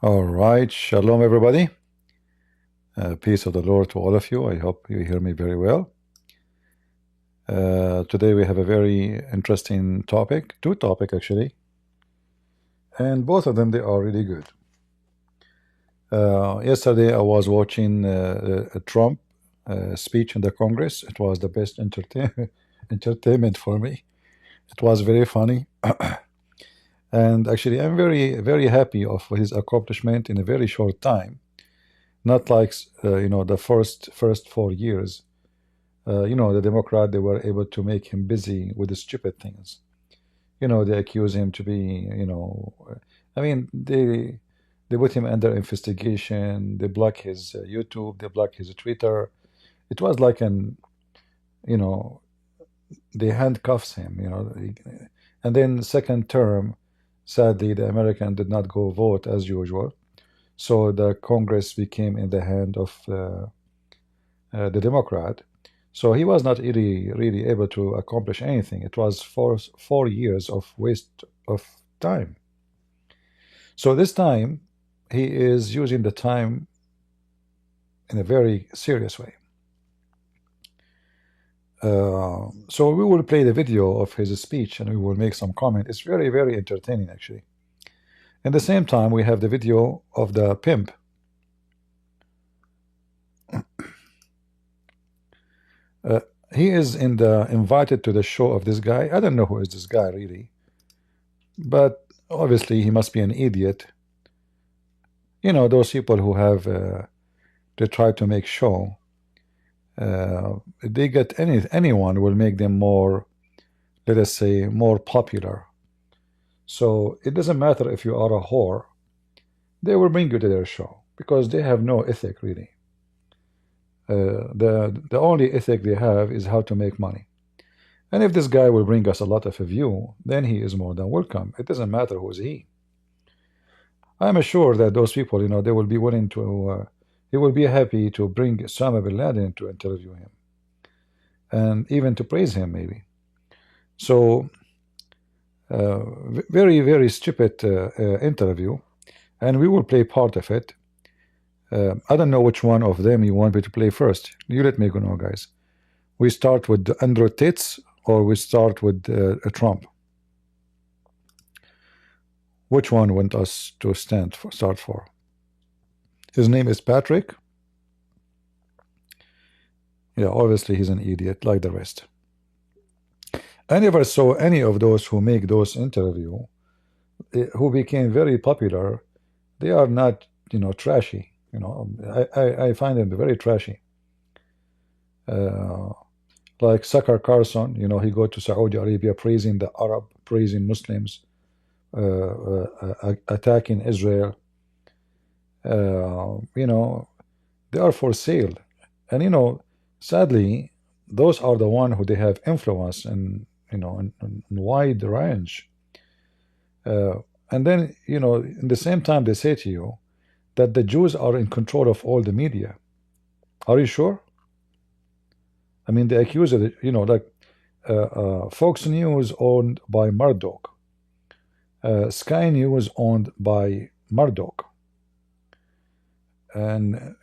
All right, shalom everybody. Peace of the Lord to all of you. I hope you hear me very well. Today we have a very interesting topic, two topics actually, and both of them they are really good. Yesterday I was watching a Trump speech in the Congress. It was the best entertainment for me. It was very funny, and actually I'm very happy of his accomplishment in a very short time. Not like the first 4 years. The Democrat, they were able to make him busy with the stupid things. They accuse him to be, I mean, they put him under investigation. They block his YouTube. They block his Twitter. It was like you know, they handcuffs him. And then second term, sadly, the American did not go vote as usual. So the Congress became in the hand of the Democrat. So he was not really able to accomplish anything. It was 4 years of waste of time. So this time, he is using the time in a very serious way. So we will play the video of his speech and we will make some comment. It's very entertaining actually. At the same time, we have the video of the pimp. He is invited to the show of this guy. I don't know who is this guy really, but obviously he must be an idiot. Those people who have they try to make show. They get anyone will make them more, let us say, more popular. So it doesn't matter if you are a whore, they will bring you to their show because they have no ethic really. The only ethic they have is how to make money. And if this guy will bring us a lot of view, then he is more than welcome. It doesn't matter who is he. I'm sure that those people, they will be willing to, he will be happy to bring Osama bin Laden to interview him, and even to praise him maybe. So, very stupid interview, and we will play part of it. I don't know which one of them you want me to play first. You let me know, guys. We start with Andrew Tits or we start with Trump? Which one want us to start for? His name is Patrick. Yeah, obviously he's an idiot like the rest. I never saw any of those who make those interview who became very popular. They are not, trashy. I find them very trashy. Like Sucker Carson, he go to Saudi Arabia praising the Arab, praising Muslims, attacking Israel. They are for sale, and sadly, those are the one who they have influence and in wide range. And then in the same time they say to you that the Jews are in control of all the media. Are you sure? I mean, they accuse it, like Fox News owned by Murdoch, Sky News owned by Murdoch, and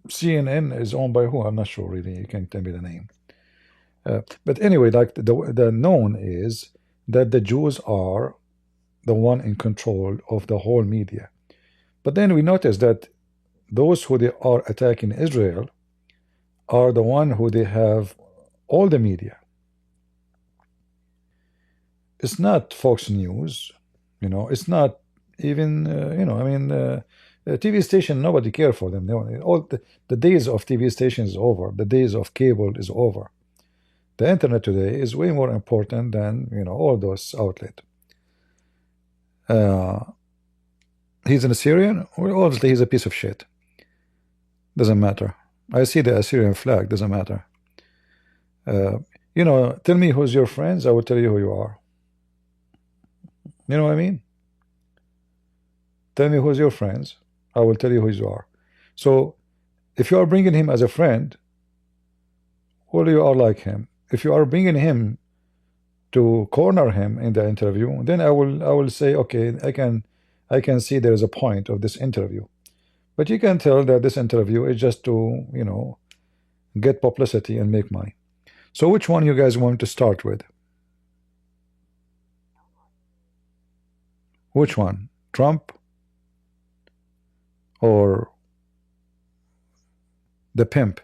CNN is owned by who? I'm not sure really. You can tell me the name. But anyway, like the known is that the Jews are the one in control of the whole media. But then we notice that those who they are attacking Israel are the one who they have all the media. It's not Fox News, it's not even, I mean, TV station, nobody care for them. All the days of TV stations is over. The days of cable is over. The internet today is way more important than, all those outlets. He's an Assyrian? Well, obviously he's a piece of shit. Doesn't matter. I see the Assyrian flag, doesn't matter. Tell me who's your friends, I will tell you who you are. You know what I mean? Tell me who's your friends, I will tell you who you are. So, if you are bringing him as a friend, well, you are like him. If you are bringing him to corner him in the interview, then I will say, okay, I can see there is a point of this interview. But you can tell that this interview is just to, get publicity and make money. So which one you guys want to start with? Which one? Trump or the pimp?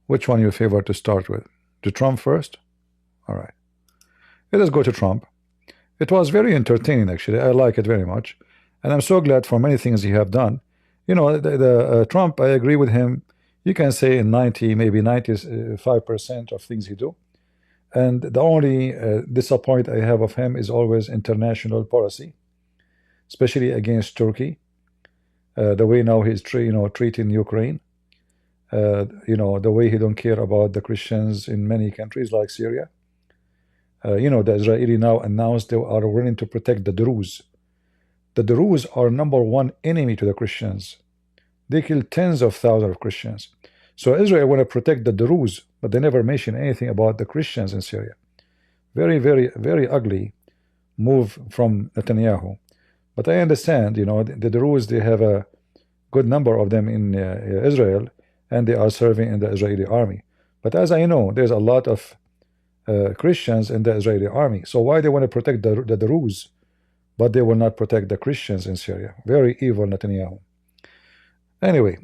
Which one you favor to start with? To Trump first? All right. Let us go to Trump. It was very entertaining, actually. I like it very much. And I'm so glad for many things he have done. The Trump, I agree with him. You can say in 90, maybe 95% of things he do. And the only disappointment I have of him is always international policy, especially against Turkey. The way now he's treating Ukraine. The way he don't care about the Christians in many countries like Syria. The Israeli now announced they are willing to protect the Druze. The Druze are #1 enemy to the Christians. They kill tens of thousands of Christians. So Israel want to protect the Druze, but they never mention anything about the Christians in Syria. Very, very, very ugly move from Netanyahu. But I understand, the Druze, they have a good number of them in Israel, and they are serving in the Israeli army. But as I know, there's a lot of Christians in the Israeli army. So why they want to protect the Druze, but they will not protect the Christians in Syria? Very evil Netanyahu. Anyway,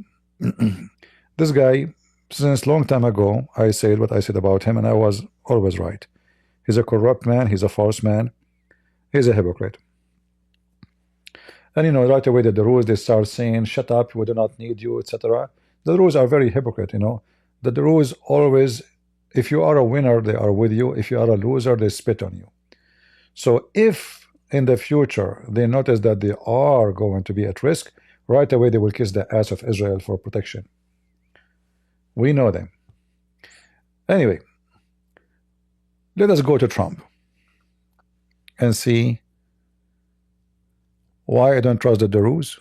this guy, since long time ago, I said what I said about him, and I was always right. He's a corrupt man. He's a false man. He's a hypocrite. And right away the Druze, they start saying, "Shut up, we do not need you," etc. The Druze are very hypocrite. The Druze always, if you are a winner, they are with you. If you are a loser, they spit on you. So if in the future they notice that they are going to be at risk, right away they will kiss the ass of Israel for protection. We know them. Anyway, let us go to Trump and see why I don't trust the Druze.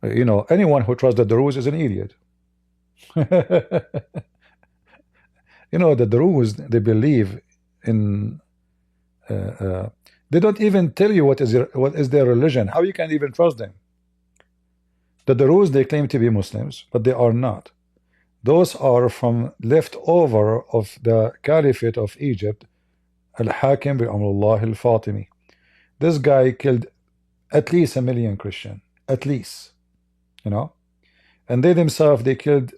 Anyone who trusts the Druze is an idiot. The Druze, they believe in they don't even tell you what is their religion. How you can even trust them? The Druze, they claim to be Muslims, but they are not. Those are from leftover of the Caliphate of Egypt, Al-Hakim bi-Amrullah al-Fatimi. This guy killed at least 1 million Christians, at least, and they themselves, they killed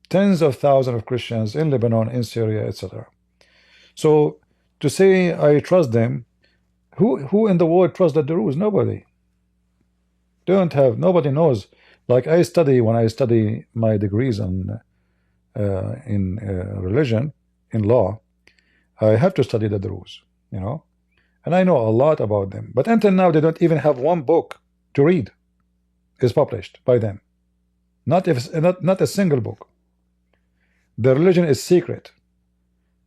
tens of thousands of Christians in Lebanon, in Syria, etc. So to say I trust them, who in the world trusts the Druze? Nobody. Nobody knows. Like when I study my degrees in religion, in law, I have to study the Druze, and I know a lot about them. But until now, they don't even have one book to read is published by them. Not a single book. The religion is secret.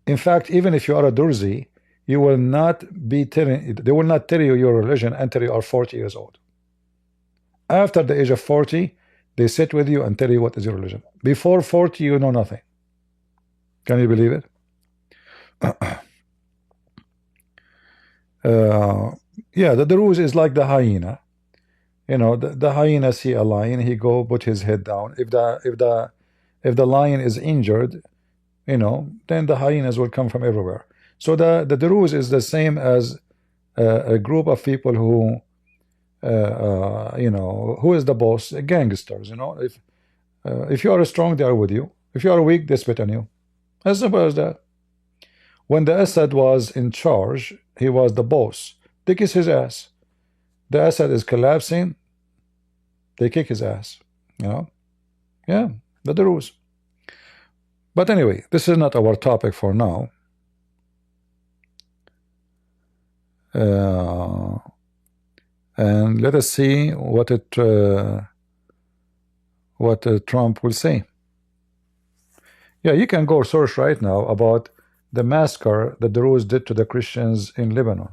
In fact, even if you are a Druze, you will not be they will not tell you your religion until you are 40 years old. After the age of 40, they sit with you and tell you what is your religion. Before 40, you know nothing. Can you believe it? Yeah, the Druze is like the hyena. The hyena see a lion, he go put his head down. If the lion is injured, then the hyenas will come from everywhere. So the Druze is the same as a group of people who who is the boss? Gangsters. If you are strong, they are with you. If you are weak, they spit on you. As simple as that. When the Assad was in charge, he was the boss. They kiss his ass. The Assad is collapsing, they kick his ass. Yeah, the Druze. But anyway, this is not our topic for now. And let us see what Trump will say. Yeah, you can go search right now about the massacre the Druze did to the Christians in Lebanon.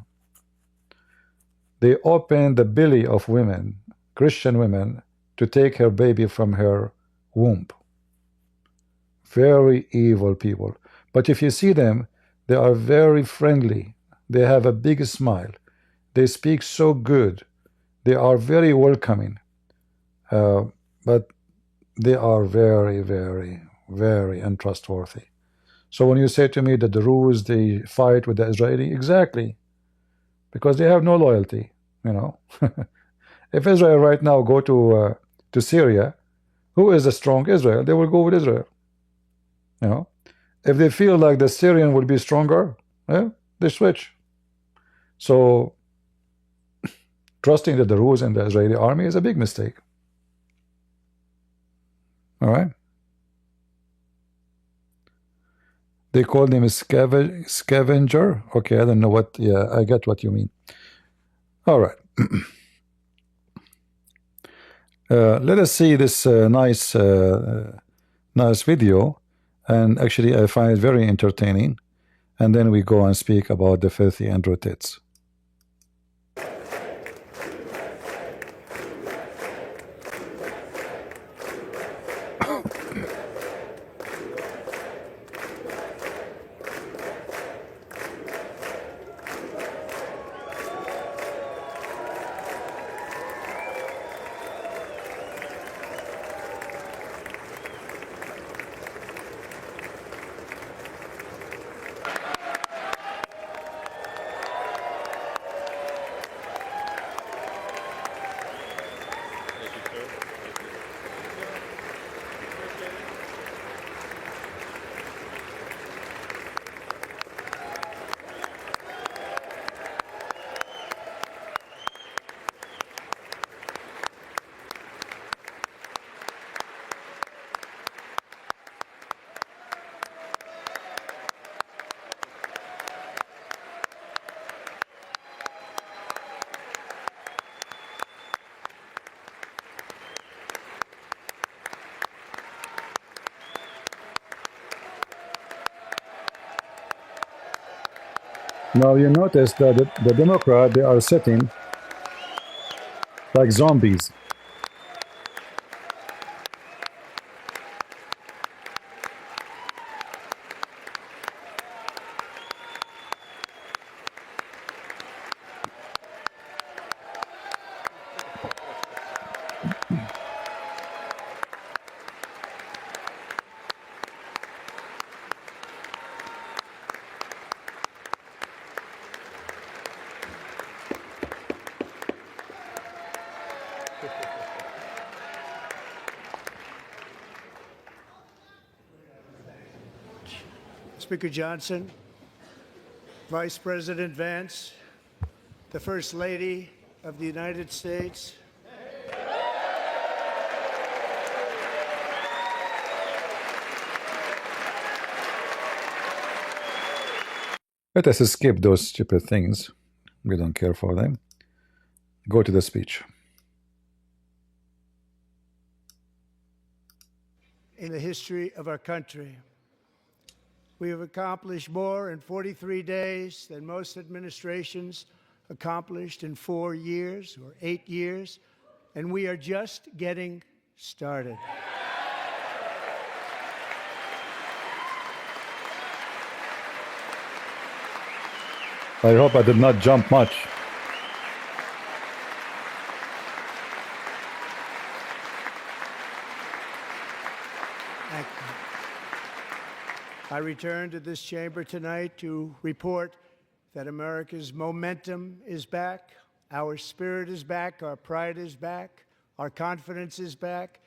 They opened the belly of women, Christian women, to take her baby from her womb. Very evil people. But if you see them, they are very friendly. They have a big smile. They speak so good. They are very welcoming. Uh, but they are very, very, very untrustworthy. So when you say to me that the Druze they fight with the Israeli, exactly, because they have no loyalty. You know, if Israel right now go to Syria, who is a strong Israel? They will go with Israel. You know, if they feel like the Syrian will be stronger, yeah, they switch. So trusting the Druze and the Israeli army is a big mistake. All right. They call him a scavenger. Okay, I don't know what. Yeah, I get what you mean. All right. Let us see this nice video, and actually I find it very entertaining. And then we go and speak about the filthy Andrew tits. Now you notice that the Democrat, they are sitting like zombies. Speaker Johnson, Vice President Vance, the First Lady of the United States, Let us skip those stupid things. We don't care for them. Go to the speech. in the history of our country. We have accomplished more in 43 days than most administrations accomplished in 4 years or 8 years, and we are just getting started. I hope I did not jump much. Thank you. I return to this chamber tonight to report that America's momentum is back, our spirit is back, our pride is back, our confidence is back,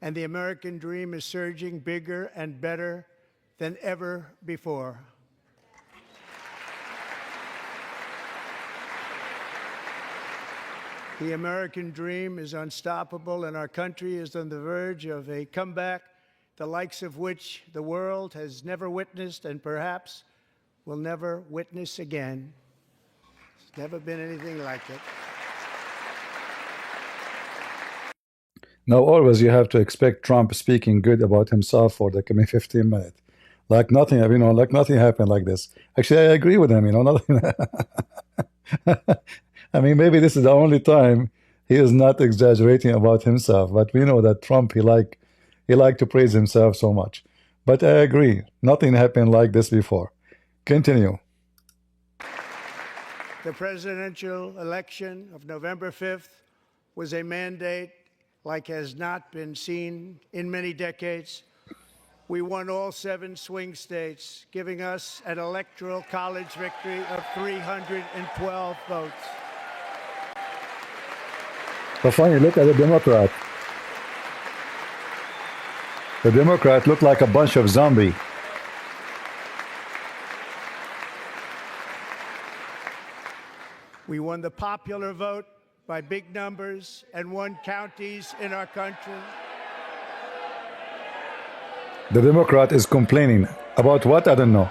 and the American dream is surging bigger and better than ever before. The American dream is unstoppable, and our country is on the verge of a comeback, the likes of which the world has never witnessed and perhaps will never witness again. There's never been anything like it. Now, always you have to expect Trump speaking good about himself for the coming 15 minutes. Like nothing, like nothing happened like this. Actually, I agree with him, nothing. I mean, maybe this is the only time he is not exaggerating about himself, but we know that Trump, he like to praise himself so much. But I agree, nothing happened like this before. Continue. The presidential election of November 5th was a mandate like has not been seen in many decades. We won all 7 swing states, giving us an electoral college victory of 312 votes. But funny, look at the Democrat. The Democrat looked like a bunch of zombies. We won the popular vote by big numbers and won counties in our country. The Democrat is complaining about what? I don't know.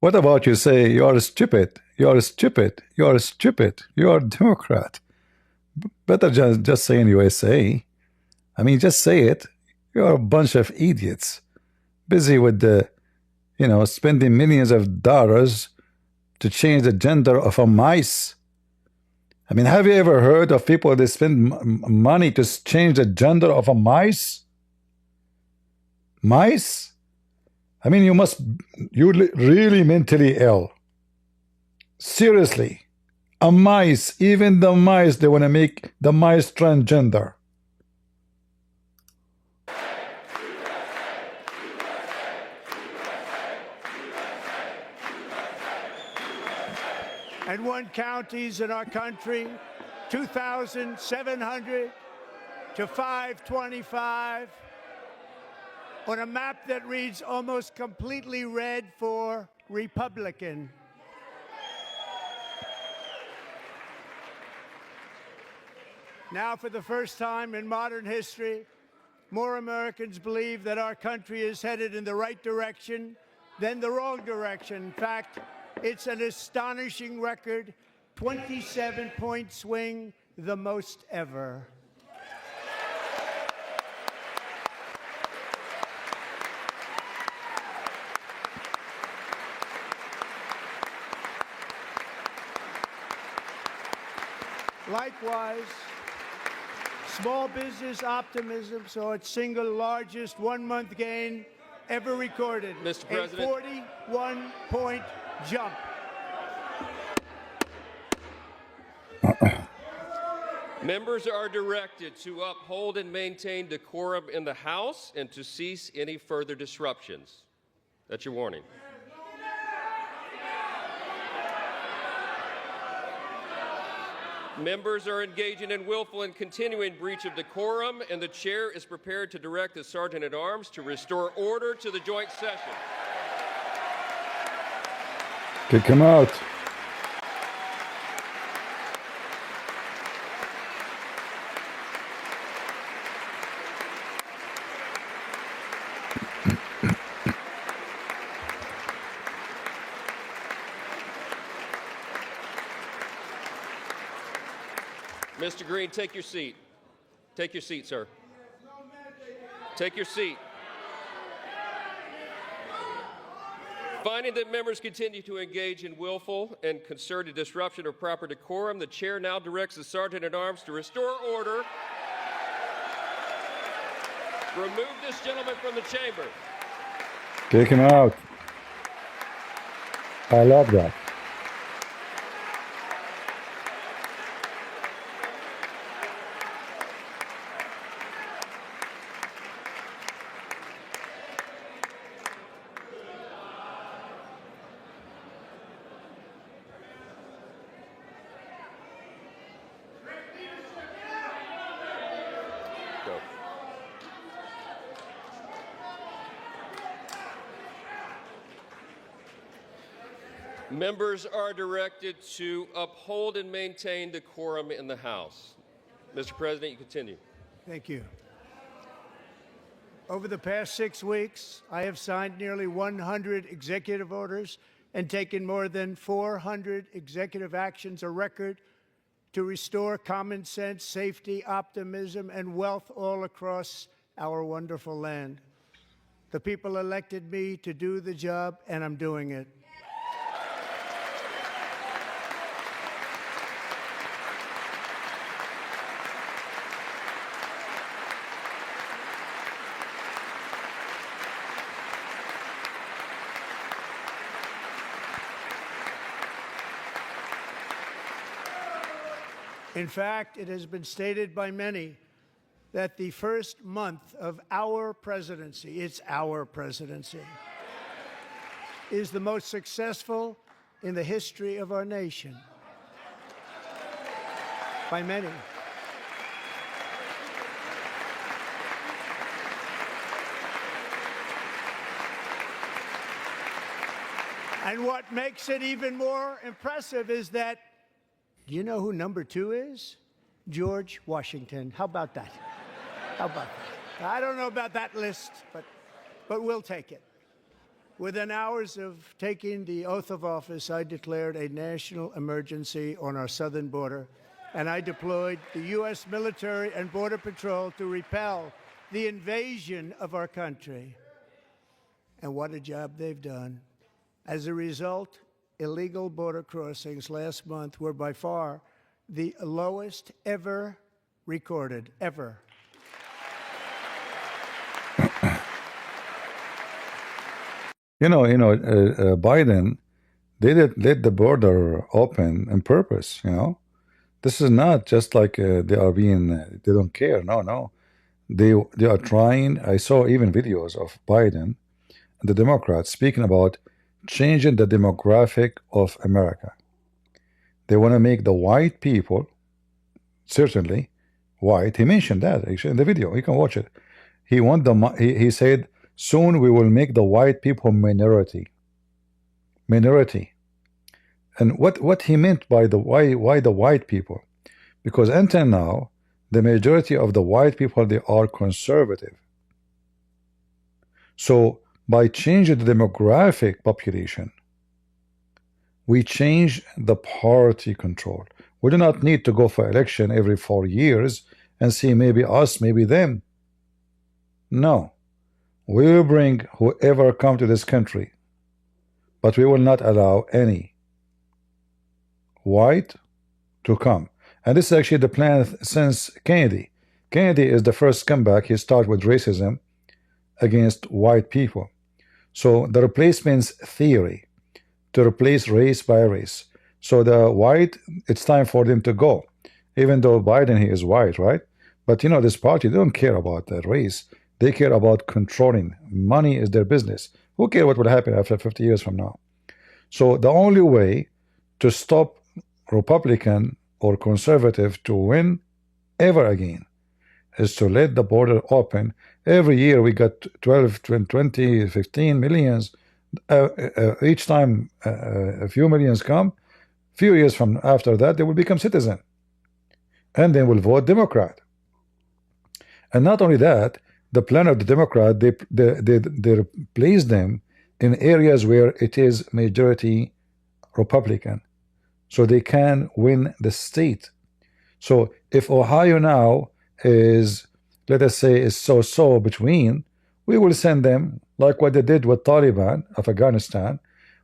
What about you say you are stupid, you are stupid, you are stupid, you are a Democrat? Better just say in USA. I mean, just say it. You're a bunch of idiots, busy with the, spending millions of dollars to change the gender of a mice. I mean, have you ever heard of people that spend money to change the gender of a mice? Mice? I mean, you're really mentally ill. Seriously. A mice, even the mice, they want to make the mice transgender. And won counties in our country, 2,700 to 525, on a map that reads almost completely red for Republican. Now, for the first time in modern history, more Americans believe that our country is headed in the right direction than the wrong direction. In fact, it's an astonishing record, 27-point swing, the most ever. Likewise, small business optimism saw its single largest one-month gain ever recorded. Mr. President. A 41-point jump. Members are directed to uphold and maintain decorum in the House and to cease any further disruptions. That's your warning. Members are engaging in willful and continuing breach of decorum, and the chair is prepared to direct the Sergeant-at-Arms to restore order to the joint session. Kick him out. Mr. Green, take your seat. Take your seat, sir. Take your seat. Finding that members continue to engage in willful and concerted disruption of proper decorum, the chair now directs the Sergeant-at-Arms to restore order. Remove this gentleman from the chamber. Kick him out. I love that. Go. Members are directed to uphold and maintain decorum in the House. Mr. President, you continue. Thank you. Over the past 6 weeks, I have signed nearly 100 executive orders and taken more than 400 executive actions, a record, to restore common sense, safety, optimism, and wealth all across our wonderful land. The people elected me to do the job, and I'm doing it. In fact, it has been stated by many that the first month of our presidency, it's our presidency, is the most successful in the history of our nation. By many. And what makes it even more impressive is that, do you know who number 2 is? George Washington. How about that? How about that? I don't know about that list, but we'll take it. Within hours of taking the oath of office, I declared a national emergency on our southern border, and I deployed the U.S. military and Border Patrol to repel the invasion of our country. And what a job they've done. As a result, illegal border crossings last month were by far the lowest ever recorded, ever. Biden, they did let the border open on purpose. This is not just like they are being, they don't care. No, no. They are trying. I saw even videos of Biden and the Democrats speaking about changing the demographic of America. They want to make the white people, certainly white. He mentioned that actually in the video. You can watch it. He said, soon we will make the white people minority. Minority. And what he meant by the why the white people? Because until now, the majority of the white people, they are conservative. So by changing the demographic population, we change the party control. We do not need to go for election every 4 years and see maybe us, maybe them. No. We will bring whoever come to this country, but we will not allow any white to come. And this is actually the plan since Kennedy. Kennedy is the first comeback. He started with racism against white people. So the replacements theory, to replace race by race. So the white, it's time for them to go. Even though Biden, he is white, right? But this party, they don't care about the race. They care about controlling. Money is their business. Who cares what will happen after 50 years from now? So the only way to stop Republican or conservative to win ever again is to let the border open. Every year we got 12, 20, 15 millions. Each time a few millions come, few years from after that, they will become citizen. And they will vote Democrat. And not only that, the plan of the Democrat, they place them in areas where it is majority Republican. So they can win the state. So if Ohio now is, let us say, is so between, we will send them, like what they did with Taliban of Afghanistan.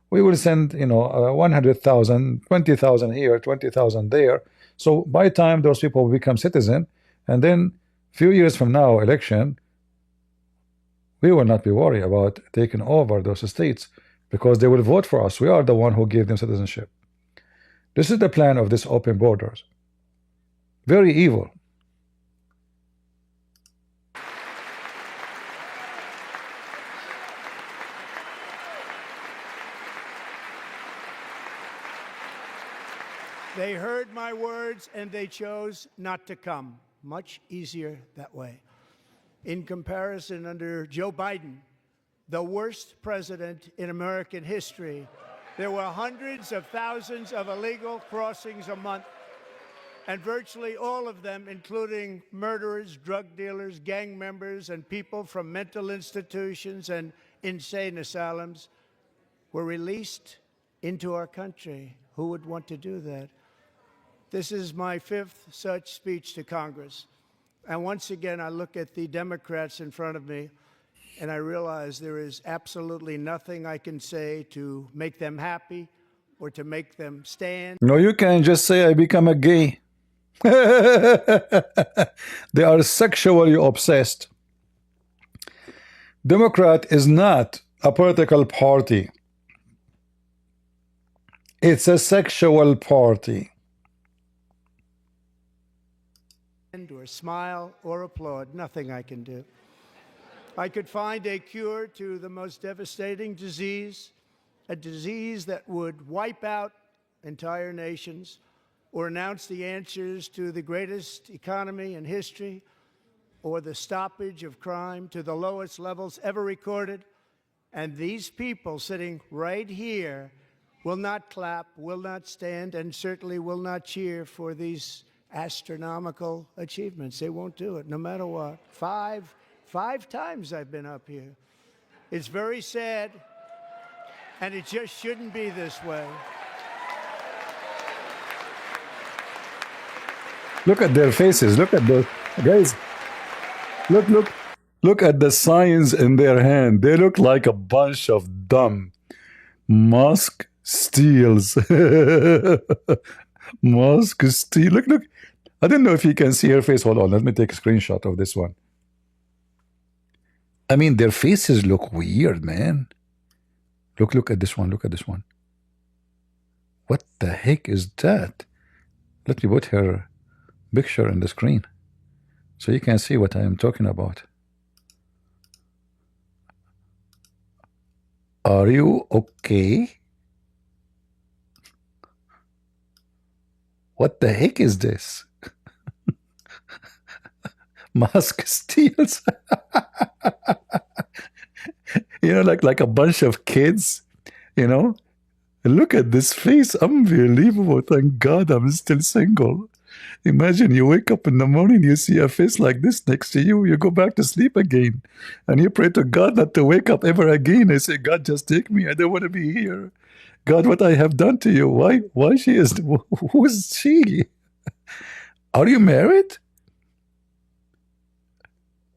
We will send, 100,000, 20,000 here, 20,000 there. So by the time those people will become citizen, and then few years from now, election, we will not be worried about taking over those states because they will vote for us. We are the one who gave them citizenship. This is the plan of this open borders. Very evil. They heard my words and they chose not to come. Much easier that way. In comparison, under Joe Biden, the worst president in American history, there were hundreds of thousands of illegal crossings a month, and virtually all of them, including murderers, drug dealers, gang members, and people from mental institutions and insane asylums, were released into our country. Who would want to do that? This is my 5th such speech to Congress. And once again, I look at the Democrats in front of me, and I realize there is absolutely nothing I can say to make them happy or to make them stand. No, you can just say I become a gay. They are sexually obsessed. Democrat is not a political party. It's a sexual party. Or smile or applaud, nothing I can do. I could find a cure to the most devastating disease, a disease that would wipe out entire nations, or announce the answers to the greatest economy in history, or the stoppage of crime to the lowest levels ever recorded. And these people sitting right here will not clap, will not stand, and certainly will not cheer for these astronomical achievements. They won't do it, no matter what. Five times I've been up here. It's very sad, and it just shouldn't be this way. Look at their faces. Look at those guys. Look at the signs in their hand. They look like a bunch of dumb Musk steals. Musk steal. Look. I don't know if you can see her face. Hold on. Let me take a screenshot of this one. I mean, their faces look weird, man. Look at this one. Look at this one. What the heck is that? Let me put her picture on the screen so you can see what I am talking about. Are you okay? What the heck is this? Musk steals. Like a bunch of kids, Look at this face. Unbelievable. Thank God I'm still single. Imagine you wake up in the morning, you see a face like this next to you, you go back to sleep again. And you pray to God not to wake up ever again. I say, God, just take me. I don't want to be here. God, what I have done to you. Why she is, who is she? Are you married?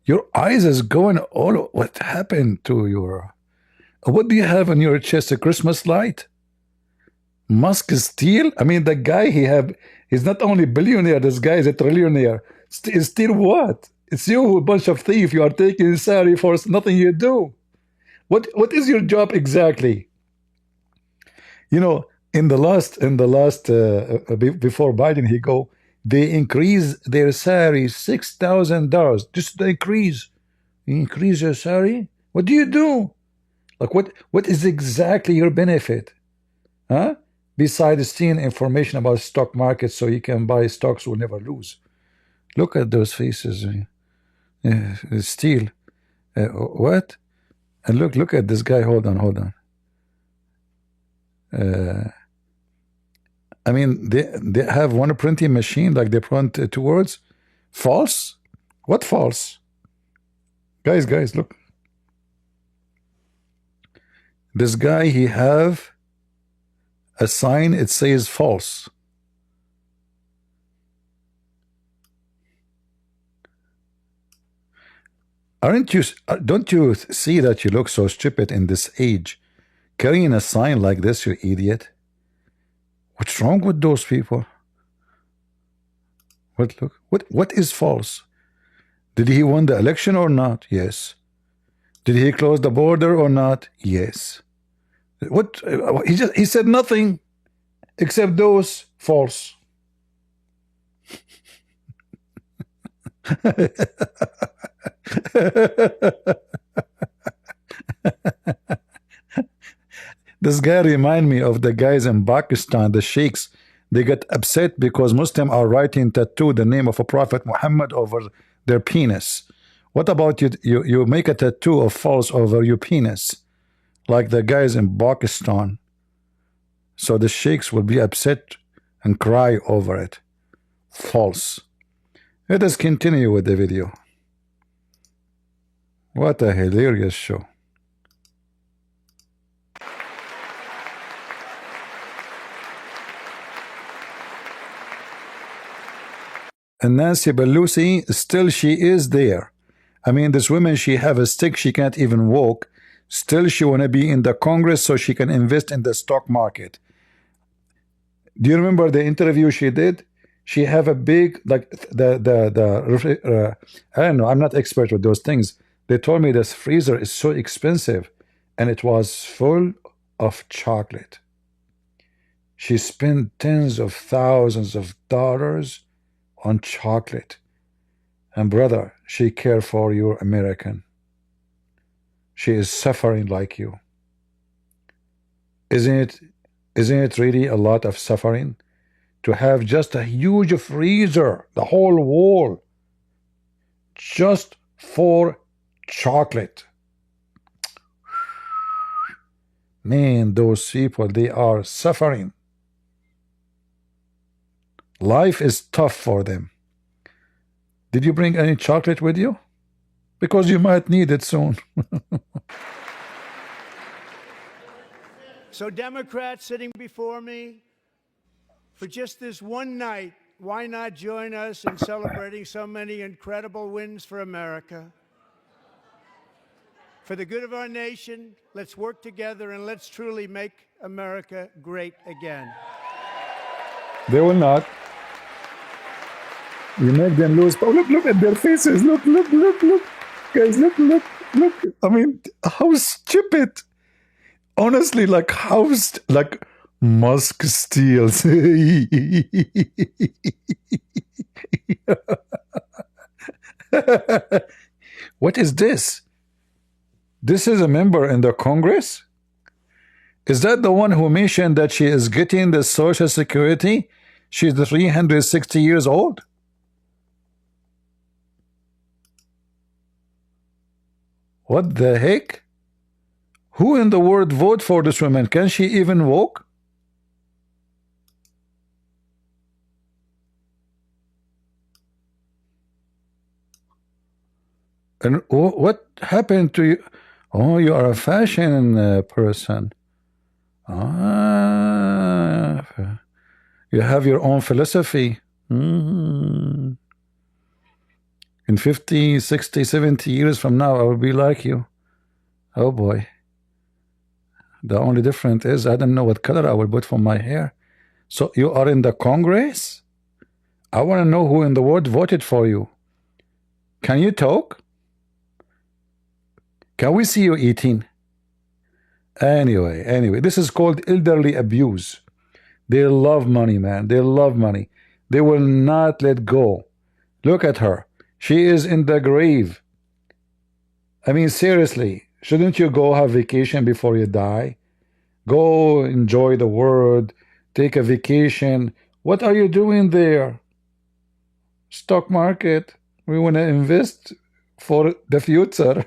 Your eyes is going all, what happened to your, what do you have on your chest? A Christmas light? Musk steal? I mean, the guy he's not only billionaire, this guy is a trillionaire. Steal what? It's you, a bunch of thief. You are taking salary for nothing you do. What is your job exactly? In the last before Biden, they increase their salary $6,000. Just the increase. You increase your salary? What do you do? Like what is exactly your benefit? Huh? Besides stealing information about stock market so you can buy stocks will never lose. Look at those faces. Steal. What? And look at this guy. Hold on. I mean, they have one printing machine, like they print two words. False? What false? Guys, look. This guy, he have a sign, it says false. Don't you see that you look so stupid in this age? Carrying a sign like this, you idiot. What's wrong with those people? What is false? Did he win the election or not? Yes. Did he close the border or not? Yes. What he said nothing except those false. This guy remind me of the guys in Pakistan, the sheikhs. They get upset because Muslims are writing tattoo the name of a Prophet Muhammad over their penis. What about you make a tattoo of false over your penis, like the guys in Pakistan? So the sheikhs will be upset and cry over it. False. Let us continue with the video. What a hilarious show. And Nancy Pelosi, still she is there. I mean, this woman, she have a stick, she can't even walk. Still, she want to be in the Congress so she can invest in the stock market. Do you remember the interview she did? She have a big, like I don't know, I'm not expert with those things. They told me this freezer is so expensive, and it was full of chocolate. She spent tens of thousands of dollars on chocolate. And brother, she care for your American. She is suffering like you. Isn't it really a lot of suffering to have just a huge freezer, the whole wall, just for chocolate? Man, those people, they are suffering. Life is tough for them. Did you bring any chocolate with you? Because you might need it soon. So, Democrats sitting before me, for just this one night, why not join us in celebrating so many incredible wins for America? For the good of our nation, let's work together and let's truly make America great again. They will not. You make them lose. Oh, look at their faces. Look. Guys, look. I mean, how stupid. Honestly, like how, like Musk steals. What is this? This is a member in the Congress? Is that the one who mentioned that she is getting the Social Security? She's 360 years old? What the heck? Who in the world vote for this woman? Can she even walk? And what happened to you? Oh, you are a fashion person. Ah, you have your own philosophy. In 50, 60, 70 years from now, I will be like you. Oh boy. The only difference is I don't know what color I will put for my hair. So you are in the Congress? I want to know who in the world voted for you. Can you talk? Can we see you eating? Anyway, this is called elderly abuse. They love money, man. They love money. They will not let go. Look at her. She is in the grave. I mean, seriously, shouldn't you go have vacation before you die? Go enjoy the world. Take a vacation. What are you doing there? Stock market. We want to invest for the future.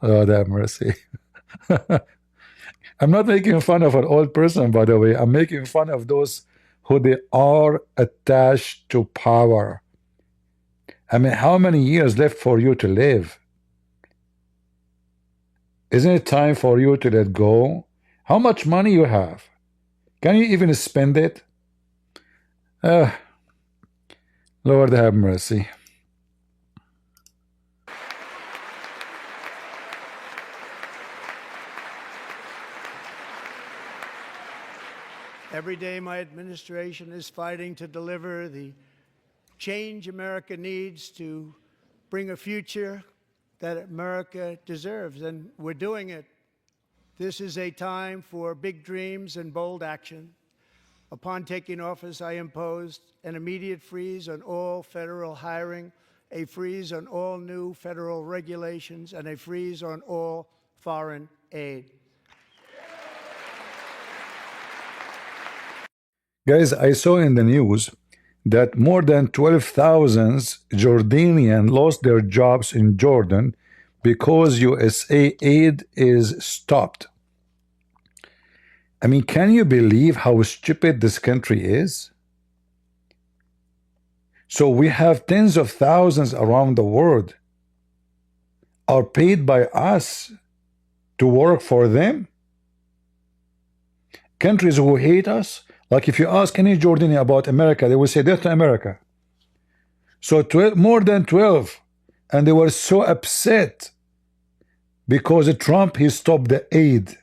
Oh, that mercy. I'm not making fun of an old person, by the way. I'm making fun of those who they are attached to power. I mean, how many years left for you to live? Isn't it time for you to let go? How much money you have? Can you even spend it? Lord have mercy. Every day, my administration is fighting to deliver the change America needs to bring a future that America deserves, and we're doing it. This is a time for big dreams and bold action. Upon taking office, I imposed an immediate freeze on all federal hiring, a freeze on all new federal regulations, and a freeze on all foreign aid. Guys, I saw in the news that more than 12,000 Jordanians lost their jobs in Jordan because USA aid is stopped. I mean, can you believe how stupid this country is? So we have tens of thousands around the world are paid by us to work for them. Countries who hate us Like if you ask any Jordanian about America, they will say death to America. So 12, more than 12, and they were so upset because Trump, he stopped the aid.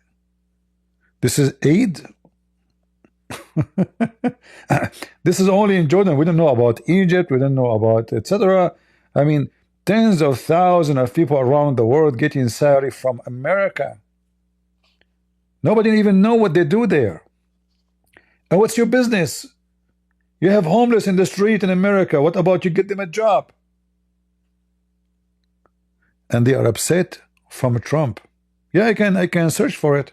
This is aid. This is only in Jordan. We don't know about Egypt. We don't know about etc. I mean, tens of thousands of people around the world getting salary from America. Nobody even know what they do there. And what's your business? You have homeless in the street in America. What about you get them a job? And they are upset from Trump. Yeah, I can search for it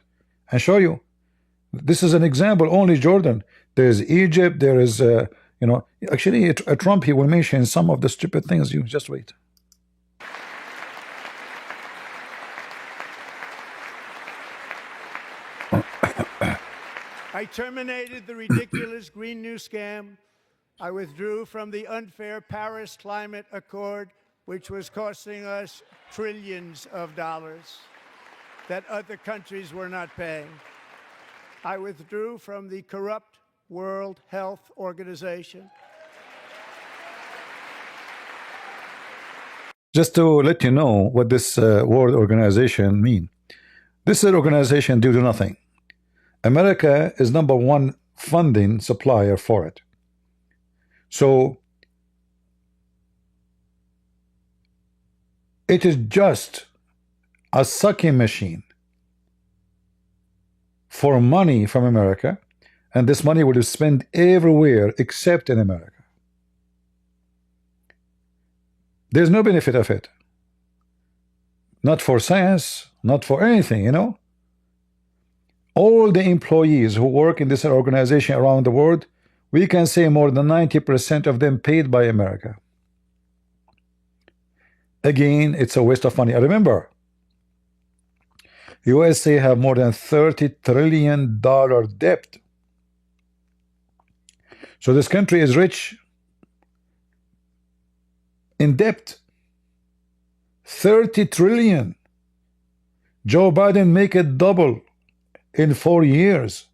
and show you. This is an example. Only Jordan. There's Egypt. There is actually Trump. He will mention some of the stupid things. You just wait. I terminated the ridiculous Green New Scam. I withdrew from the unfair Paris Climate Accord, which was costing us trillions of dollars that other countries were not paying. I withdrew from the corrupt World Health Organization. Just to let you know what this World Organization mean. This organization do nothing. America is #1 funding supplier for it. So it is just a sucking machine for money from America, and this money will be spent everywhere except in America. There's no benefit of it. Not for science, not for anything, you know. All the employees who work in this organization around the world, we can say more than 90% of them paid by America. Again, it's a waste of money. I remember, USA have more than $30 trillion debt. So this country is rich in debt. 30 trillion. Joe Biden make it double in 4 years.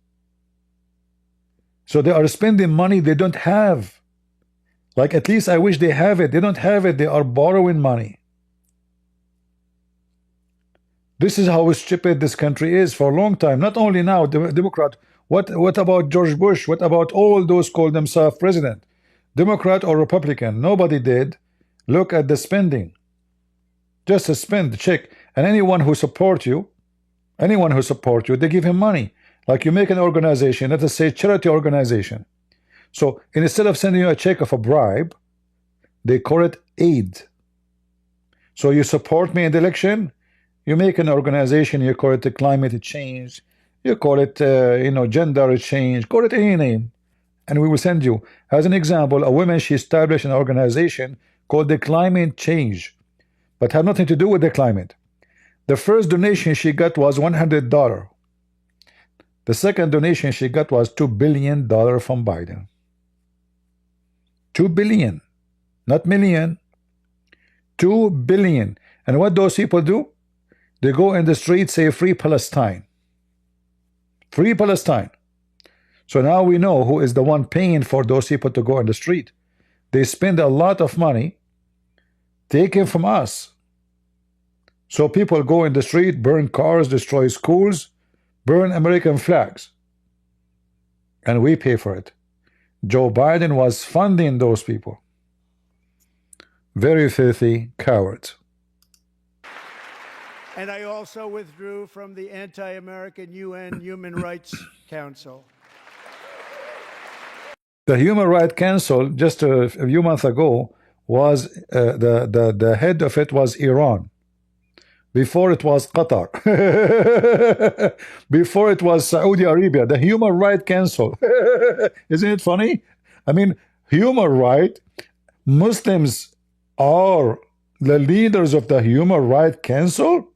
So they are spending money they don't have. Like, at least I wish they have it. They don't have it. They are borrowing money. This is how stupid this country is for a long time. Not only now, Democrat. What about George Bush? What about all those called themselves president? Democrat or Republican? Nobody did. Look at the spending. Just spend, check. And anyone who support you, they give him money. Like you make an organization, let us say charity organization. So instead of sending you a check of a bribe, they call it aid. So you support me in the election, you make an organization, you call it the climate change, you call it gender change, call it any name, and we will send you. As an example, a woman, she established an organization called the Climate Change, but had nothing to do with the climate. The first donation she got was $100. The second donation she got was $2 billion from Biden. 2 billion, not million. 2 billion. And what those people do? They go in the street, say free Palestine. Free Palestine. So now we know who is the one paying for those people to go in the street. They spend a lot of money taken from us. So people go in the street, burn cars, destroy schools, burn American flags, and we pay for it. Joe Biden was funding those people. Very filthy cowards. And I also withdrew from the anti-American UN Human Rights Council. The Human Rights Council, just a few months ago, was the head of it was Iran. Before it was Qatar. Before it was Saudi Arabia. The Human Rights Council. Isn't it funny? I mean, human right. Muslims are the leaders of the Human Rights Council.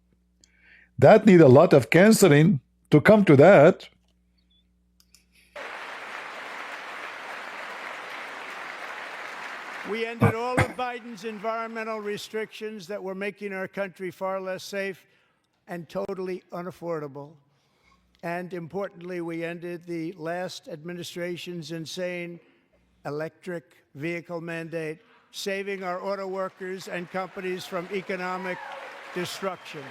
That need a lot of counseling to come to that. We ended all of Biden's environmental restrictions that were making our country far less safe and totally unaffordable. And importantly, we ended the last administration's insane electric vehicle mandate, saving our auto workers and companies from economic destruction.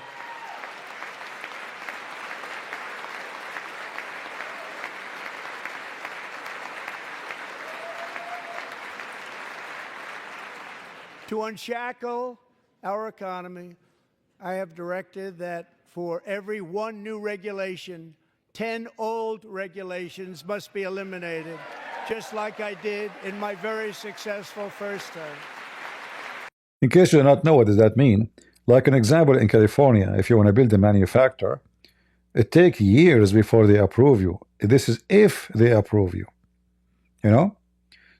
To unshackle our economy, I have directed that for every one new regulation, 10 old regulations must be eliminated, just like I did in my very successful first term. In case you do not know, what does that mean? Like an example, in California, if you want to build a manufacturer, it takes years before they approve you. This is if they approve you, you know?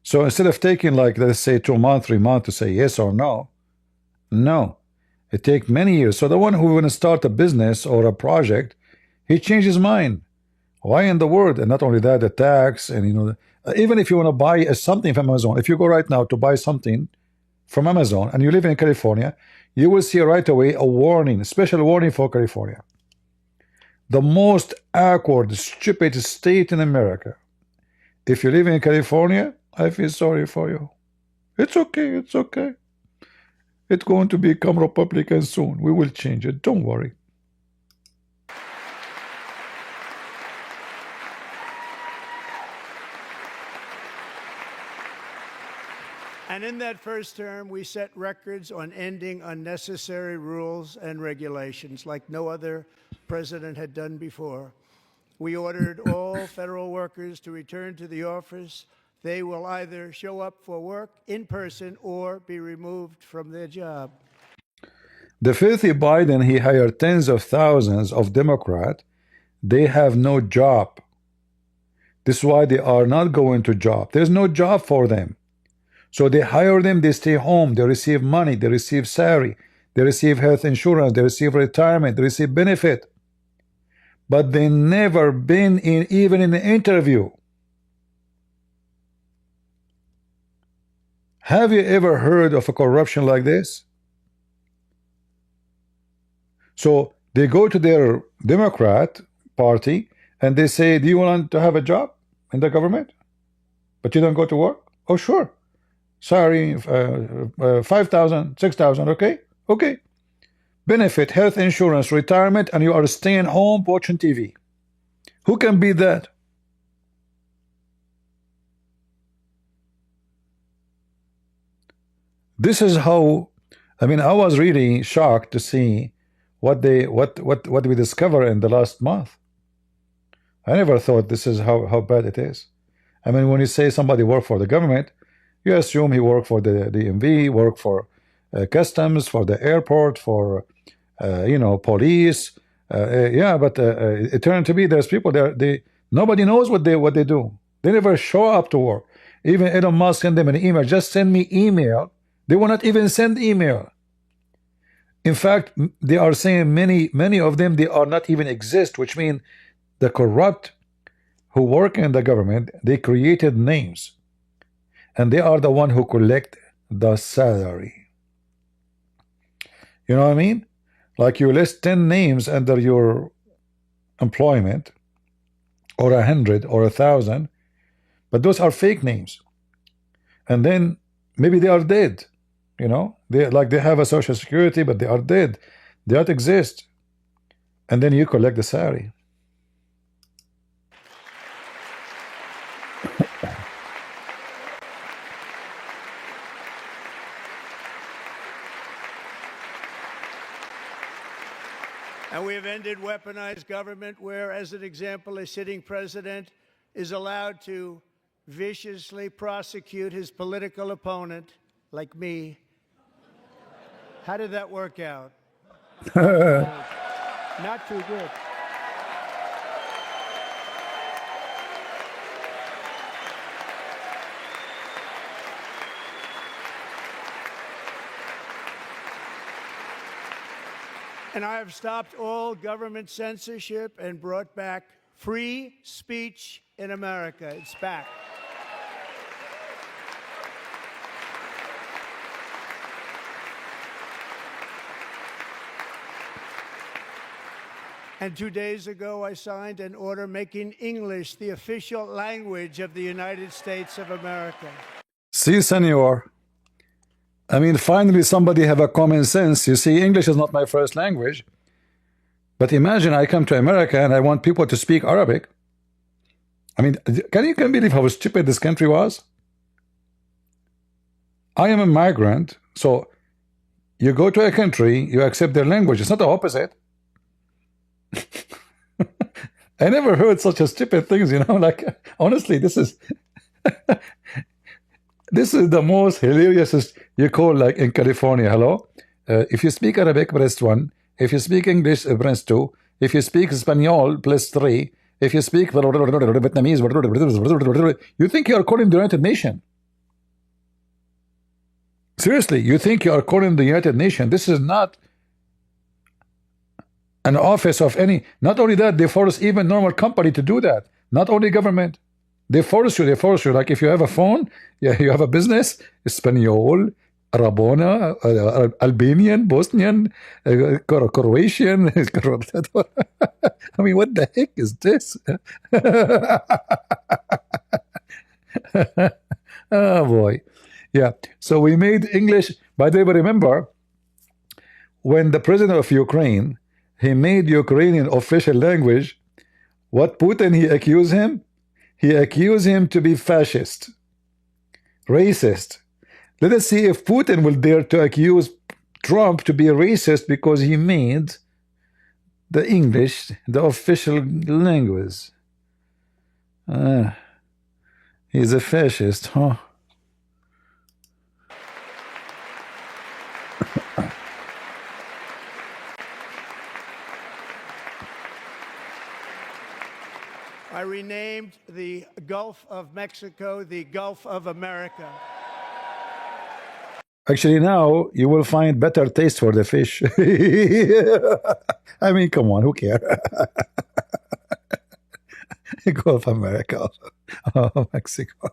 So instead of taking, like, let's say 2 months, 3 months to say yes or no, no, it takes many years. So the one who want to start a business or a project, he changed his mind. Why in the world? And not only that, the tax, and even if you want to buy something from Amazon, if you go right now to buy something from Amazon and you live in California, you will see right away a warning, a special warning for California. The most awkward, stupid state in America. If you live in California, I feel sorry for you. It's okay, it's okay. It's going to become Republican soon. We will change it, don't worry. And in that first term, we set records on ending unnecessary rules and regulations like no other president had done before. We ordered all federal workers to return to the office. They will either show up for work in person or be removed from their job. The filthy Biden, he hired tens of thousands of Democrats. They have no job. This is why they are not going to job. There's no job for them. So they hire them, they stay home, they receive money, they receive salary, they receive health insurance, they receive retirement, they receive benefit. But they never been in even in an interview. Have you ever heard of a corruption like this? So they go to their Democrat party and they say, do you want to have a job in the government? But you don't go to work? Oh, sure. Sorry, 5,000, 6,000, okay? Okay. Benefit, health insurance, retirement, and you are staying home watching TV. Who can beat that? This is how, I mean, I was really shocked to see what we discovered in the last month. I never thought this is how bad it is. I mean, when you say somebody work for the government, you assume he worked for the DMV, worked for customs, for the airport, for police. Yeah, but it turned to be there's people there. Nobody knows what they do. They never show up to work. Even Elon Musk sent them an email. Just send me email. They will not even send email. In fact, they are saying many of them, they are not even exist, which means the corrupt who work in the government, they created names. And they are the one who collect the salary. You know what I mean? Like you list 10 names under your employment, or 100 or 1,000, but those are fake names. And then maybe they are dead. They have a social security, but they are dead. They don't exist. And then you collect the salary. And we have ended weaponized government where, as an example, a sitting president is allowed to viciously prosecute his political opponent, like me. How did that work out? Not too good. And I have stopped all government censorship and brought back free speech in America. It's back. And 2 days ago, I signed an order making English the official language of the United States of America. See, senor, I mean, finally somebody have a common sense. You see, English is not my first language. But imagine I come to America and I want people to speak Arabic. I mean, can you believe how stupid this country was? I am a migrant, so you go to a country, you accept their language. It's not the opposite. I never heard such a stupid things, you know, like, honestly, this is this is the most hilarious. You call like in California, hello? If you speak Arabic, press 1. If you speak English, press 2. If you speak Espanol, press 3. If you speak Vietnamese, you think you are calling the United Nations. Seriously, you think you are calling the United Nations. This is not an office of any. Not only that, they force even normal company to do that. Not only government. They force you. Like if you have a phone, yeah, you have a business, Espanol, Rabona, Albanian, Bosnian, Croatian. I mean, what the heck is this? Oh boy. Yeah. So we made English. By the way, remember when the president of Ukraine, he made Ukrainian official language, what Putin he accused him? He accused him to be fascist, racist. Let us see if Putin will dare to accuse Trump to be a racist because he made the English the official language. He's a fascist, huh? I renamed the Gulf of Mexico the Gulf of America. Actually, now you will find better taste for the fish. I mean, come on, who cares? Gulf of America. Oh, Mexico.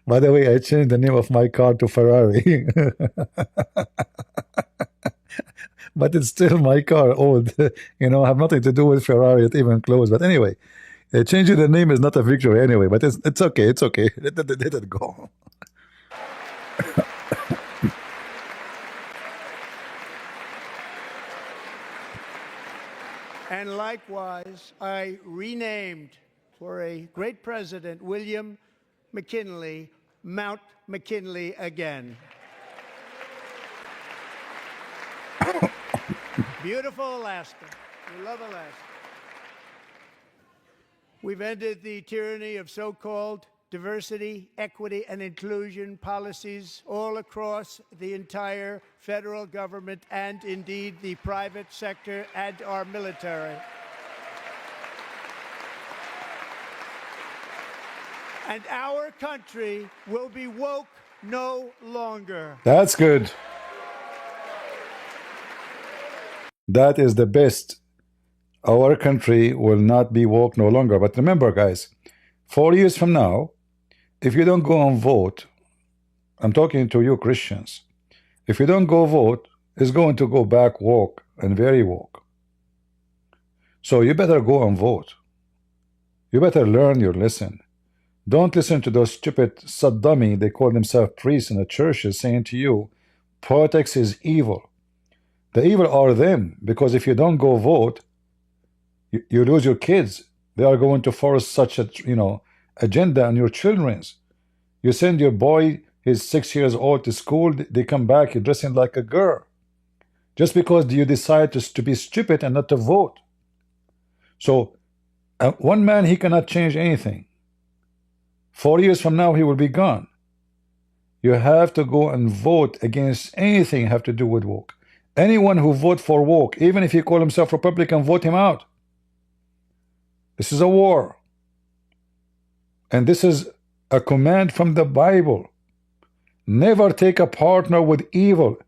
By the way, I changed the name of my car to Ferrari. But it's still my car, old. You know, have nothing to do with Ferrari, it even close. But anyway, changing the name is not a victory anyway, but it's okay, it's okay. Let it go. And likewise, I renamed for a great president, William McKinley, Mount McKinley again. Beautiful Alaska. We love Alaska. We've ended the tyranny of so-called diversity, equity, and inclusion policies all across the entire federal government and indeed the private sector and our military. And our country will be woke no longer. That's good. That is the best. Our country will not be woke no longer. But remember, guys, 4 years from now, if you don't go and vote, I'm talking to you Christians, if you don't go vote, it's going to go back woke and very woke. So you better go and vote. You better learn your lesson. Don't listen to those stupid Saddami, they call themselves priests in the churches, saying to you, politics is evil. The evil are them, because if you don't go vote, you lose your kids. They are going to force such a, agenda on your children's. You send your boy, he's 6 years old, to school, they come back, you're dressing like a girl. Just because you decide to be stupid and not to vote. So, one man, he cannot change anything. 4 years from now, he will be gone. You have to go and vote against anything have to do with woke. Anyone who vote for woke, even if he call himself Republican, vote him out. This is a war. And this is a command from the Bible. Never take a partner with evil.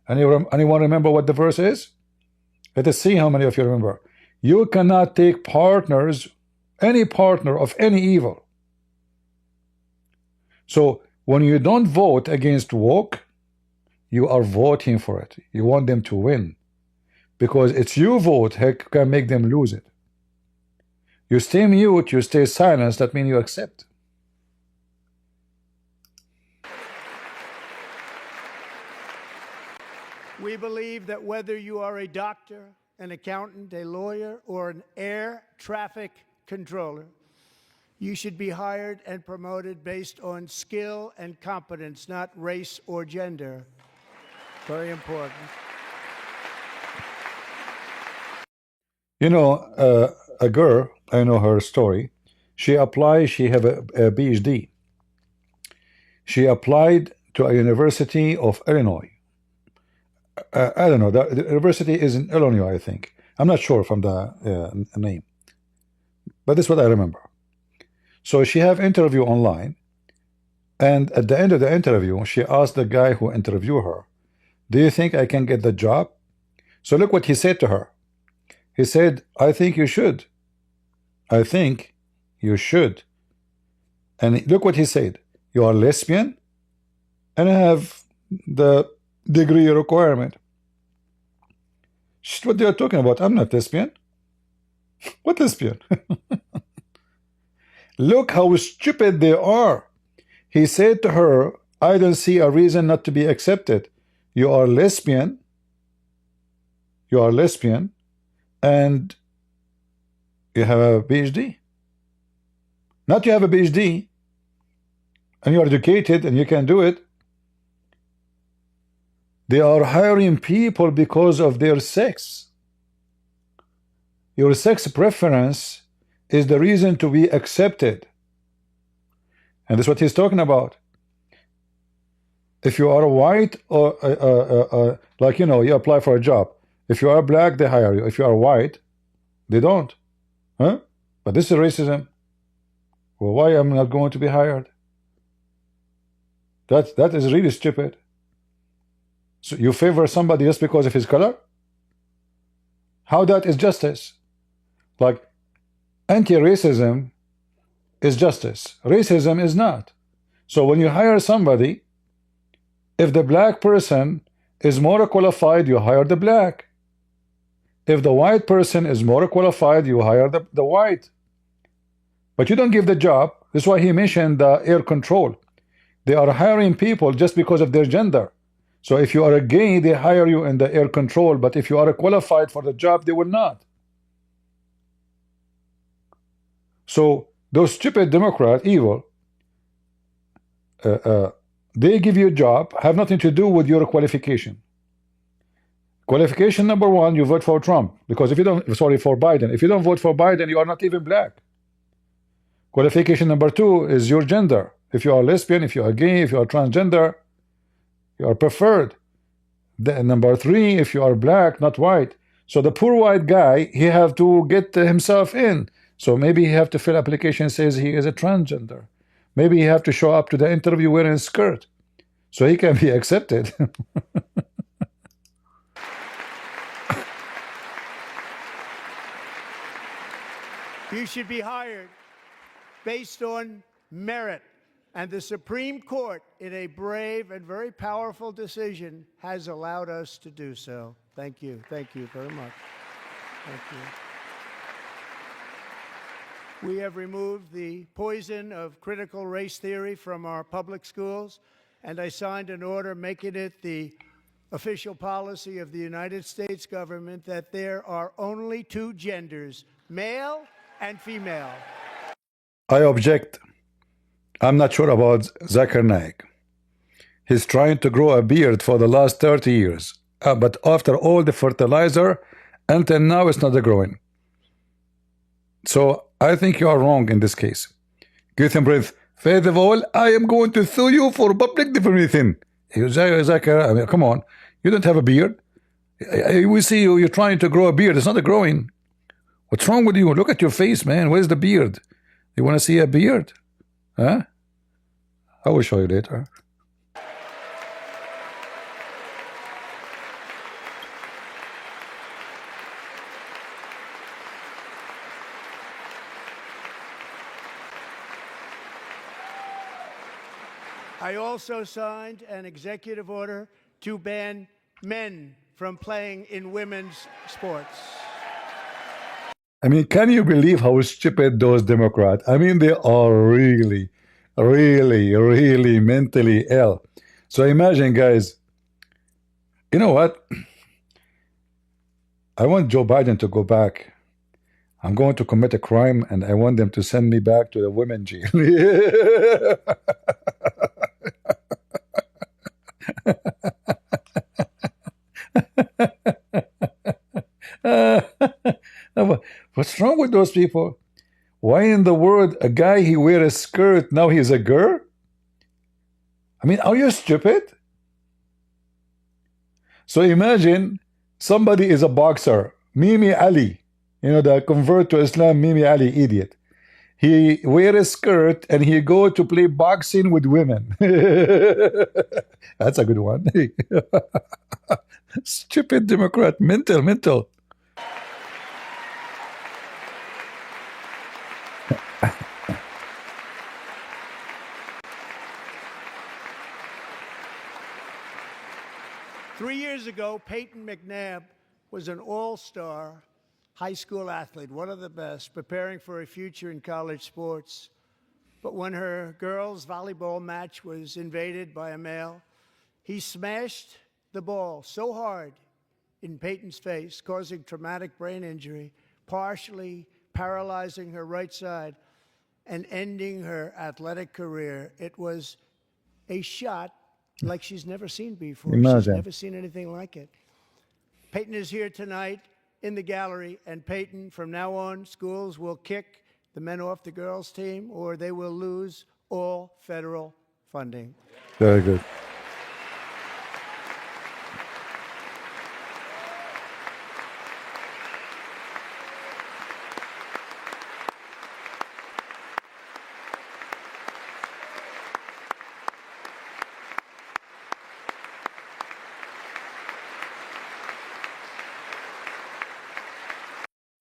Anyone remember what the verse is? Let us see how many of you remember. You cannot take partners, any partner of any evil. So when you don't vote against woke, you are voting for it. You want them to win. because it's you vote who can make them lose it. You stay mute, you stay silent, that means you accept. We believe that whether you are a doctor, an accountant, a lawyer, or an air traffic controller, you should be hired and promoted based on skill and competence, not race or gender. Very important. You know, a girl, I know her story. She applied, she have a PhD. She applied to a University of Illinois. I don't know, the university is in Illinois, I think. I'm not sure from the name, but this is what I remember. So she have interview online, and at the end of the interview, she asked the guy who interviewed her, "Do you think I can get the job?" So look what he said to her. He said, "I think you should. I think you should." And look what he said. "You are lesbian and I have the degree requirement." What they are talking about? I'm not lesbian. What lesbian? Look how stupid they are. He said to her, "I don't see a reason not to be accepted. You are lesbian. You are lesbian and you have a PhD. Not you have a PhD and you are educated and you can do it. They are hiring people because of their sex. Your sex preference is the reason to be accepted." And that's what he's talking about. If you are white, or like, you know, you apply for a job. If you are black, they hire you. If you are white, they don't. Huh? But this is racism. Well, why am I not going to be hired? That is really stupid. So you favor somebody just because of his color? How that is justice? Like, anti-racism is justice. Racism is not. So when you hire somebody, if the black person is more qualified, you hire the black. If the white person is more qualified, you hire the white. But you don't give the job. That's why he mentioned the air control. They are hiring people just because of their gender. So if you are a gay, they hire you in the air control, but if you are qualified for the job, they will not. So those stupid Democrat, evil, they give you a job, have nothing to do with your qualification. Qualification number one, you vote for Trump, because if you don't, sorry, for Biden. If you don't vote for Biden, you are not even black. Qualification number two is your gender. If you are lesbian, if you are gay, if you are transgender, you are preferred. Then number three, if you are black, not white. So the poor white guy, he have to get himself in. So maybe he have to fill application says he is a transgender. Maybe he have to show up to the interview wearing a skirt, so he can be accepted. You should be hired based on merit. And the Supreme Court, in a brave and very powerful decision, has allowed us to do so. Thank you. Thank you very much. Thank you. We have removed the poison of critical race theory from our public schools, and I signed an order making it the official policy of the United States government that there are only two genders, male and female. I object. I'm not sure about Zakir Naik. He's trying to grow a beard for the last 30 years. But after all the fertilizer, until now it's not growing. So I think you are wrong in this case. Give him breath. First of all, I am going to sue you for public defamation. Zakir, I mean, come on. You don't have a beard. We see you're trying to grow a beard. It's not growing. What's wrong with you? Look at your face, man. Where's the beard? You want to see a beard? Huh? I will show you later. I also signed an executive order to ban men from playing in women's sports. I mean, can you believe how stupid those Democrats? I mean, they are really, really, really mentally ill. So imagine, guys, you know what? I want Joe Biden to go back. I'm going to commit a crime and I want them to send me back to the women jail. What's wrong with those people? Why in the world a guy he wear a skirt now he's a girl? I mean, are you stupid? So imagine somebody is a boxer, Mimi Ali, the convert to Islam, Mimi Ali, idiot. He wear a skirt and he go to play boxing with women. That's a good one. Stupid Democrat, mental, mental. Three years ago, Peyton McNabb was an all-star high school athlete, one of the best, preparing for a future in college sports. But when her girls' volleyball match was invaded by a male, he smashed the ball so hard in Peyton's face, causing traumatic brain injury, partially paralyzing her right side, and ending her athletic career. It was a shot like she's never seen before. She's Imagine. never seen anything like it. Peyton is here tonight in the gallery, and Peyton, from now on, schools will kick the men off the girls' team or they will lose all federal funding. Very good.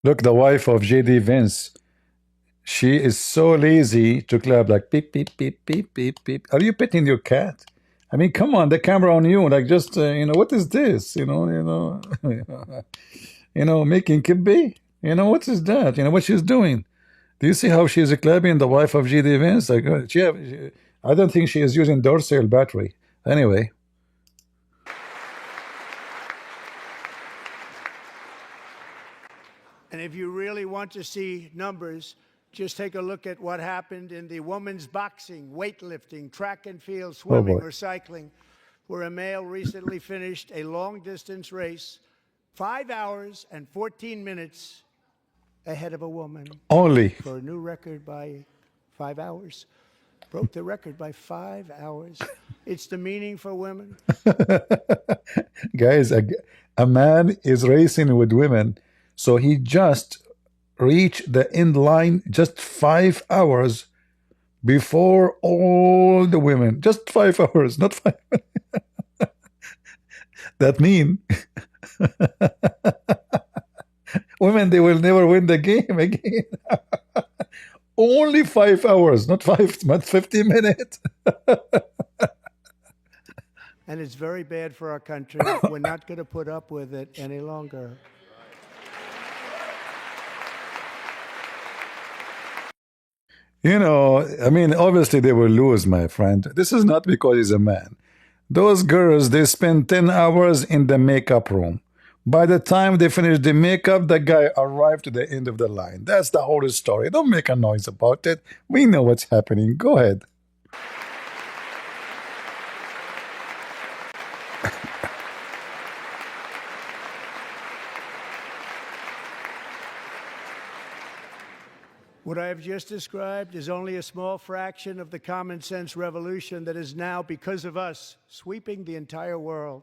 Look, the wife of JD Vance, she is so lazy to clap like beep, beep, beep, beep, beep, beep. Are you petting your cat? I mean, come on, the camera on you. Like, just, what is this? Making kibbe? What is that? What she's doing? Do you see how she's clapping the wife of JD Vance? Like, I don't think she is using Duracell battery. Anyway. And if you really want to see numbers, just take a look at what happened in the women's boxing, weightlifting, track and field, swimming, boy. or cycling, where a male recently finished a long-distance race 5 hours and 14 minutes ahead of a woman. Only. For a new record by 5 hours. Broke the record by 5 hours. It's demeaning for women. Guys, a man is racing with women, so he just reached the end line just 5 hours before all the women. Just 5 hours, not 5. That mean women, they will never win the game again. Only 5 hours, not 50 minutes. And it's very bad for our country. We're not going to put up with it any longer. I mean, obviously they will lose, my friend. This is not because he's a man. Those girls, they spend 10 hours in the makeup room. By the time they finish the makeup, the guy arrived to the end of the line. That's the whole story. Don't make a noise about it. We know what's happening. Go ahead. What I have just described is only a small fraction of the common sense revolution that is now, because of us, sweeping the entire world.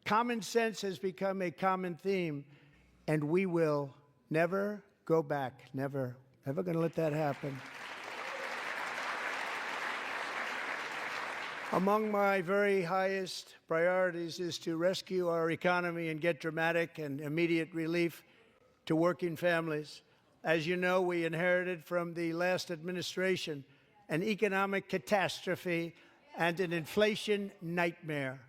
Common sense has become a common theme, and we will never go back. Never. Never going to let that happen. Among my very highest priorities is to rescue our economy and get dramatic and immediate relief to working families. As you know, we inherited from the last administration an economic catastrophe and an inflation nightmare.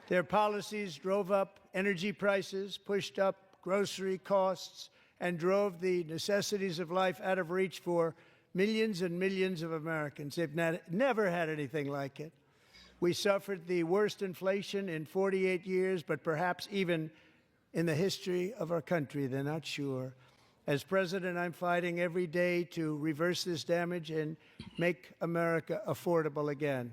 Their policies drove up energy prices, pushed up grocery costs, and drove the necessities of life out of reach for millions and millions of Americans. They've never had anything like it. We suffered the worst inflation in 48 years, but perhaps even in the history of our country. They're not sure. As president, I'm fighting every day to reverse this damage and make America affordable again.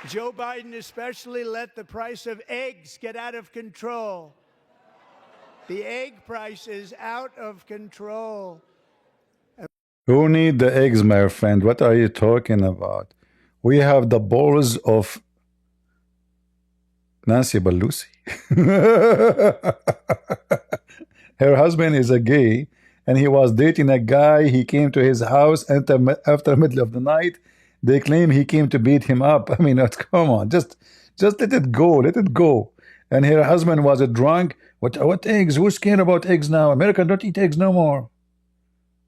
Joe Biden especially let the price of eggs get out of control. The egg price is out of control. Who need the eggs, my friend? What are you talking about? We have the balls of Nancy Pelosi. Her husband is a gay, and he was dating a guy. He came to his house after middle of the night. They claim he came to beat him up. I mean, come on, just let it go, let it go. And her husband was a drunk. What eggs? Who's scared about eggs now? America don't eat eggs no more.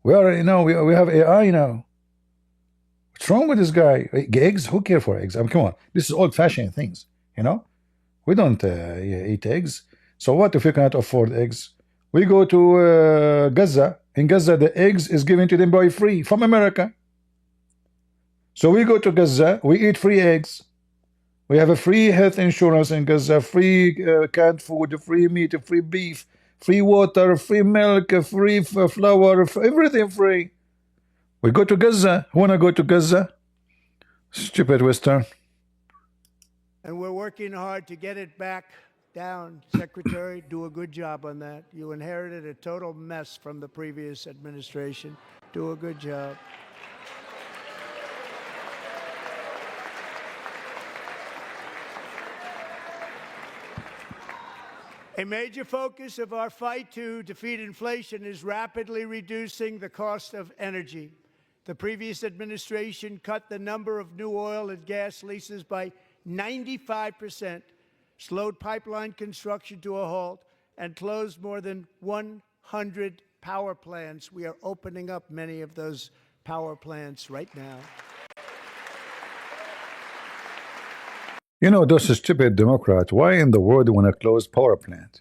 We are, we have AI now. What's wrong with this guy? Eggs? Who care for eggs? I mean, come on, this is old-fashioned things. We don't eat eggs. So what if we cannot afford eggs? We go to Gaza. In Gaza, the eggs is given to them by free from America. So we go to Gaza, we eat free eggs. We have a free health insurance in Gaza, free canned food, free meat, free beef, free water, free milk, free flour, everything free. We go to Gaza. Who wanna go to Gaza? Stupid Western. And we're working hard to get it back down. Secretary, do a good job on that. You inherited a total mess from the previous administration. Do a good job. A major focus of our fight to defeat inflation is rapidly reducing the cost of energy. The previous administration cut the number of new oil and gas leases by 95%, slowed pipeline construction to a halt, and closed more than 100 power plants. We are opening up many of those power plants right now. Those stupid Democrats, why in the world want to close power plant?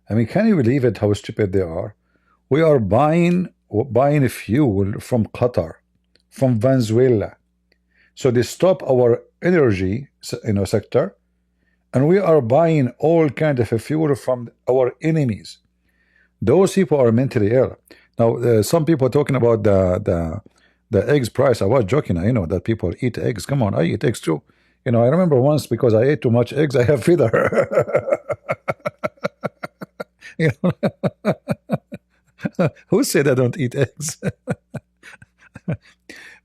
I mean, can you believe it, how stupid they are? We are buying fuel from Qatar, from Venezuela. So they stop our energy sector, and we are buying all kind of fuel from our enemies. Those people are mentally ill. Now, some people are talking about the eggs price. I was joking. I know that people eat eggs. Come on, I eat eggs too. I remember once, because I ate too much eggs, I have fever. Who said I don't eat eggs?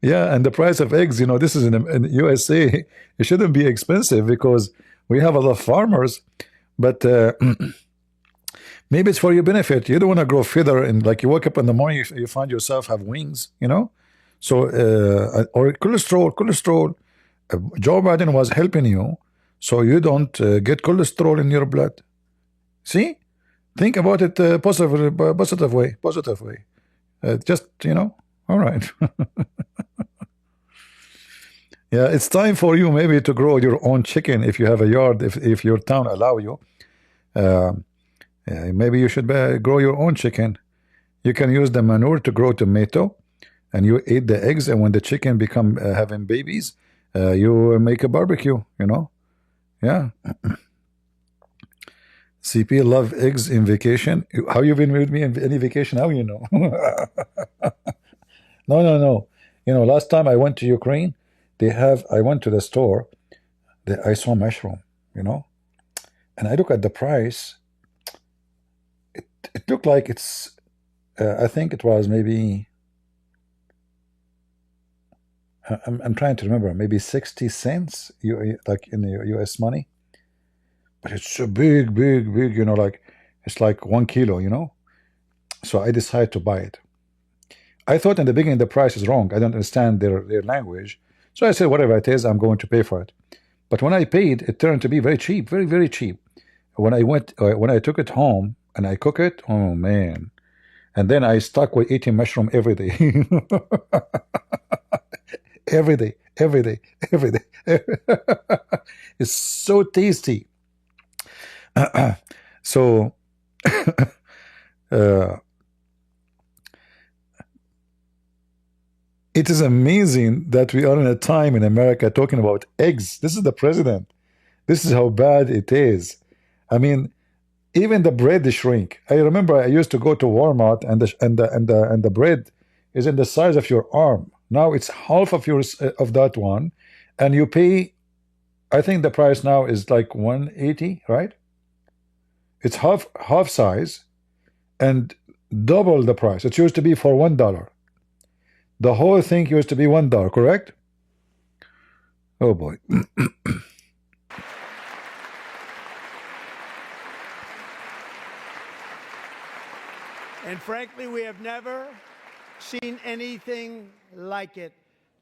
Yeah, and the price of eggs, this is in USA. It shouldn't be expensive because we have a lot of farmers, but maybe it's for your benefit. You don't want to grow feather, and like you wake up in the morning, you find yourself have wings, So, or cholesterol. Joe Biden was helping you so you don't get cholesterol in your blood. See? Think about it positive way. Just, all right. Yeah, it's time for you maybe to grow your own chicken if you have a yard, if your town allow you. Maybe you should grow your own chicken. You can use the manure to grow tomato, and you eat the eggs, and when the chicken become having babies, you make a barbecue, Yeah. CP love eggs in vacation. How you been with me in any vacation? How you know? No. Last time I went to Ukraine, I went to the store, I saw mushroom, and I look at the price. It looked like it's, I think it was maybe, I'm trying to remember, maybe 60 cents, like in the US money. But it's so big, like it's like 1 kilo, So I decided to buy it. I thought in the beginning the price is wrong. I don't understand their language. So I said, whatever it is, I'm going to pay for it. But when I paid, it turned to be very cheap, very, very cheap. When I took it home and I cook it, oh man! And then I stuck with eating mushroom every day, every day, every day, every day. It's so tasty. So uh, it is amazing that we are in a time in America talking about eggs. This is the president. This is how bad it is. I mean, even the bread shrink. I remember I used to go to Walmart and the bread is in the size of your arm. Now it's half of yours of that one, and you pay. I think the price now is like 180, right? It's half size and double the price. It used to be for $1. The whole thing used to be $1, correct? Oh boy. And frankly, we have never seen anything like it.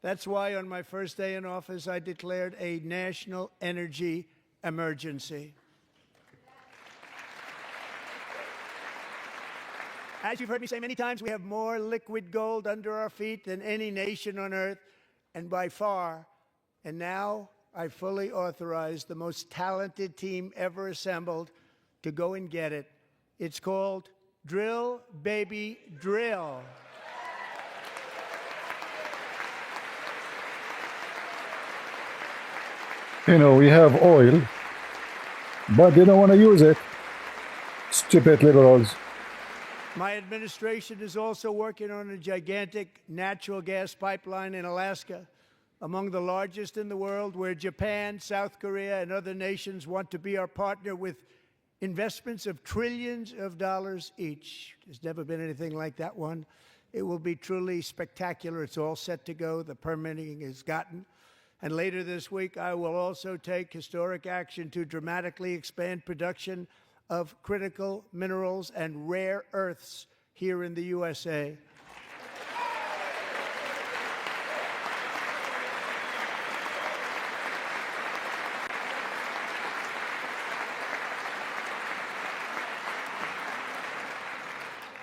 That's why on my first day in office, I declared a national energy emergency. As you've heard me say many times, we have more liquid gold under our feet than any nation on earth, and by far. And now I fully authorize the most talented team ever assembled to go and get it. It's called Drill, Baby, Drill. We have oil, but they don't want to use it. Stupid liberals. My administration is also working on a gigantic natural gas pipeline in Alaska, among the largest in the world, where Japan, South Korea, and other nations want to be our partner with investments of trillions of dollars each. There's never been anything like that one. It will be truly spectacular. It's all set to go. The permitting is gotten. And later this week, I will also take historic action to dramatically expand production of critical minerals and rare earths here in the USA.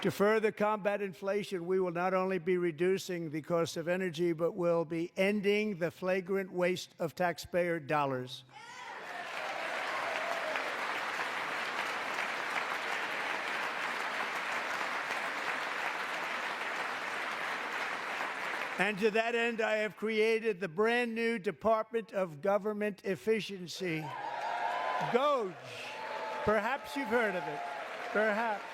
To further combat inflation, we will not only be reducing the cost of energy, but will be ending the flagrant waste of taxpayer dollars. And to that end, I have created the brand new Department of Government Efficiency, GOGE. Perhaps you've heard of it. Perhaps.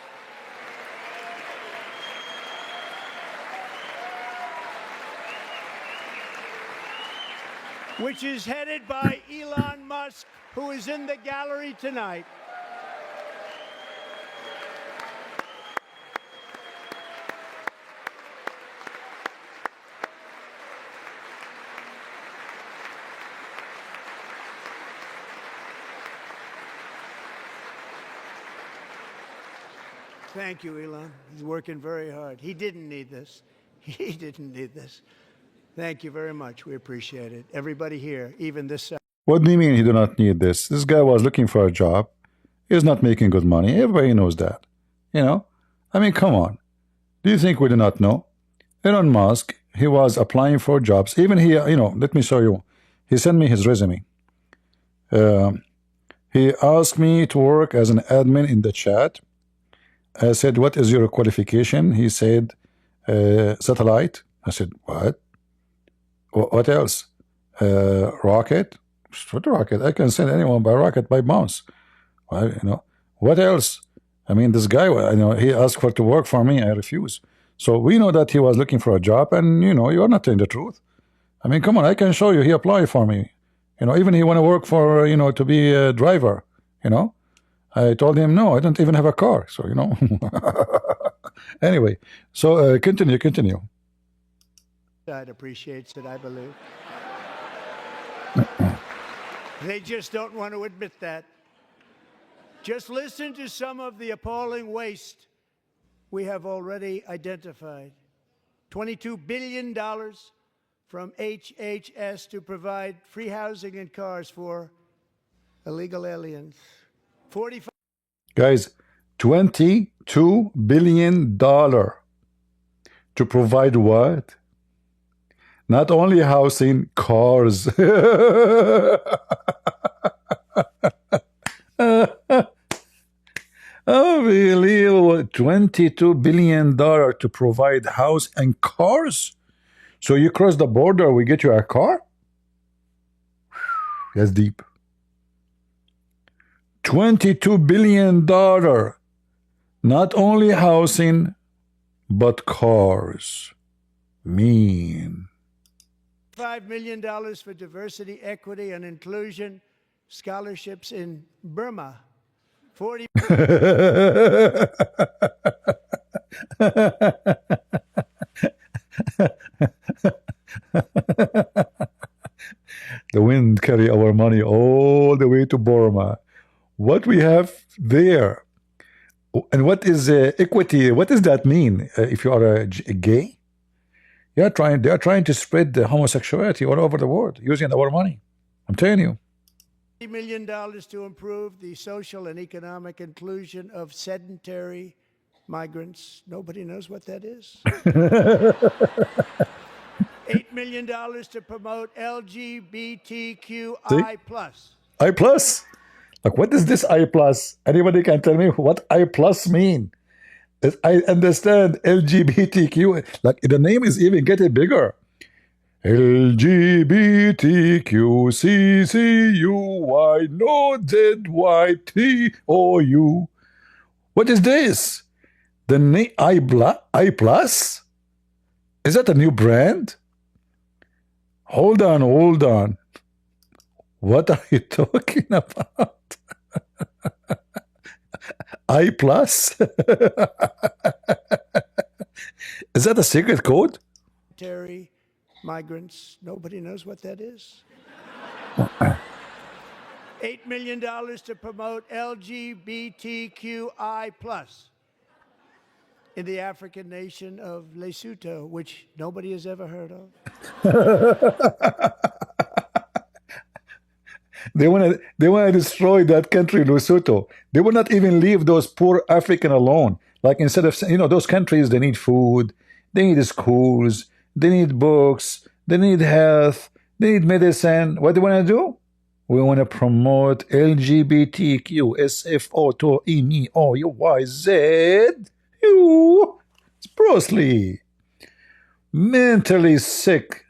Which is headed by Elon Musk, who is in the gallery tonight. Thank you, Elon. He's working very hard. He didn't need this. He didn't need this. Thank you very much. We appreciate it. Everybody here, even this. What do you mean he do not need this? This guy was looking for a job. He's not making good money. Everybody knows that. I mean, come on. Do you think we do not know? Elon Musk, he was applying for jobs. Even he, let me show you. He sent me his resume. He asked me to work as an admin in the chat. I said, what is your qualification? He said, satellite. I said, what? What else? Rocket? What rocket? I can send anyone by rocket by bounce. Well, what else? I mean, this guy, he asked for to work for me. I refuse. So we know that he was looking for a job, and you are not telling the truth. I mean, come on, I can show you. He applied for me. Even he want to work for, to be a driver. I told him no, I don't even have a car. So anyway, so continue. Side appreciates it, I believe. They just don't want to admit that. Just listen to some of the appalling waste we have already identified. $22 billion from HHS to provide free housing and cars for illegal aliens. 45 Guys, $22 billion to provide what? Not only housing, cars. Unbelievable. $22 billion to provide house and cars? So you cross the border, we get you a car? That's deep. $22 billion. Not only housing, but cars. Mean. $5 million for diversity, equity, and inclusion scholarships in Burma. 40 The wind carry our money all the way to Burma. What we have there, and what is equity? What does that mean? If you are a gay, they are trying to spread the homosexuality all over the world using our money. I'm telling you. $40 million to improve the social and economic inclusion of sedentary migrants. Nobody knows what that is. $8 million to promote LGBTQI+. I plus. Like, what is this I plus? Anybody can tell me what I plus mean? I understand LGBTQ. Like, the name is even getting bigger. LGBTQCCUY no ZYTOU. What is this? The name I plus? Is that a new brand? Hold on. What are you talking about? I plus? Is that a secret code? Migrants. Nobody knows what that is. $8 million to promote LGBTQI+ in the African nation of Lesotho, which nobody has ever heard of. They want to destroy that country, Lesotho. They will not even leave those poor African alone. Like, instead of, those countries, they need food, they need schools, they need books, they need health, they need medicine. What do we want to do? We want to promote LGBTQ, SFO2EMEOUYZ. It's Bruce mentally sick,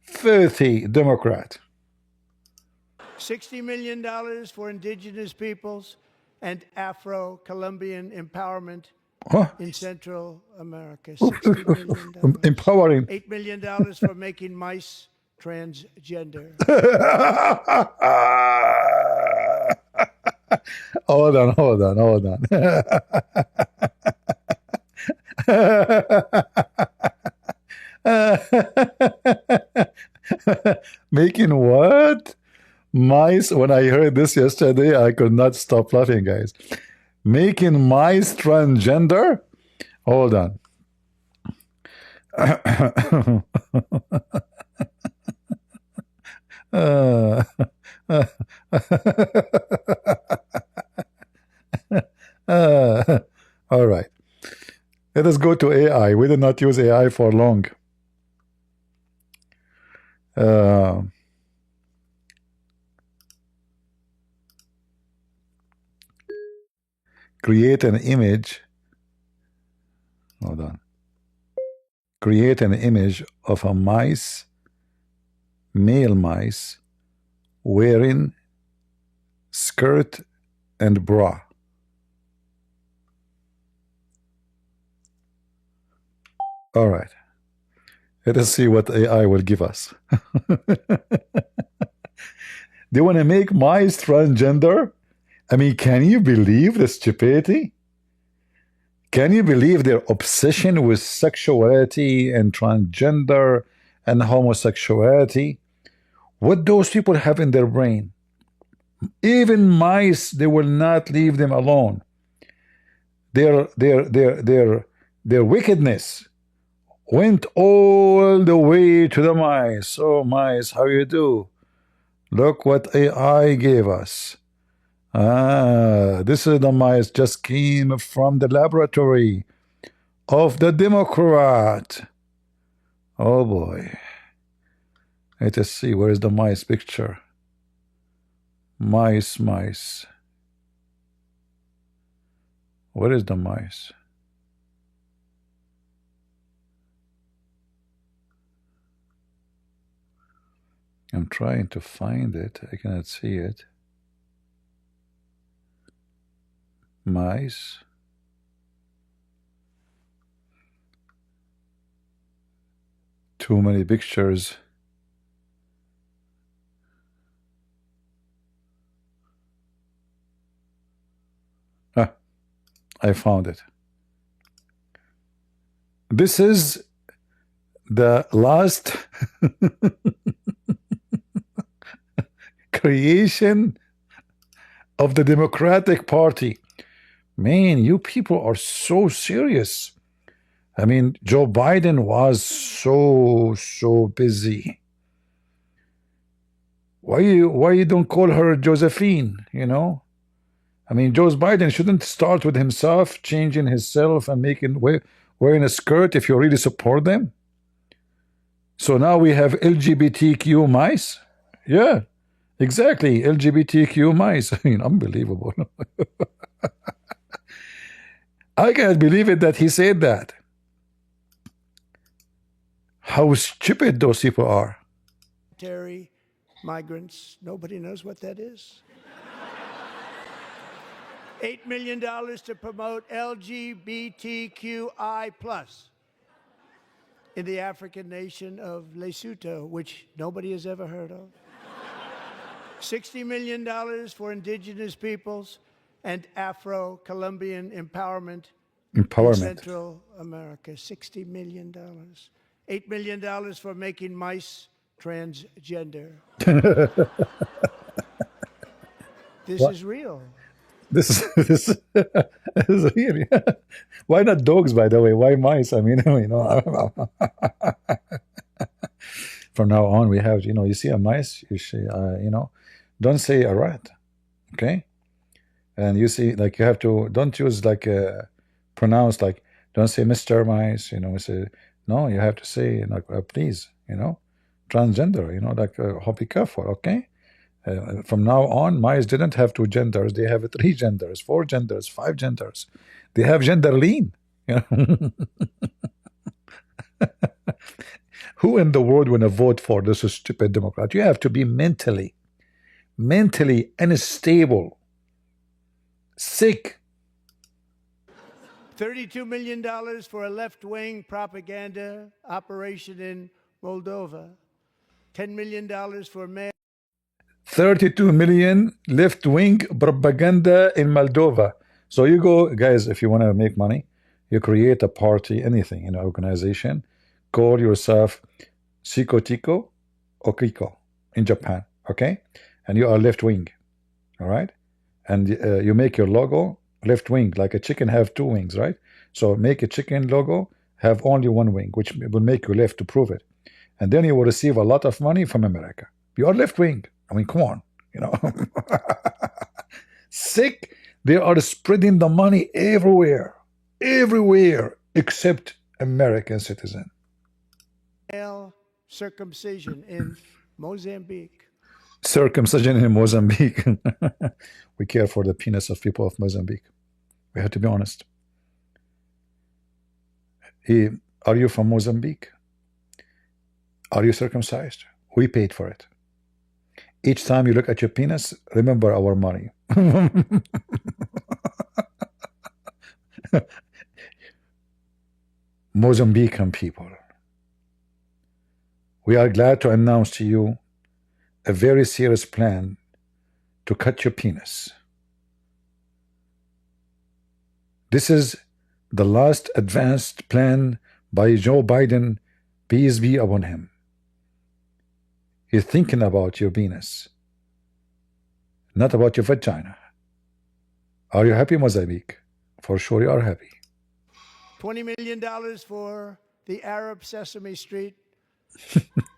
filthy Democrat. $60 million for indigenous peoples and Afro-Colombian empowerment in Central America. $60 million. Empowering. $8 million for making mice transgender. Hold on. Making what? Mice. When I heard this yesterday, I could not stop laughing, guys. Making mice transgender? Hold on. All right. Let us go to AI. We did not use AI for long. Create an image. Hold on. Create an image of a male mice, wearing skirt and bra. All right. Let us see what AI will give us. They want to make mice transgender? I mean, can you believe the stupidity? Can you believe their obsession with sexuality and transgender and homosexuality? What those people have in their brain? Even mice, they will not leave them alone. Their wickedness went all the way to the mice. Oh, mice, how you do? Look what AI gave us. Ah, this is the mice just came from the laboratory of the Democrat. Oh boy. Let us see, where is the mice picture? Mice, mice. Where is the mice? I'm trying to find it. I cannot see it. Mice. Too many pictures. Ah, I found it. This is the last creation of the Democratic Party. Man, you people are so serious. I mean, Joe Biden was so busy. Why you don't call her Josephine, you know? I mean, Joe Biden shouldn't start with himself, changing himself and wearing a skirt if you really support them. So now we have LGBTQ mice. Yeah, exactly. LGBTQ mice. I mean, unbelievable. I can't believe it that he said that. How stupid those people are. Migrants, nobody knows what that is. $8 million to promote LGBTQI+ in the African nation of Lesotho, which nobody has ever heard of. $60 million for indigenous peoples and Afro-Colombian empowerment in Central America. $60 million. $8 million for making mice transgender. This is real. This is real. Yeah. Why not dogs, by the way? Why mice? I mean, you know. From now on, we have, you see a mice, don't say a rat, okay? And you see, like, you have to, don't use like pronounce, like, don't say Mr. Mice, say, no, you have to say, like, please, transgender, like, be careful, okay? From now on, mice didn't have two genders. They have three genders, four genders, five genders. They have gender lean. Who in the world want to vote for this stupid Democrat? You have to be mentally unstable, sick. $32 million for a left-wing propaganda operation in Moldova. $10 million for mail. 32 million left-wing propaganda in Moldova. So you go, guys, if you want to make money, you create a party, anything, organization, call yourself Sikotiko Okiko in Japan, okay? And you are left-wing, all right? And you make your logo left-wing, like a chicken have two wings, right? So make a chicken logo, have only one wing, which will make you left to prove it. And then you will receive a lot of money from America. You are left-wing. I mean, come on, Sick. They are spreading the money everywhere, except American citizen. Circumcision in Mozambique. Circumcision in Mozambique. We care for the penis of people of Mozambique. We have to be honest. Are you from Mozambique? Are you circumcised? We paid for it. Each time you look at your penis, remember our money. Mozambican people, we are glad to announce to you a very serious plan to cut your penis. This is the last advanced plan by Joe Biden, peace be upon him. He's thinking about your penis, not about your vagina. Are you happy, Mozambique? For sure you are happy. $20 million for the Arab Sesame Street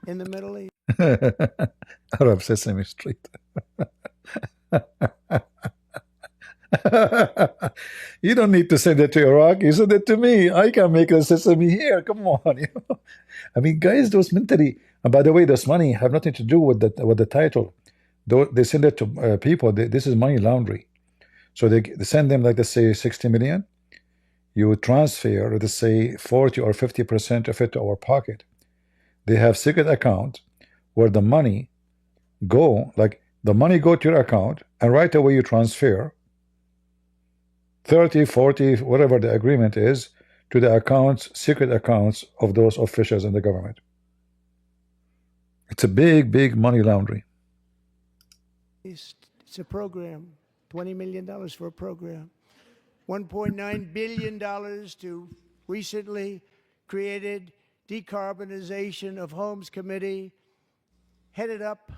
in the Middle East. Arab Sesame Street. You don't need to send it to Iraq. You send it to me. I can make a sesame here. Come on. I mean, guys, those mentally. And by the way, this money have nothing to do with the title. Though they send it to people. This is money laundering. So they send them, like, let's say 60 million. You transfer, let's say 40 or 50% of it to our pocket. They have secret account where the money go, like the money go to your account, and right away you transfer 30, 40, whatever the agreement is, to the accounts, secret accounts of those officials in the government. It's a big, big money laundering. It's a program, $20 million for a program. $1.9 billion to recently created Decarbonization of Homes Committee, headed up,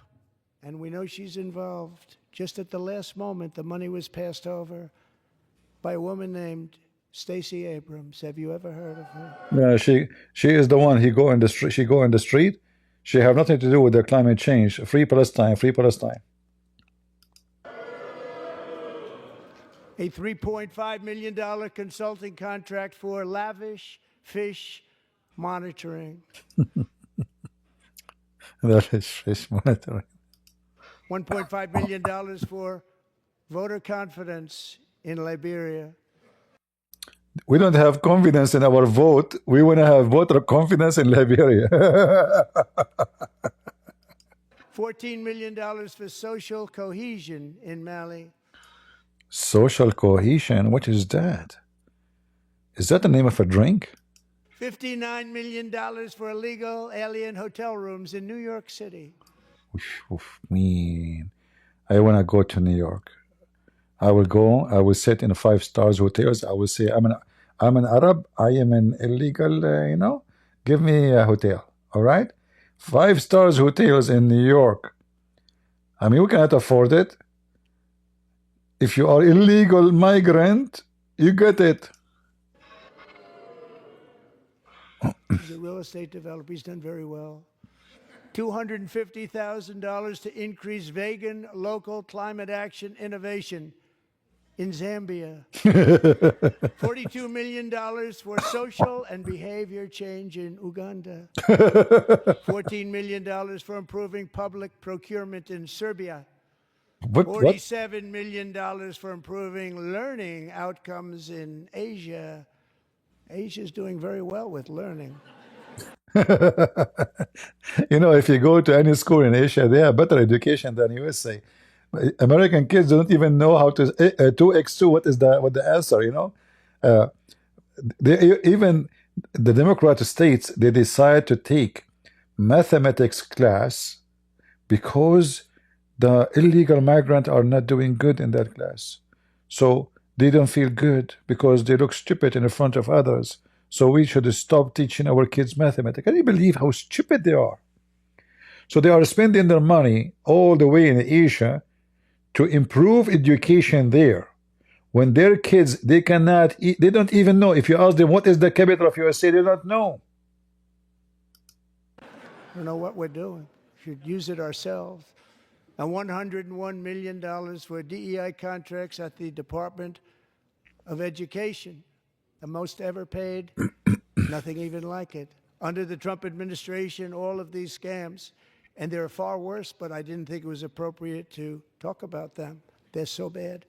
and we know she's involved. Just at the last moment, the money was passed over by a woman named Stacey Abrams. Have you ever heard of her? Yeah, she is the one. He go in the street. She go in the street. She have nothing to do with the climate change. Free Palestine. Free Palestine. A $3.5 million consulting contract for lavish fish monitoring. That is fish monitoring. $1.5 million for voter confidence in Liberia. We don't have confidence in our vote. We want to have voter confidence in Liberia. $14 million for social cohesion in Mali. Social cohesion. What is that? Is that the name of a drink? $59 million for illegal alien hotel rooms in New York City. Man, I want to go to New York. I will go. I will sit in 5 stars hotels. I will say, I'm an Arab. I am an illegal. Give me a hotel. All right, 5 stars hotels in New York. I mean, we cannot afford it. If you are illegal migrant, you get it. He's a real estate developer. He's done very well. $250,000 to increase vegan local climate action innovation in Zambia. $42 million for social and behavior change in Uganda. $14 million for improving public procurement in Serbia. What? $47 million for improving learning outcomes in Asia. Asia's doing very well with learning. If you go to any school in Asia, they have better education than USA. American kids don't even know how to 2x2. What the answer? Even the Democrat states, they decide to take mathematics class because the illegal migrants are not doing good in that class. So they don't feel good because they look stupid in front of others. So we should stop teaching our kids mathematics. Can you believe how stupid they are? So they are spending their money all the way in Asia to improve education there. When their kids, they cannot eat, they don't even know. If you ask them what is the capital of USA, they don't know. I don't know what we're doing. We should use it ourselves. And $101 million for DEI contracts at the Department of Education, the most ever paid, nothing even like it. Under the Trump administration, all of these scams, and they're far worse, but I didn't think it was appropriate to talk about them. They're so bad.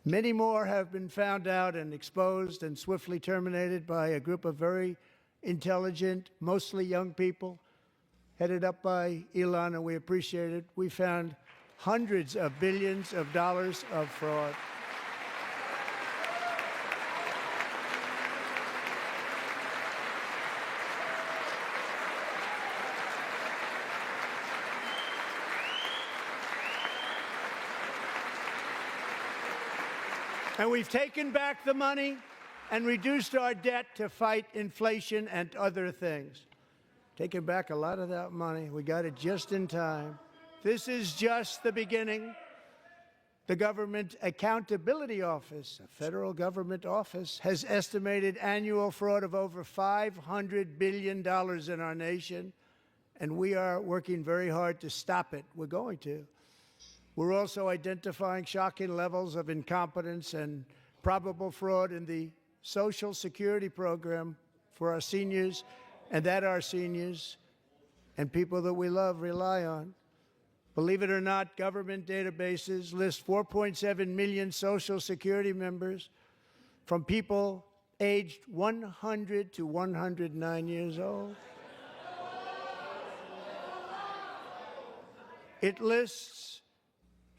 Many more have been found out and exposed and swiftly terminated by a group of very intelligent, mostly young people, headed up by Elon, and we appreciate it. We found hundreds of billions of dollars of fraud. And we've taken back the money and reduced our debt to fight inflation and other things. Taken back a lot of that money. We got it just in time. This is just the beginning. The Government Accountability Office, a federal government office, has estimated annual fraud of over $500 billion in our nation, and we are working very hard to stop it. We're going to. We're also identifying shocking levels of incompetence and probable fraud in the Social Security program for our seniors and that our seniors and people that we love rely on. Believe it or not, government databases list 4.7 million Social Security members from people aged 100 to 109 years old. It lists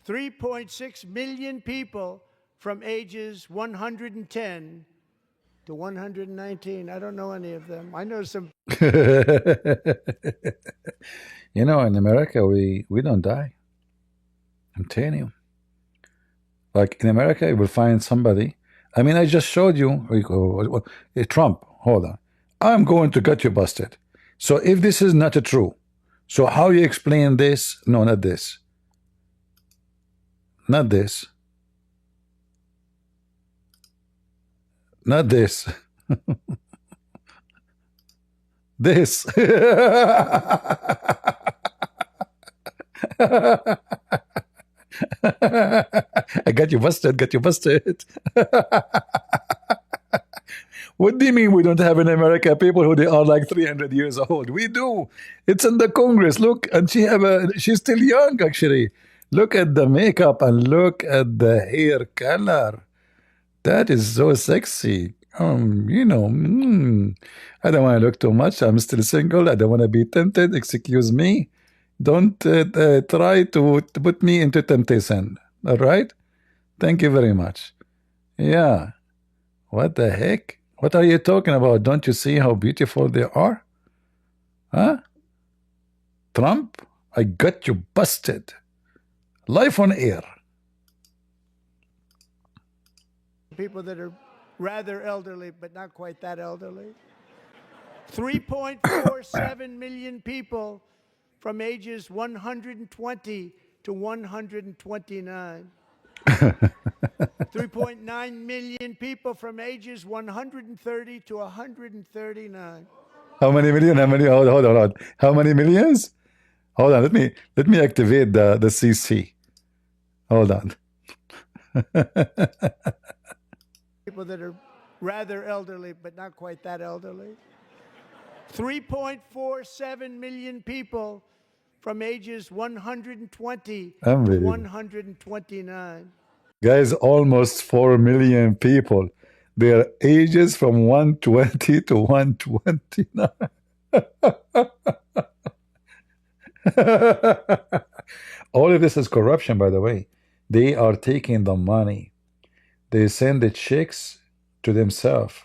3.6 million people from ages 110 to 119. I don't know any of them. I know some. You know, in America, we don't die. I'm telling you. Like in America, you will find somebody. I mean, I just showed you Trump. Hold on. I'm going to get you busted. So if this is not true, so how you explain this? No, not this. Not this. Not this. This. I got you busted, got you busted. What do you mean we don't have in America people who they are like 300 years old? We do. It's in the Congress. Look, and she's still young actually. Look at the makeup and look at the hair color. That is so sexy. You know, I don't want to look too much. I'm still single. I don't want to be tempted. Excuse me. Don't try to put me into temptation. All right? Thank you very much. Yeah. What the heck? What are you talking about? Don't you see how beautiful they are? Huh? Trump, I got you busted. Life on air. People that are rather elderly, but not quite that elderly. 3.47 million people from ages 120 to 129. 3.9 million people from ages 130 to 139. How many million? How many? Hold on. How many millions? Hold on. Let me activate the CC. Hold on. People that are rather elderly, but not quite that elderly. 3.47 million people from ages 120 to 129. Guys, almost 4 million people. Their ages from 120 to 129. All of this is corruption, by the way. They are taking the money. They send the checks to themselves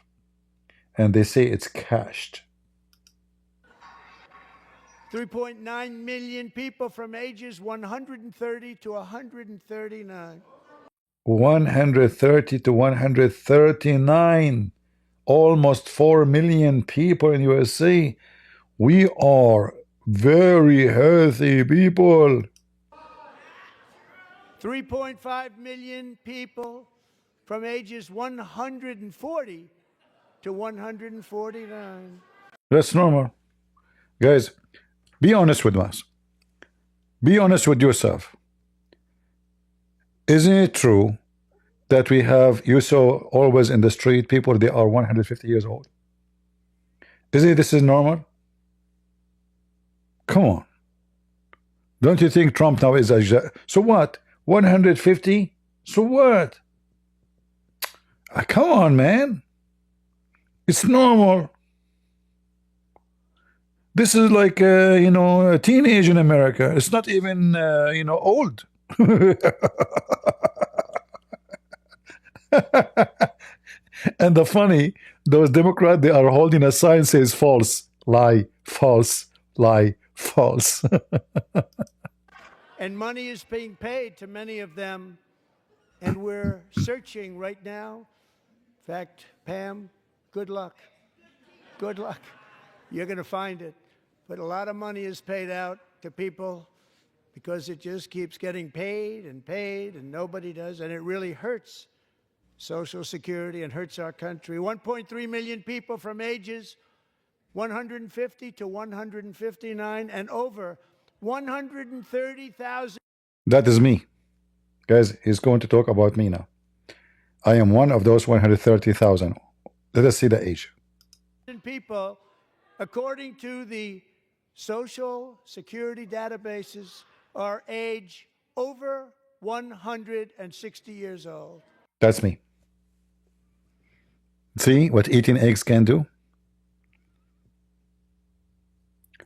and they say it's cashed. 3.9 million people from ages 130 to 139. 130 to 139. Almost 4 million people in USA. We are very healthy people. 3.5 million people from ages 140 to 149. That's normal. Guys, be honest with us. Be honest with yourself. Isn't it true that we have, you saw always in the street, people, they are 150 years old? Isn't this is normal? Come on. Don't you think Trump now is a... So what? 150? So what? Come on, man. It's normal. This is like, you know, a teenage in America. It's not even, you know, old. And the funny, those Democrats, they are holding a sign says false, lie, false, lie, false. And money is being paid to many of them, and we're searching right now. In fact, Pam, good luck. Good luck. You're going to find it. But a lot of money is paid out to people because it just keeps getting paid, and nobody does, and it really hurts Social Security and hurts our country. 1.3 million people from ages 150 to 159, and over 130,000. That is me. Guys, he's going to talk about me now. I am one of those 130,000. Let us see the age. People, according to the Social Security databases, are age over 160 years old. That's me. See what eating eggs can do?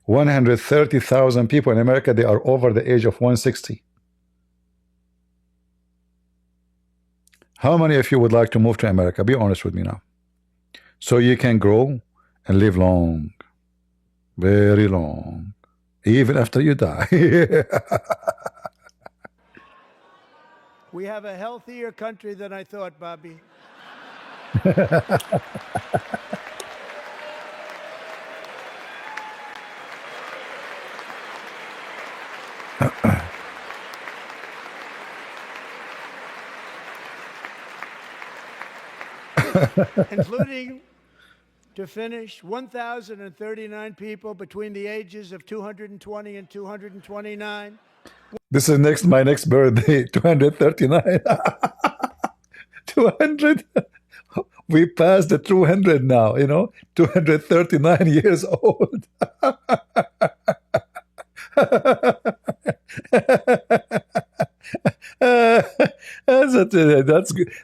130,000 people in America, they are over the age of 160. How many of you would like to move to America? Be honest with me now. So you can grow and live long. Very long. Even after you die. We have a healthier country than I thought, Bobby. Including, to finish, 1,039 people between the ages of 220 and 229. This is my next birthday, 239. 200. We passed the 200 now, 239 years old.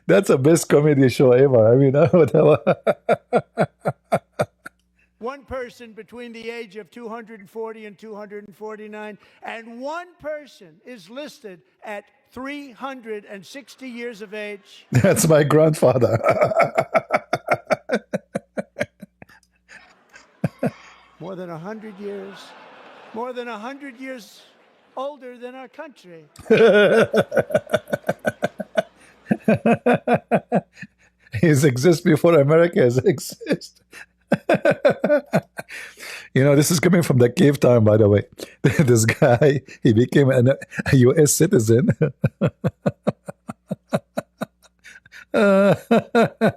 That's a best comedy show ever. I mean, one person between the age of 240 and 249, and one person is listed at 360 years of age. That's my grandfather. More than 100 years. More than 100 years older than our country. He's exist before America has exist. This is coming from the cave time, by the way. This guy, he became a U.S. citizen. The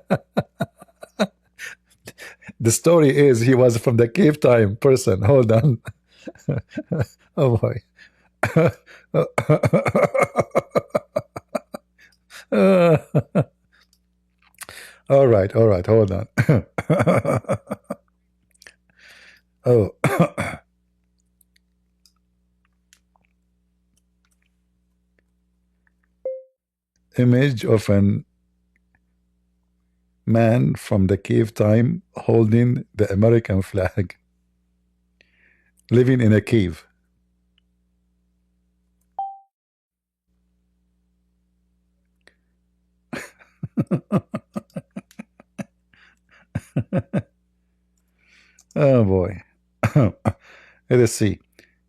story is he was from the cave time person. Hold on. Oh boy. All right, hold on. Oh. Image of an man from the cave time holding the American flag, living in a cave. Oh boy. Let us see.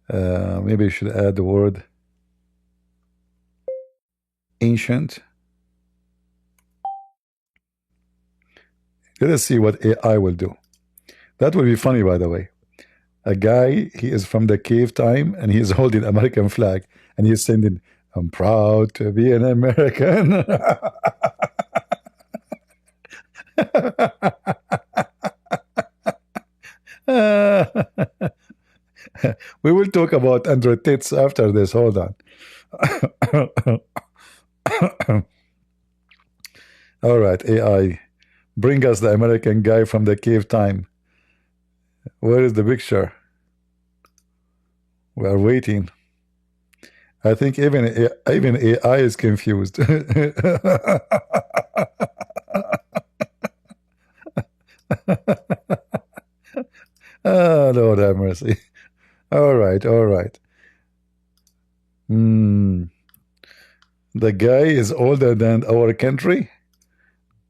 Maybe you should add the word ancient. Let us see what AI will do. That will be funny, by the way. A guy, he is from the cave time, and he is holding American flag, and he's sending, "I'm proud to be an American." We will talk about Andrew Tits after this. Hold on. All right, AI. Bring us the American guy from the cave time. Where is the picture? We are waiting. I think even AI is confused. Oh, Lord have mercy. All right. The guy is older than our country.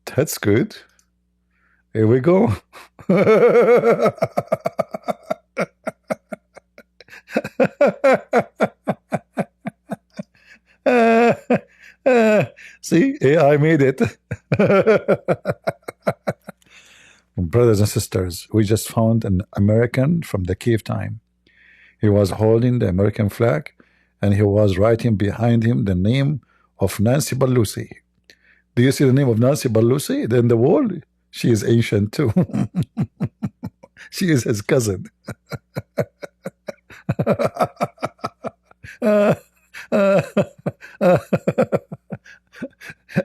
That's good. Here we go. See, AI made it. Brothers and sisters, we just found an American from the cave time. He was holding the American flag, and he was writing behind him the name of Nancy Pelosi. Do you see the name of Nancy Pelosi in the wall? She is ancient too. She is his cousin.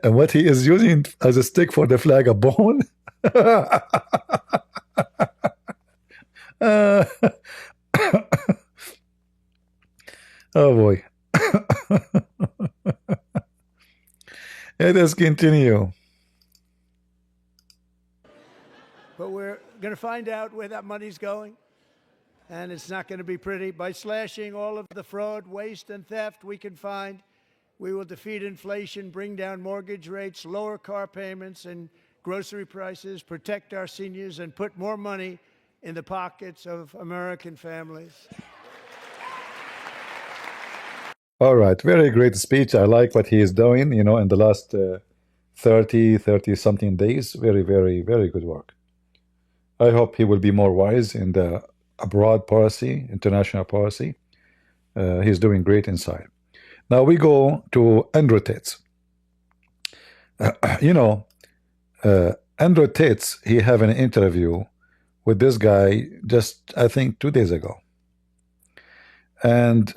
And what he is using as a stick for the flag, a bone. Uh, oh boy. Let us continue. But we're going to find out where that money's going, and it's not going to be pretty. By slashing all of the fraud, waste, and theft we can find, we will defeat inflation, bring down mortgage rates, lower car payments and grocery prices, protect our seniors, and put more money in the pockets of American families. All right, very great speech. I like what he is doing, you know, in the last 30 something days. Very, very, very good work. I hope he will be more wise in the abroad policy, international policy. He's doing great inside. Now we go to Andrew Tate. You know, Andrew Tate, he have an interview with this guy just, I think, 2 days ago. And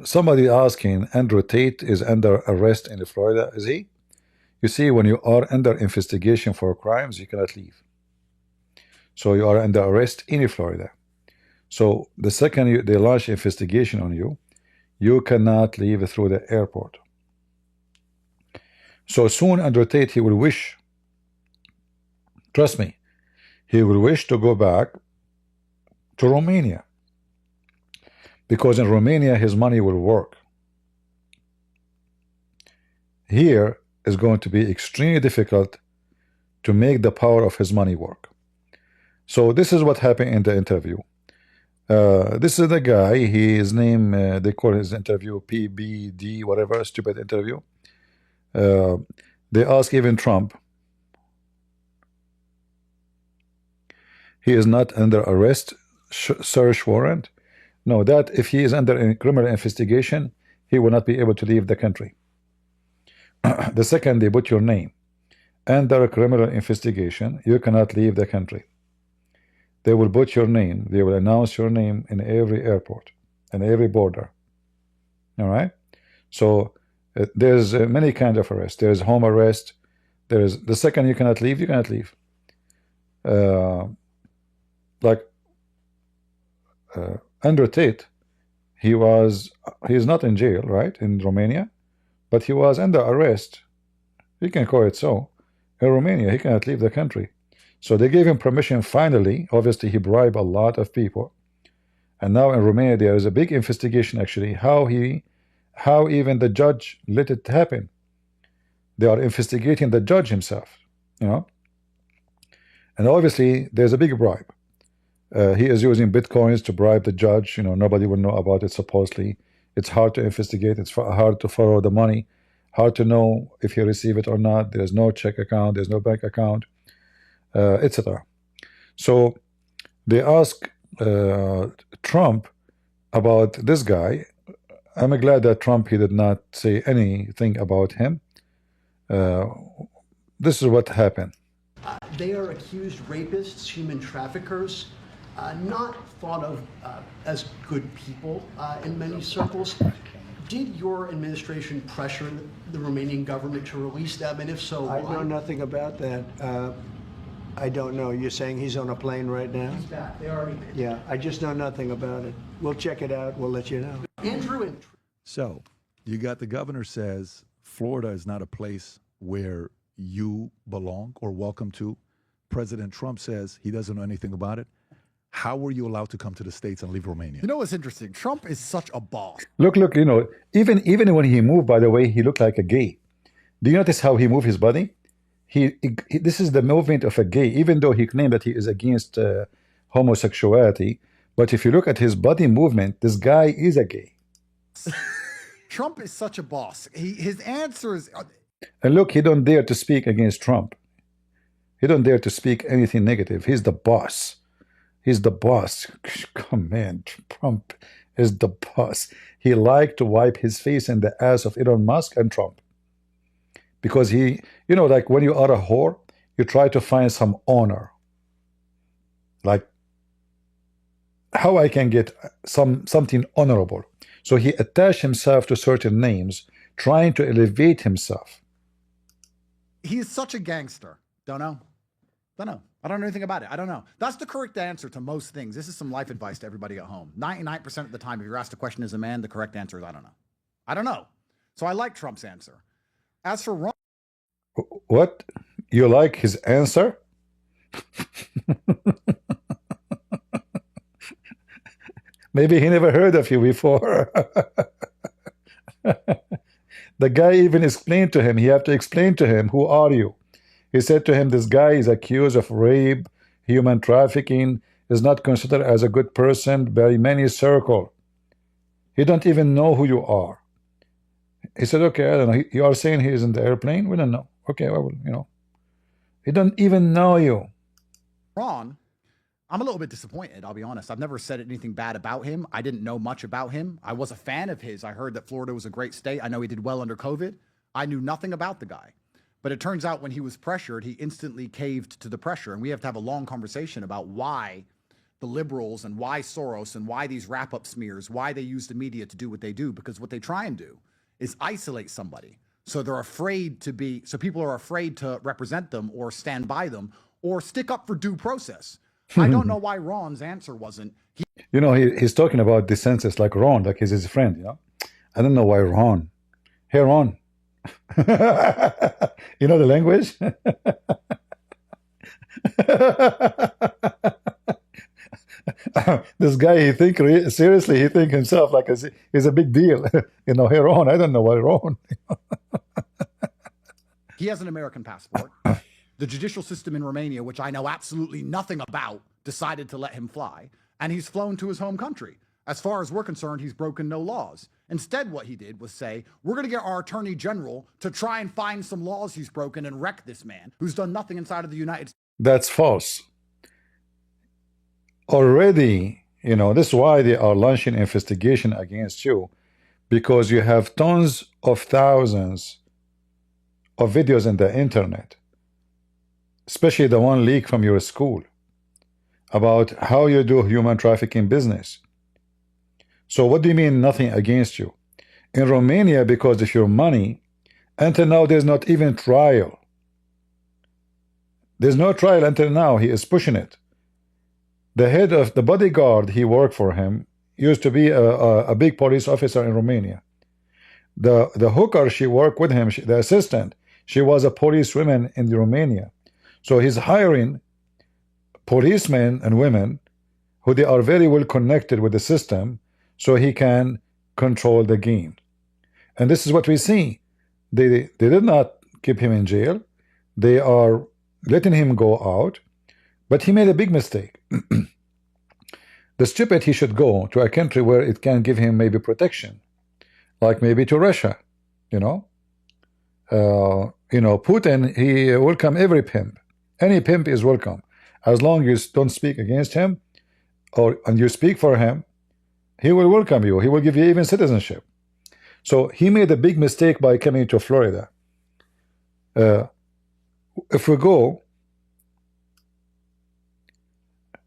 somebody asking, Andrew Tate is under arrest in Florida, is he? You see, when you are under investigation for crimes, you cannot leave. So you are under arrest in Florida. So the second they launch investigation on you, you cannot leave through the airport. So soon Andrew Tate, he will wish, trust me, he will wish to go back to Romania. Because in Romania, his money will work. Here is going to be extremely difficult to make the power of his money work. So this is what happened in the interview. This is the guy, his name, they call his interview PBD, whatever, stupid interview. They ask even Trump. He is not under arrest, search warrant. No, that if he is under a criminal investigation, he will not be able to leave the country. The second they put your name under a criminal investigation, you cannot leave the country. They will put your name, they will announce your name in every airport and every border. All right? So there's many kinds of arrest. There's home arrest. There's the second you cannot leave, you cannot leave. Like Andrew Tate, he's not in jail, right, in Romania, but he was under arrest. You can call it so. In Romania, he cannot leave the country. So they gave him permission finally. Obviously, he bribed a lot of people. And now in Romania, there is a big investigation, actually, how even the judge let it happen. They are investigating the judge himself, you know. And obviously, there's a big bribe. He is using bitcoins to bribe the judge. You know, nobody will know about it, supposedly. It's hard to investigate. It's hard to follow the money. Hard to know if you receive it or not. There's no check account. There's no bank account, etc. So they ask Trump about this guy. I'm glad that Trump, he did not say anything about him. This is what happened. They are accused rapists, human traffickers, not thought of as good people in many circles. Did your administration pressure the Romanian government to release them, and if so, why? I know nothing about that. I don't know. You're saying he's on a plane right now? He's back. They already. Yeah, I just know nothing about it. We'll check it out. We'll let you know. Andrew and. So you got the governor says Florida is not a place where you belong or welcome to. President Trump says he doesn't know anything about it. How were you allowed to come to the States and leave Romania? You know what's interesting? Trump is such a boss. Look, you know, even when he moved, by the way, he looked like a gay. Do you notice how he moved his body? This is the movement of a gay, even though he claimed that he is against homosexuality. But if you look at his body movement, this guy is a gay. Trump is such a boss. His answers. And look, he don't dare to speak against Trump. He don't dare to speak anything negative. He's the boss. He's the boss. Come on, Trump is the boss. He liked to wipe his face in the ass of Elon Musk and Trump. Because he, you know, like when you are a whore, you try to find some honor. Like, how I can get something honorable. So he attached himself to certain names, trying to elevate himself. He is such a gangster. Don't know. Don't know. I don't know anything about it. I don't know. That's the correct answer to most things. This is some life advice to everybody at home. 99% of the time, if you're asked a question as a man, the correct answer is I don't know. I don't know. So I like Trump's answer. As for Ron, What? You like his answer? Maybe he never heard of you before. The guy even explained to him, he had to explain to him, who are you? He said to him, this guy is accused of rape, human trafficking, is not considered as a good person by many circles. He don't even know who you are. He said, okay, I don't know. You are saying he is in the airplane? We don't know. Okay, well, you know. He don't even know you. I'm a little bit disappointed, I'll be honest. I've never said anything bad about him. I didn't know much about him. I was a fan of his. I heard that Florida was a great state. I know he did well under COVID. I knew nothing about the guy. But it turns out when he was pressured, he instantly caved to the pressure. And we have to have a long conversation about why the liberals and why Soros and why these wrap-up smears, why they use the media to do what they do. Because what they try and do is isolate somebody. So they're afraid to be, so people are afraid to represent them or stand by them or stick up for due process. I don't know why Ron's answer wasn't. You know, he's talking about the census like Ron, like he's his friend, you know. I don't know why Ron. Hey, Ron. You know the language? This guy, he think seriously, he think himself like he's a big deal. You know, hey, Ron, I don't know why Ron. He has an American passport. The judicial system in Romania, which I know absolutely nothing about, decided to let him fly, and he's flown to his home country. As far as we're concerned, he's broken no laws. Instead, what he did was say, we're going to get our attorney general to try and find some laws he's broken and wreck this man who's done nothing inside of the United States. That's false. Already, you know, this is why they are launching investigation against you, because you have tons of thousands of videos in the internet, especially the one leak from your school, about how you do human trafficking business. So what do you mean nothing against you? In Romania, because of your money, until now there's not even trial. There's no trial until now. He is pushing it. The head of the bodyguard, he worked for him, used to be a big police officer in Romania. The hooker, she worked with him, the assistant, she was a policewoman in Romania. So he's hiring policemen and women who they are very well connected with the system, so he can control the game. And this is what we see. They did not keep him in jail. They are letting him go out, but he made a big mistake. The stupid, he should go to a country where it can give him maybe protection, like maybe to Russia, you know. Putin, he welcome every pimp. Any pimp is welcome, as long as you don't speak against him, and you speak for him. He will welcome you. He will give you even citizenship. So he made a big mistake by coming to Florida. If we go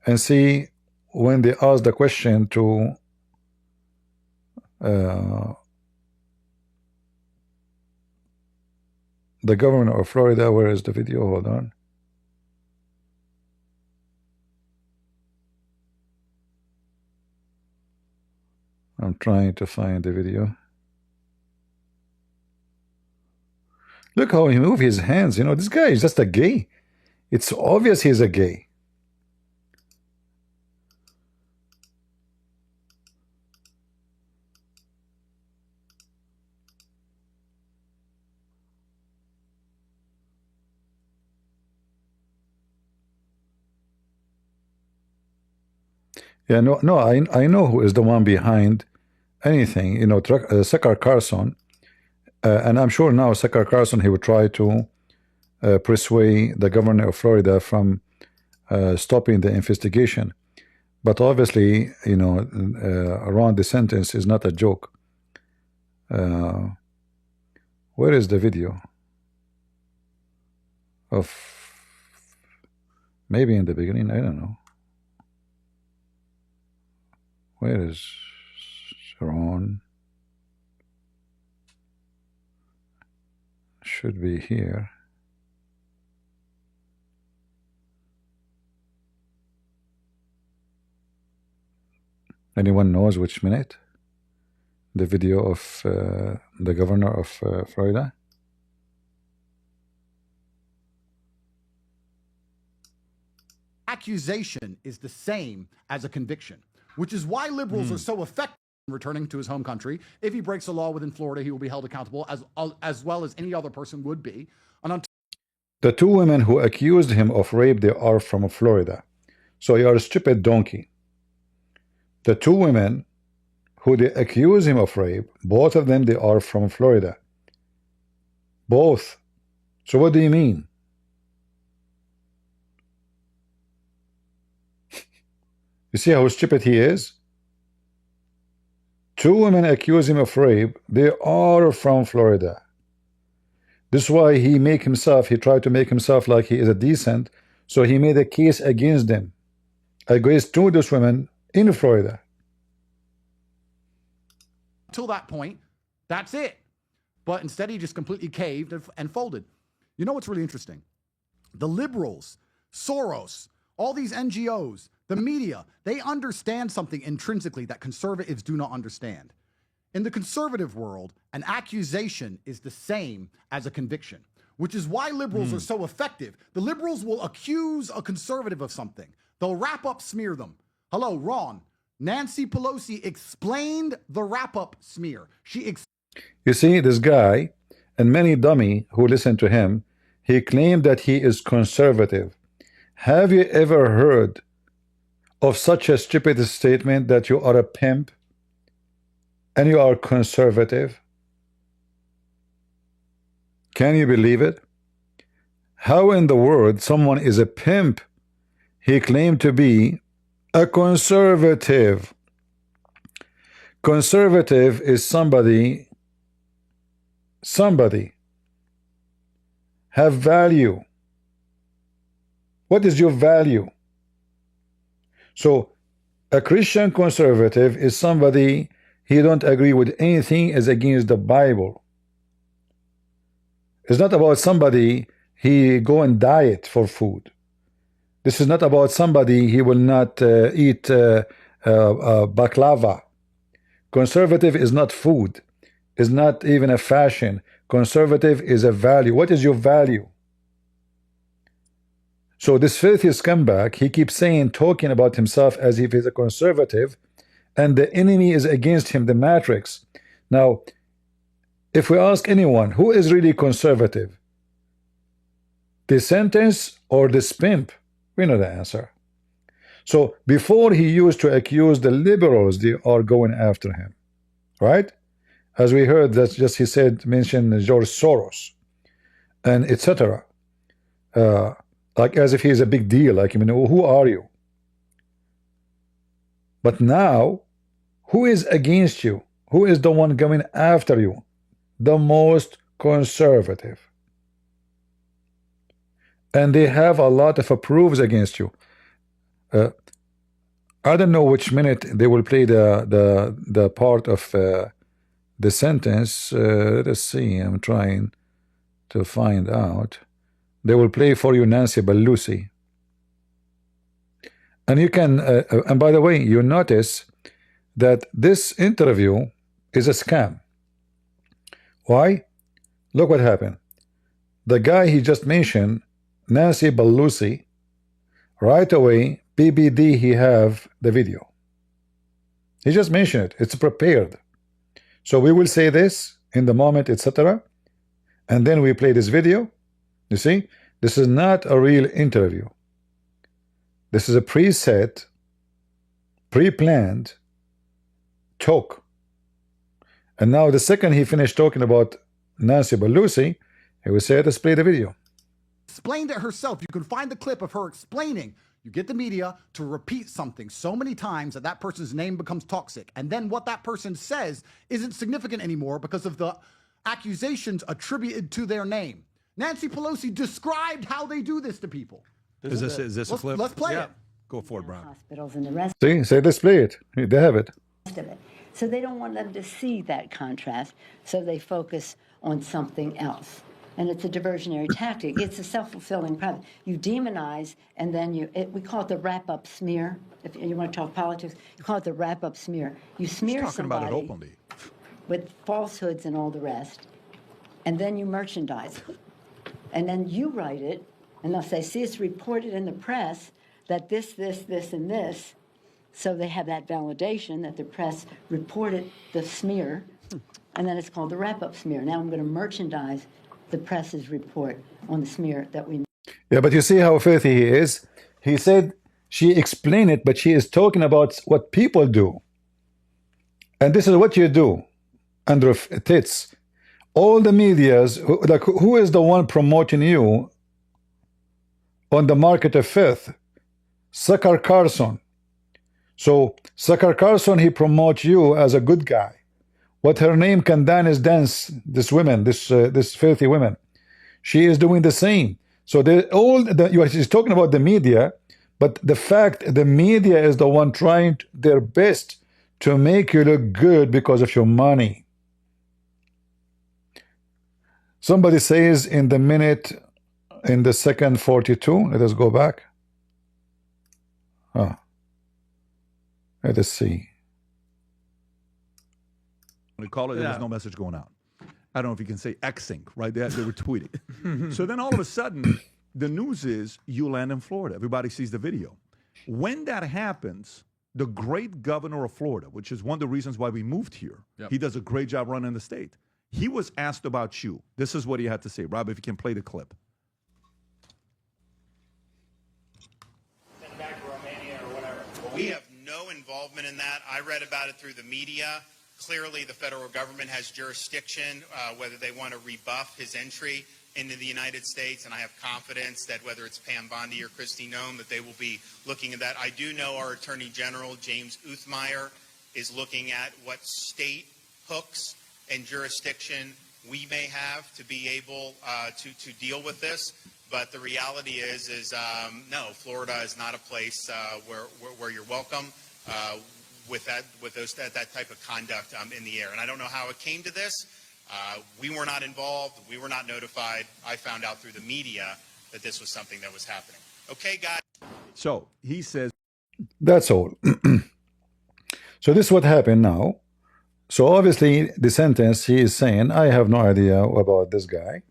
and see when they ask the question to the governor of Florida, where is the video? Hold on. I'm trying to find the video. Look how he moves his hands. You know, this guy is just a gay. It's obvious he's a gay. Yeah, no, I know who is the one behind anything. You know, Tucker Carlson, and I'm sure now Tucker Carlson, he would try to persuade the governor of Florida from stopping the investigation. But obviously, you know, Ron DeSantis is not a joke. Where is the video? Of maybe in the beginning, I don't know. Where is Ron should be here. Anyone knows which minute? The video of the governor of Florida? Accusation is the same as a conviction, which is why liberals are so effective in returning to his home country. If he breaks a law within Florida, he will be held accountable as well as any other person would be. And the two women who accused him of rape, they are from Florida. So you are a stupid donkey. The two women who they accuse him of rape, both of them, they are from Florida. Both. So what do you mean? You see how stupid he is? Two women accuse him of rape. They are from Florida. This is why he tried to make himself like he is a decent, so he made a case against them, against two of those women in Florida. Until that point, that's it. But instead, he just completely caved and folded. You know what's really interesting? The liberals, Soros, all these NGOs, the media, they understand something intrinsically that conservatives do not understand. In the conservative world, an accusation is the same as a conviction, which is why liberals are so effective. The liberals will accuse a conservative of something. They'll wrap up smear them. Hello, Ron. Nancy Pelosi explained the wrap-up smear. You see, this guy, and many dummy who listen to him, he claimed that he is conservative. Have you ever heard of such a stupid statement that you are a pimp and you are conservative? Can you believe it? How in the world someone is a pimp? He claimed to be a conservative. Conservative is somebody have value. What is your value? So a Christian conservative is somebody he don't agree with anything is against the Bible. It's not about somebody he go and diet for food. This is not about somebody he will not eat baklava. Conservative is not food. Is not even a fashion. Conservative is a value. What is your value? So this filthy scumbag, he keeps talking about himself as if he's a conservative, and the enemy is against him, the matrix. Now, if we ask anyone, who is really conservative? The sentence or this pimp? We know the answer. So before he used to accuse the liberals, they are going after him, right? As we heard, that's just he said, mentioned George Soros and etc. Like as if he's a big deal. Like, who are you? But now, who is against you? Who is the one going after you? The most conservative. And they have a lot of proofs against you. I don't know which minute they will play the part of the sentence. Let's see. I'm trying to find out. They will play for you Nancy Pelosi. And you can, and by the way, you notice that this interview is a scam. Why? Look what happened. The guy he just mentioned, Nancy Pelosi, right away, PBD, he have the video. He just mentioned it. It's prepared. So we will say this in the moment, etc. And then we play this video. You see, this is not a real interview. This is a preset, pre-planned talk. And now the second he finished talking about Nancy Pelosi, he will say, let's play the video. Explained it herself. You can find the clip of her explaining. You get the media to repeat something so many times that that person's name becomes toxic. And then what that person says isn't significant anymore because of the accusations attributed to their name. Nancy Pelosi described how they do this to people. Is this a clip? Let's play Yeah. it. Go for it, Brian. Hospitals and the rest See, say let's play it. They have it. of it. So they don't want them to see that contrast, so they focus on something else. And it's a diversionary tactic. It's a self-fulfilling prophecy. You demonize, and then we call it the wrap-up smear. If you want to talk politics, you call it the wrap-up smear. You smear He's talking about it somebody openly. with falsehoods and all the rest, and then you merchandise it. And then you write it, and they'll say, see, it's reported in the press that this, and this. So they have that validation that the press reported the smear, and then it's called the wrap-up smear. Now I'm going to merchandise the press's report on the smear that we. Yeah, but you see how filthy he is? He said she explained it, but she is talking about what people do. And this is what you do under tits. All the medias, like who is the one promoting you on the market of filth? Sucker Carson. So Sucker Carson, he promotes you as a good guy. What her name Candace Dance, this woman, this filthy woman, she is doing the same. So she's talking about the media, but the fact the media is the one trying their best to make you look good because of your money. Somebody says in the second 42, let us go back. Let us see. They call it, there was no message going out. I don't know if you can say Xing, right? They were tweeting. So then all of a sudden, the news is you land in Florida. Everybody sees the video. When that happens, the great governor of Florida, which is one of the reasons why we moved here, he does a great job running the state. He was asked about you. This is what he had to say. Rob, if you can play the clip. Send back to Romania or whatever. Well, we have no involvement in that. I read about it through the media. Clearly, the federal government has jurisdiction, whether they want to rebuff his entry into the United States, and I have confidence that whether it's Pam Bondi or Kristi Noem, that they will be looking at that. I do know our Attorney General, James Uthmeyer, is looking at what state hooks and jurisdiction we may have to be able to deal with this. But the reality is no, Florida is not a place where you're welcome. With that type of conduct in the air. And I don't know how it came to this. We were not involved. We were not notified. I found out through the media that this was something that was happening. Okay, guys. So he says. That's all. So this is what happened now. So obviously the sentence he is saying, I have no idea about this guy.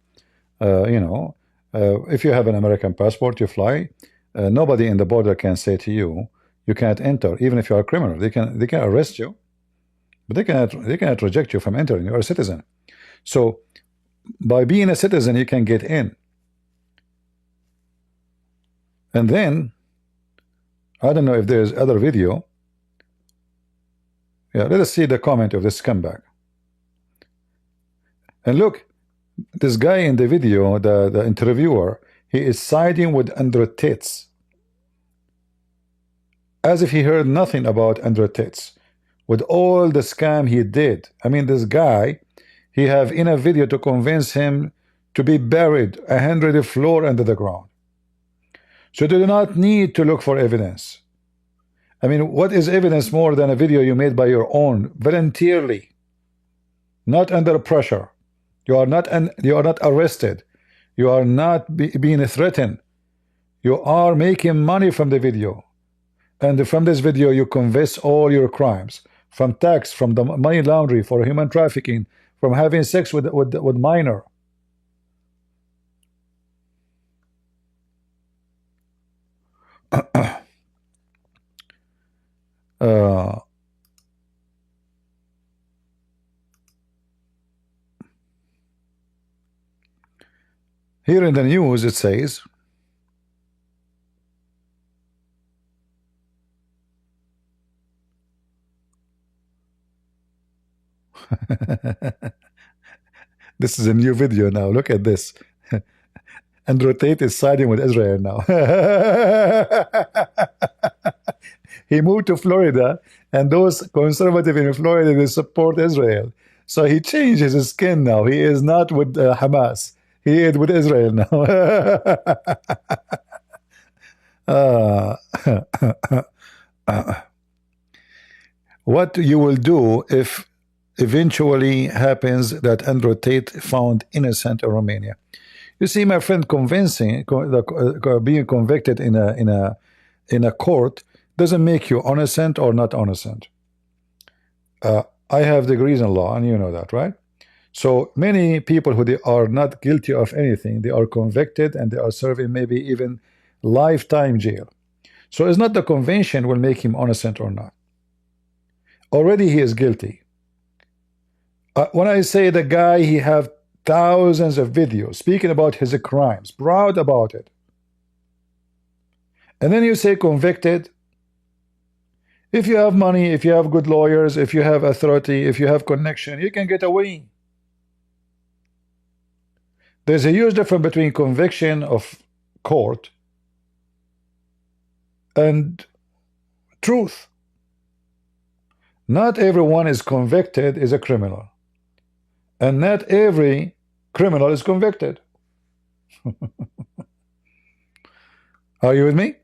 If you have an American passport, you fly. Nobody in the border can say to you, you can't enter, even if you are a criminal. They can arrest you, but they cannot reject you from entering. You're a citizen. So by being a citizen, you can get in. And then I don't know if there's other video. Yeah, let us see the comment of this scumbag. And look, this guy in the video, the interviewer, he is siding with Andrew Tate, as if he heard nothing about Andrew Tate, with all the scam he did. I mean, this guy, he have in a video to convince him to be buried 100 floor under the ground. So they do not need to look for evidence. I mean, what is evidence more than a video you made by your own, voluntarily, not under pressure? You are not arrested. You are not being threatened. You are making money from the video. And from this video, you confess all your crimes, from tax, from the money laundering, for human trafficking, from having sex with minor. Here in the news, it says, this is a new video now. Look at this. Andrew Tate is siding with Israel now. He moved to Florida, and those conservative in Florida, they support Israel. So he changed his skin now. He is not with Hamas. He is with Israel now. what you will do if eventually happens that Andrew Tate found innocent in Romania. You see, my friend, being convicted in a court doesn't make you innocent or not innocent. I have degrees in law, and you know that, right? So many people who they are not guilty of anything, they are convicted and they are serving maybe even lifetime jail. So it's not the convention will make him innocent or not. Already he is guilty. When I say the guy, he have thousands of videos speaking about his crimes, proud about it. And then you say convicted. If you have money, if you have good lawyers, if you have authority, if you have connection, you can get away. There's a huge difference between conviction of court and truth. Not everyone is convicted is a criminal. And not every criminal is convicted. Are you with me?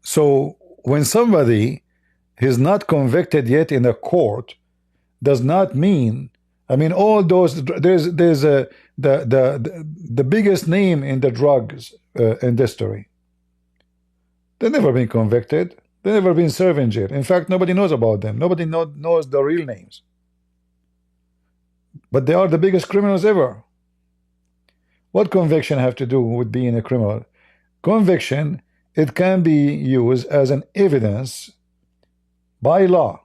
So when somebody is not convicted yet in a court, does not mean, I mean, all those, there's a the biggest name in the drugs industry. They've never been convicted. They've never been served in jail. In fact, nobody knows about them. Nobody knows the real names. But they are the biggest criminals ever. What conviction have to do with being a criminal? Conviction, it can be used as an evidence by law,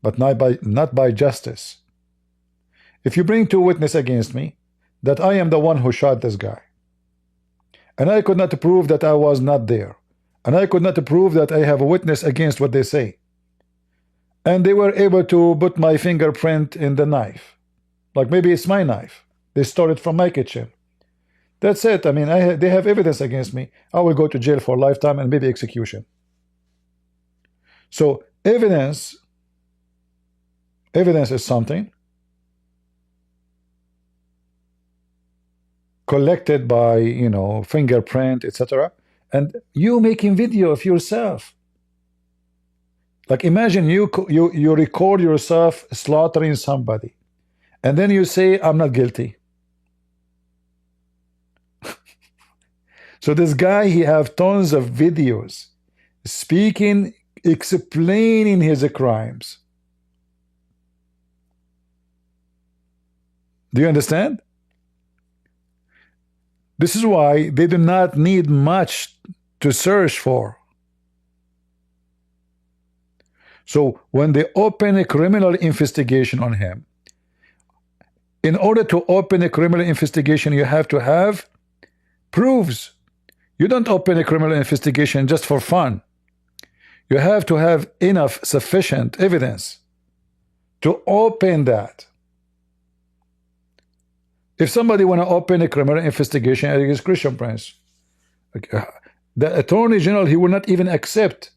but not by justice. If you bring two witnesses against me that I am the one who shot this guy, and I could not prove that I was not there, and I could not prove that I have a witness against what they say, and they were able to put my fingerprint in the knife, like maybe it's my knife, they stole it from my kitchen. That's it. I mean, they have evidence against me. I will go to jail for lifetime and maybe execution. So evidence is something collected by, you know, fingerprint, etc. And you making video of yourself. Like imagine you record yourself slaughtering somebody, and then you say, I'm not guilty. So this guy, he have tons of videos speaking, explaining his crimes. Do you understand? This is why they do not need much to search for. So when they open a criminal investigation on him, in order to open a criminal investigation, you have to have proofs. You don't open a criminal investigation just for fun. You have to have enough sufficient evidence to open that. If somebody want to open a criminal investigation against Christian Prince, the Attorney General, he will not even accept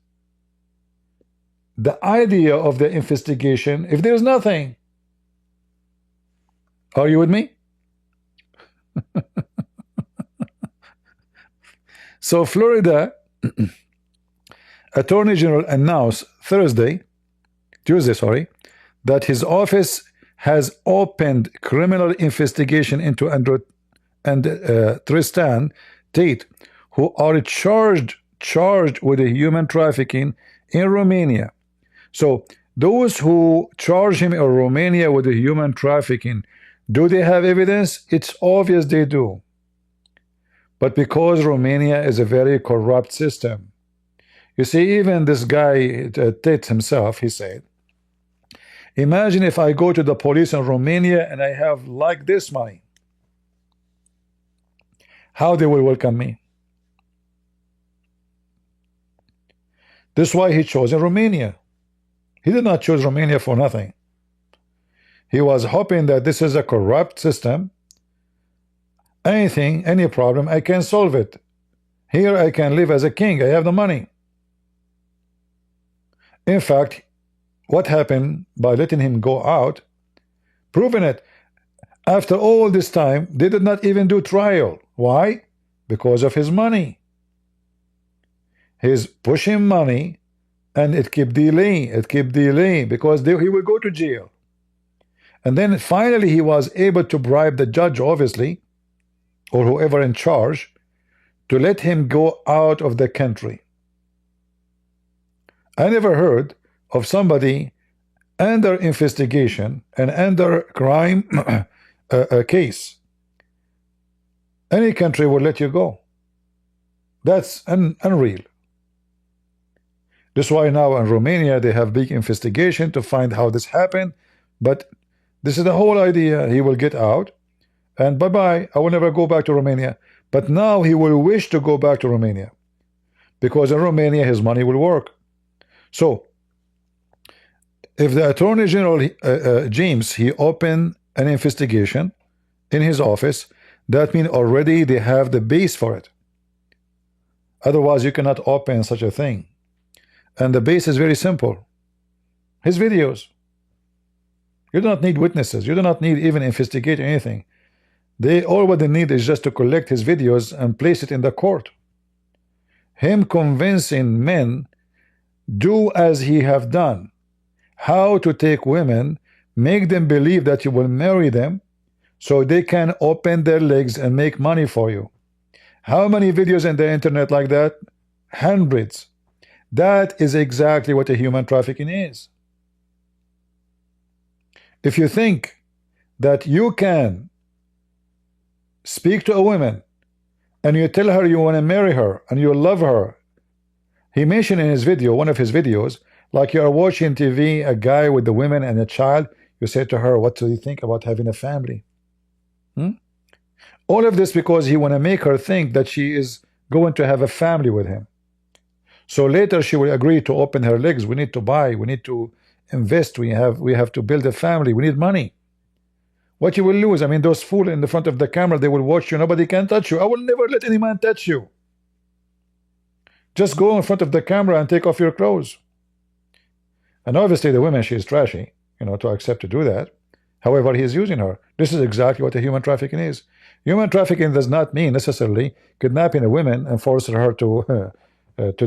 the idea of the investigation if there's nothing. Are you with me? So Florida Attorney General announced Tuesday, that his office has opened criminal investigation into Andrew and Tristan Tate, who are charged with human trafficking in Romania. So those who charge him in Romania with the human trafficking, do they have evidence? It's obvious they do. But because Romania is a very corrupt system, you see, even this guy, Tate himself, he said, imagine if I go to the police in Romania and I have like this money, how they will welcome me. This is why he chose in Romania. He did not choose Romania for nothing. He was hoping that this is a corrupt system. Anything, any problem, I can solve it. Here I can live as a king. I have the money. In fact, what happened by letting him go out, proving it, after all this time, they did not even do trial. Why? Because of his money. He's pushing money, and it keep delaying. It keep delaying because he will go to jail. And then finally he was able to bribe the judge, obviously, or whoever in charge, to let him go out of the country. I never heard of somebody under investigation and under crime case. Any country will let you go. That's unreal. That's why now in Romania they have big investigation to find how this happened. But this is the whole idea. He will get out and bye-bye. I will never go back to Romania. But now he will wish to go back to Romania because in Romania his money will work. So if the Attorney General James, he opened an investigation in his office, that means already they have the base for it. Otherwise you cannot open such a thing. And the base is very simple. His videos. You do not need witnesses. You do not need even investigate anything. All what they need is just to collect his videos and place it in the court. Him convincing men do as he have done. How to take women, make them believe that you will marry them so they can open their legs and make money for you. How many videos in the internet like that? Hundreds. That is exactly what a human trafficking is. If you think that you can speak to a woman and you tell her you want to marry her and you love her, he mentioned in his video, one of his videos, like you are watching TV, a guy with the women and a child, you say to her, what do you think about having a family? All of this because he want to make her think that she is going to have a family with him. So later she will agree to open her legs. We need to buy, we need to invest, we have to build a family, we need money. What you will lose, I mean, those fools in the front of the camera, they will watch you, nobody can touch you. I will never let any man touch you. Just go in front of the camera and take off your clothes. And obviously the woman, she is trashy, to accept to do that. However, he is using her. This is exactly what a human trafficking is. Human trafficking does not mean necessarily kidnapping a woman and forcing her to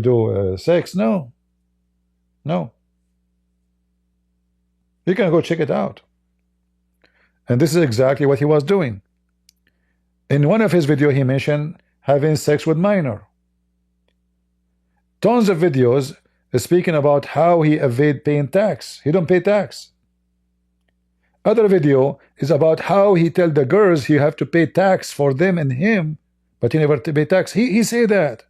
do sex. No. No. You can go check it out. And this is exactly what he was doing. In one of his videos, he mentioned having sex with minor. Tons of videos speaking about how he evade paying tax. He don't pay tax. Other video is about how he tell the girls you have to pay tax for them and him, but he never pay tax. He say that,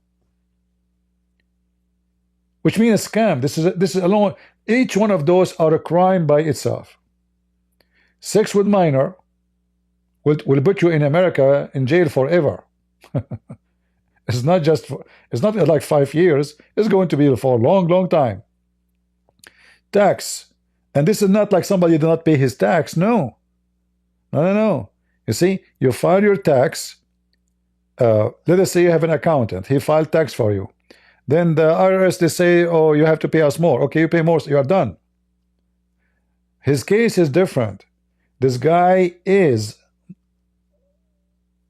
which means a scam. This is alone. Each one of those are a crime by itself. Sex with minor will put you in America in jail forever. It's not like 5 years. It's going to be for a long time. Tax. And this is not like somebody did not pay his tax. No. No. You see, you file your tax. Let us say you have an accountant. He filed tax for you. Then the IRS, they say, oh, you have to pay us more. Okay, you pay more, so you are done. His case is different. This guy is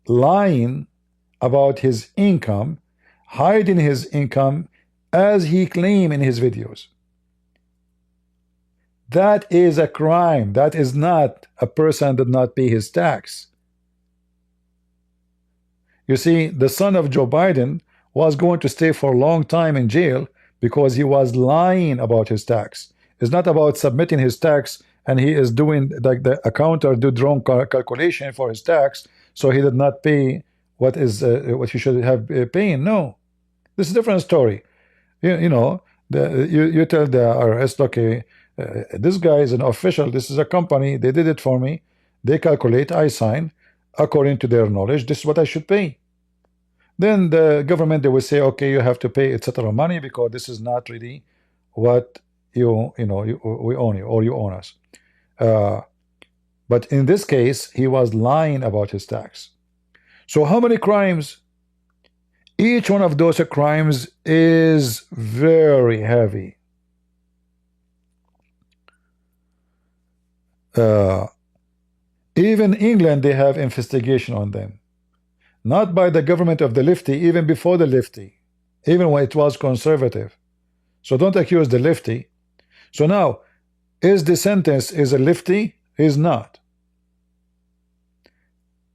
lying about his income, hiding his income as he claimed in his videos. That is a crime. That is not a person did not pay his tax. You see, the son of Joe Biden was going to stay for a long time in jail because he was lying about his tax. It's not about submitting his tax and he is doing like the accountant did wrong calculation for his tax, so he did not pay what he should have paying. No, this is a different story. You tell the IRS, okay, this guy is an official. This is a company. They did it for me. They calculate. I sign according to their knowledge. This is what I should pay. Then the government, they will say, okay, you have to pay etc. money because this is not really what we own you or you own us. But in this case, he was lying about his tax. So how many crimes? Each one of those crimes is very heavy. Even England, they have investigation on them. Not by the government of the Lefty, even before the Lefty. even when it was conservative. So don't accuse the lefty. So now, is DeSantis is a lefty? He's not.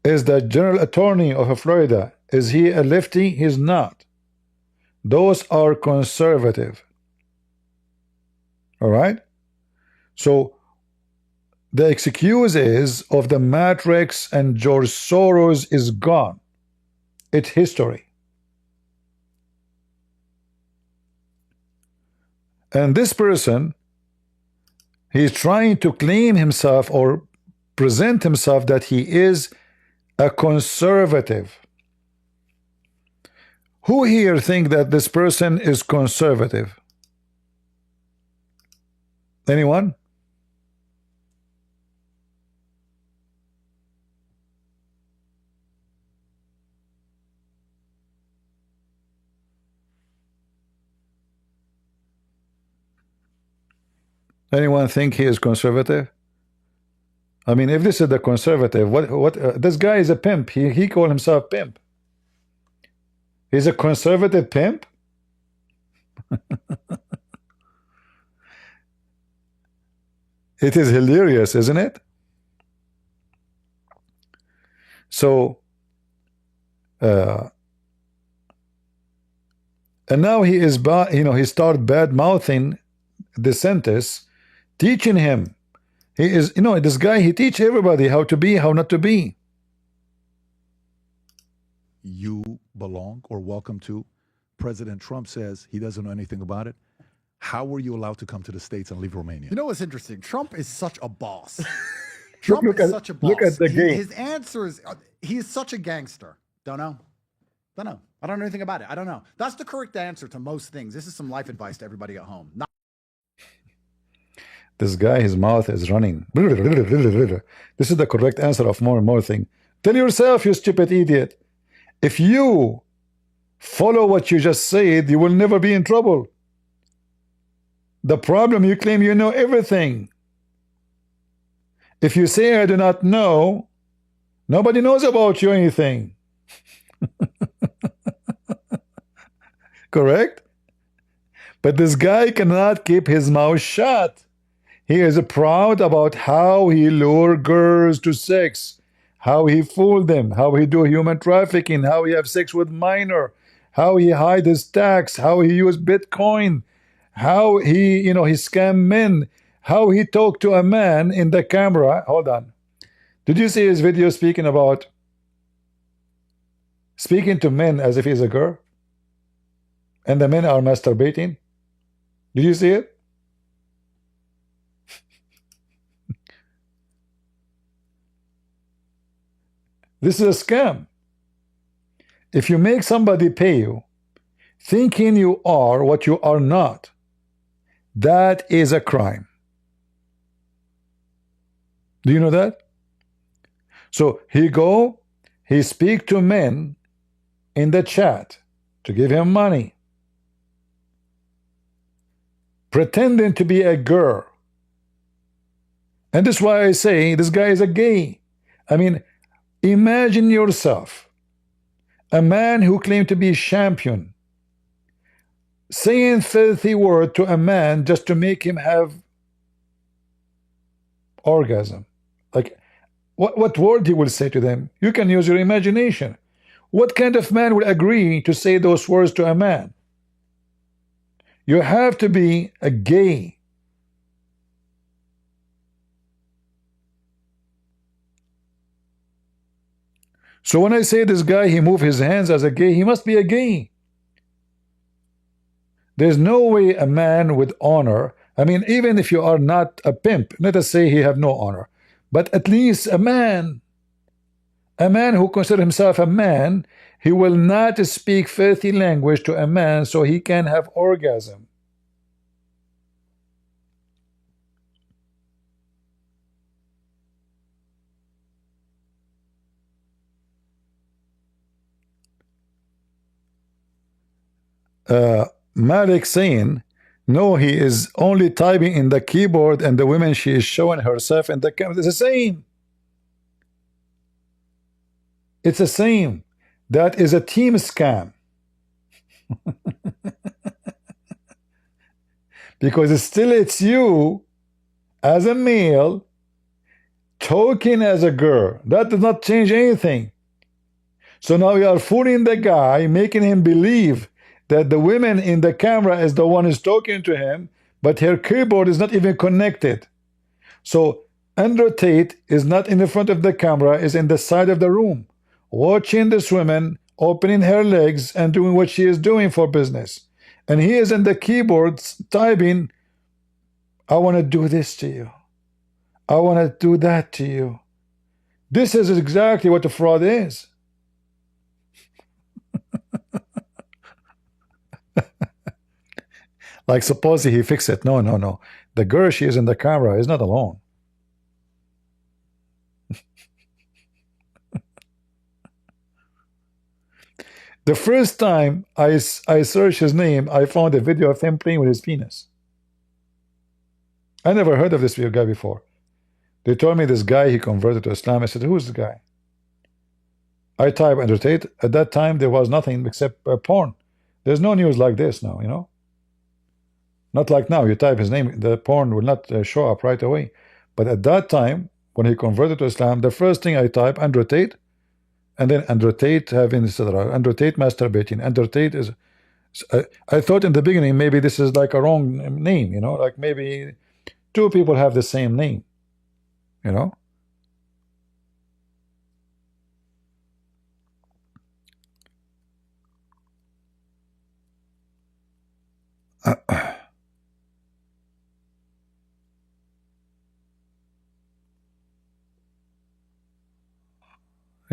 Is the general attorney of Florida, is he a lefty? He's not. Those are conservative. All right? So the excuses of the Matrix and George Soros is gone. It's history. And this person, he's trying to claim himself or present himself that he is a conservative. Who here think that this person is conservative? Anyone? Anyone think he is conservative? I mean, if this is the conservative, this guy is a pimp. He called himself pimp. He's a conservative pimp? It is hilarious, isn't it? So, and now he is, he started bad mouthing DeSantis, teaching him. He is, this guy, he teach everybody how to be, how not to be. You belong or welcome to. President Trump says he doesn't know anything about it. How were you allowed to come to the States and leave Romania? You know what's interesting? Trump is such a boss. Trump is such a boss. Look at the game. His answers, he is such a gangster. Don't know. Don't know. I don't know anything about it. I don't know. That's the correct answer to most things. This is some life advice to everybody at home. This guy, his mouth is running. This is the correct answer of more and more thing. Tell yourself, you stupid idiot. If you follow what you just said, you will never be in trouble. The problem, you claim you know everything. If you say I do not know, nobody knows about you anything. Correct? But this guy cannot keep his mouth shut. He is proud about how he lured girls to sex, how he fooled them, how he do human trafficking, how he have sex with minor, how he hide his tax, how he use Bitcoin, how he, he scam men, how he talked to a man in the camera. Hold on. Did you see his video speaking to men as if he's a girl? And the men are masturbating? Did you see it? This is a scam. If you make somebody pay you, thinking you are what you are not, that is a crime. Do you know that? So he speak to men in the chat to give him money, pretending to be a girl. And that's why I say this guy is a gay. I mean, imagine yourself, a man who claimed to be a champion, saying filthy word to a man just to make him have orgasm. Like, what word he will say to them? You can use your imagination. What kind of man would agree to say those words to a man? You have to be a gay. So when I say this guy, he moved his hands as a gay, he must be a gay. There's no way a man with honor, I mean, even if you are not a pimp, let us say he have no honor, but at least a man who considers himself a man, he will not speak filthy language to a man so he can have orgasm. Malik saying, no, he is only typing in the keyboard and the woman, she is showing herself in the camera. It's the same. It's the same. That is a team scam. because it's you as a male talking as a girl. That does not change anything. So now you are fooling the guy, making him believe that the woman in the camera is the one who's talking to him, but her keyboard is not even connected. So Andrew Tate is not in the front of the camera, is in the side of the room, watching this woman opening her legs and doing what she is doing for business. And he is in the keyboard typing, I want to do this to you. I want to do that to you. This is exactly what the fraud is. Like, supposedly he fixed it. No, no, no. The girl she is in the camera is not alone. The first time I searched his name, I found a video of him playing with his penis. I never heard of this guy before. They told me this guy, he converted to Islam. I said, who's the guy? I typed Andrew Tate. At that time, there was nothing except porn. There's no news like this now, you know? Not like now. You type his name, the porn will not show up right away. But at that time, when he converted to Islam, the first thing I type, Andrew Tate, and then Andrew Tate having, etc. Andrew Tate masturbating. Andrew Tate is... I thought in the beginning, maybe this is like a wrong name, you know? Like maybe two people have the same name, you know?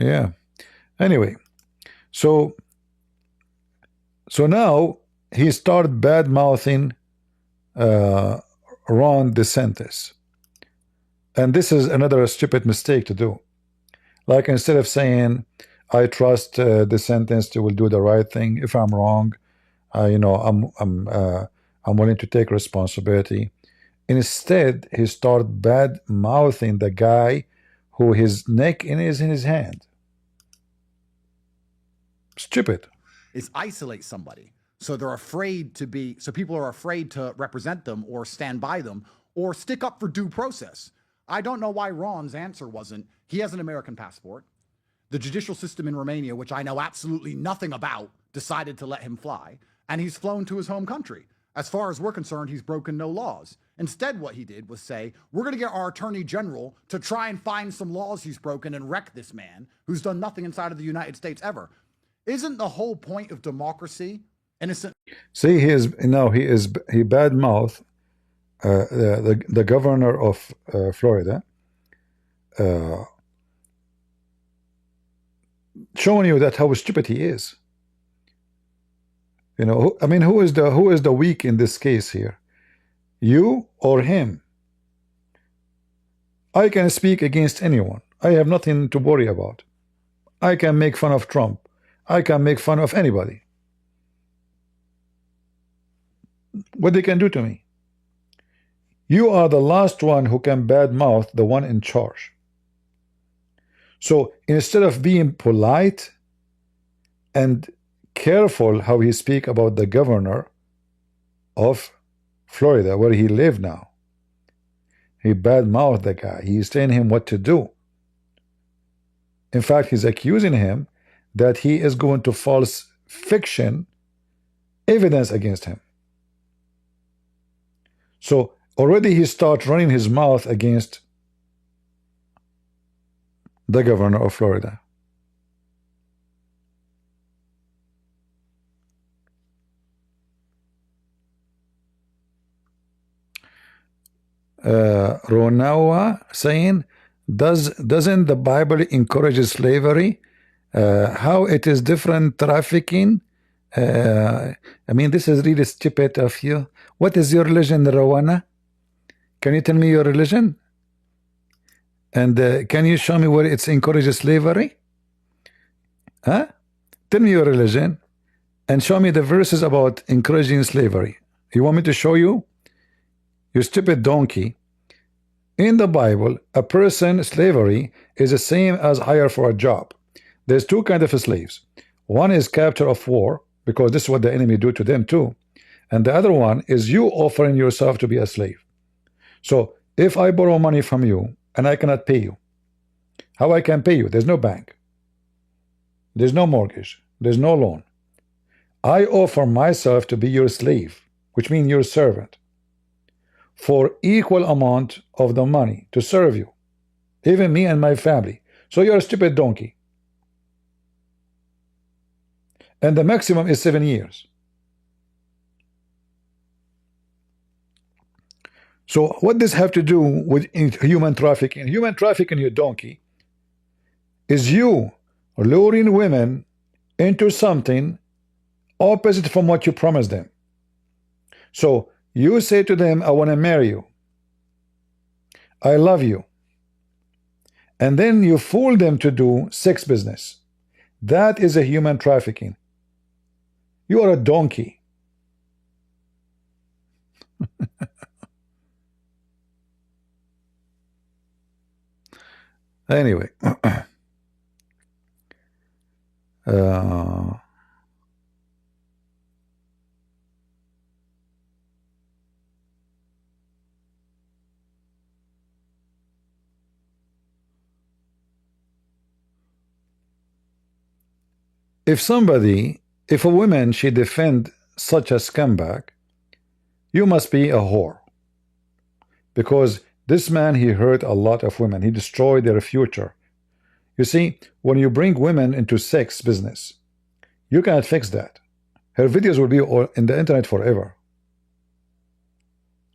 Yeah. Anyway, so now he started bad mouthing Ron DeSantis, and this is another stupid mistake to do. Like, instead of saying, "I trust DeSantis will do the right thing. If I'm wrong, you know, I'm willing to take responsibility." Instead, he started bad mouthing the guy who his neck is in his hand. Stupid. Is isolate somebody. So they're afraid to be, so people are afraid to represent them or stand by them or stick up for due process. I don't know why Ron's answer wasn't, he has an American passport. The judicial system in Romania, which I know absolutely nothing about, decided to let him fly, and he's flown to his home country. As far as we're concerned, he's broken no laws. Instead, what he did was say, we're going to get our attorney general to try and find some laws he's broken and wreck this man who's done nothing inside of the United States ever. Isn't the whole point of democracy innocent? See, he bad mouth the governor of Florida, showing you that how stupid he is. You know, I mean, who is the weak in this case here? You or him? I can speak against anyone. I have nothing to worry about. I can make fun of Trump. I can make fun of anybody. What they can do to me? You are the last one who can badmouth the one in charge. So instead of being polite and careful how he speak about the governor of Florida, where he live now, he badmouthed the guy. He's telling him what to do. In fact, he's accusing him that he is going to false fiction evidence against him. So already he starts running his mouth against the governor of Florida. Ronawa saying, doesn't the Bible encourage slavery? How it is different trafficking? I mean, this is really stupid of you. What is your religion, Rowana? Can you tell me your religion? And can you show me where it encourages slavery? Huh? Tell me your religion and show me the verses about encouraging slavery. You want me to show you? You stupid donkey. In the Bible, a person, slavery, is the same as hire for a job. There's two kinds of slaves. One is capture of war, because this is what the enemy do to them too. And the other one is you offering yourself to be a slave. So if I borrow money from you and I cannot pay you, how I can pay you? There's no bank. There's no mortgage. There's no loan. I offer myself to be your slave, which means your servant, for equal amount of the money to serve you, even me and my family. So you're a stupid donkey. And the maximum is 7 years. So what does have to do with human trafficking? Human trafficking, you donkey, is you luring women into something opposite from what you promised them. So you say to them, I want to marry you, I love you, and then you fool them to do sex business. That is a human trafficking. You are a donkey. Anyway, if a woman, she defend such a scumbag, you must be a whore. Because this man, he hurt a lot of women. He destroyed their future. You see, when you bring women into sex business, you cannot fix that. Her videos will be in the internet forever.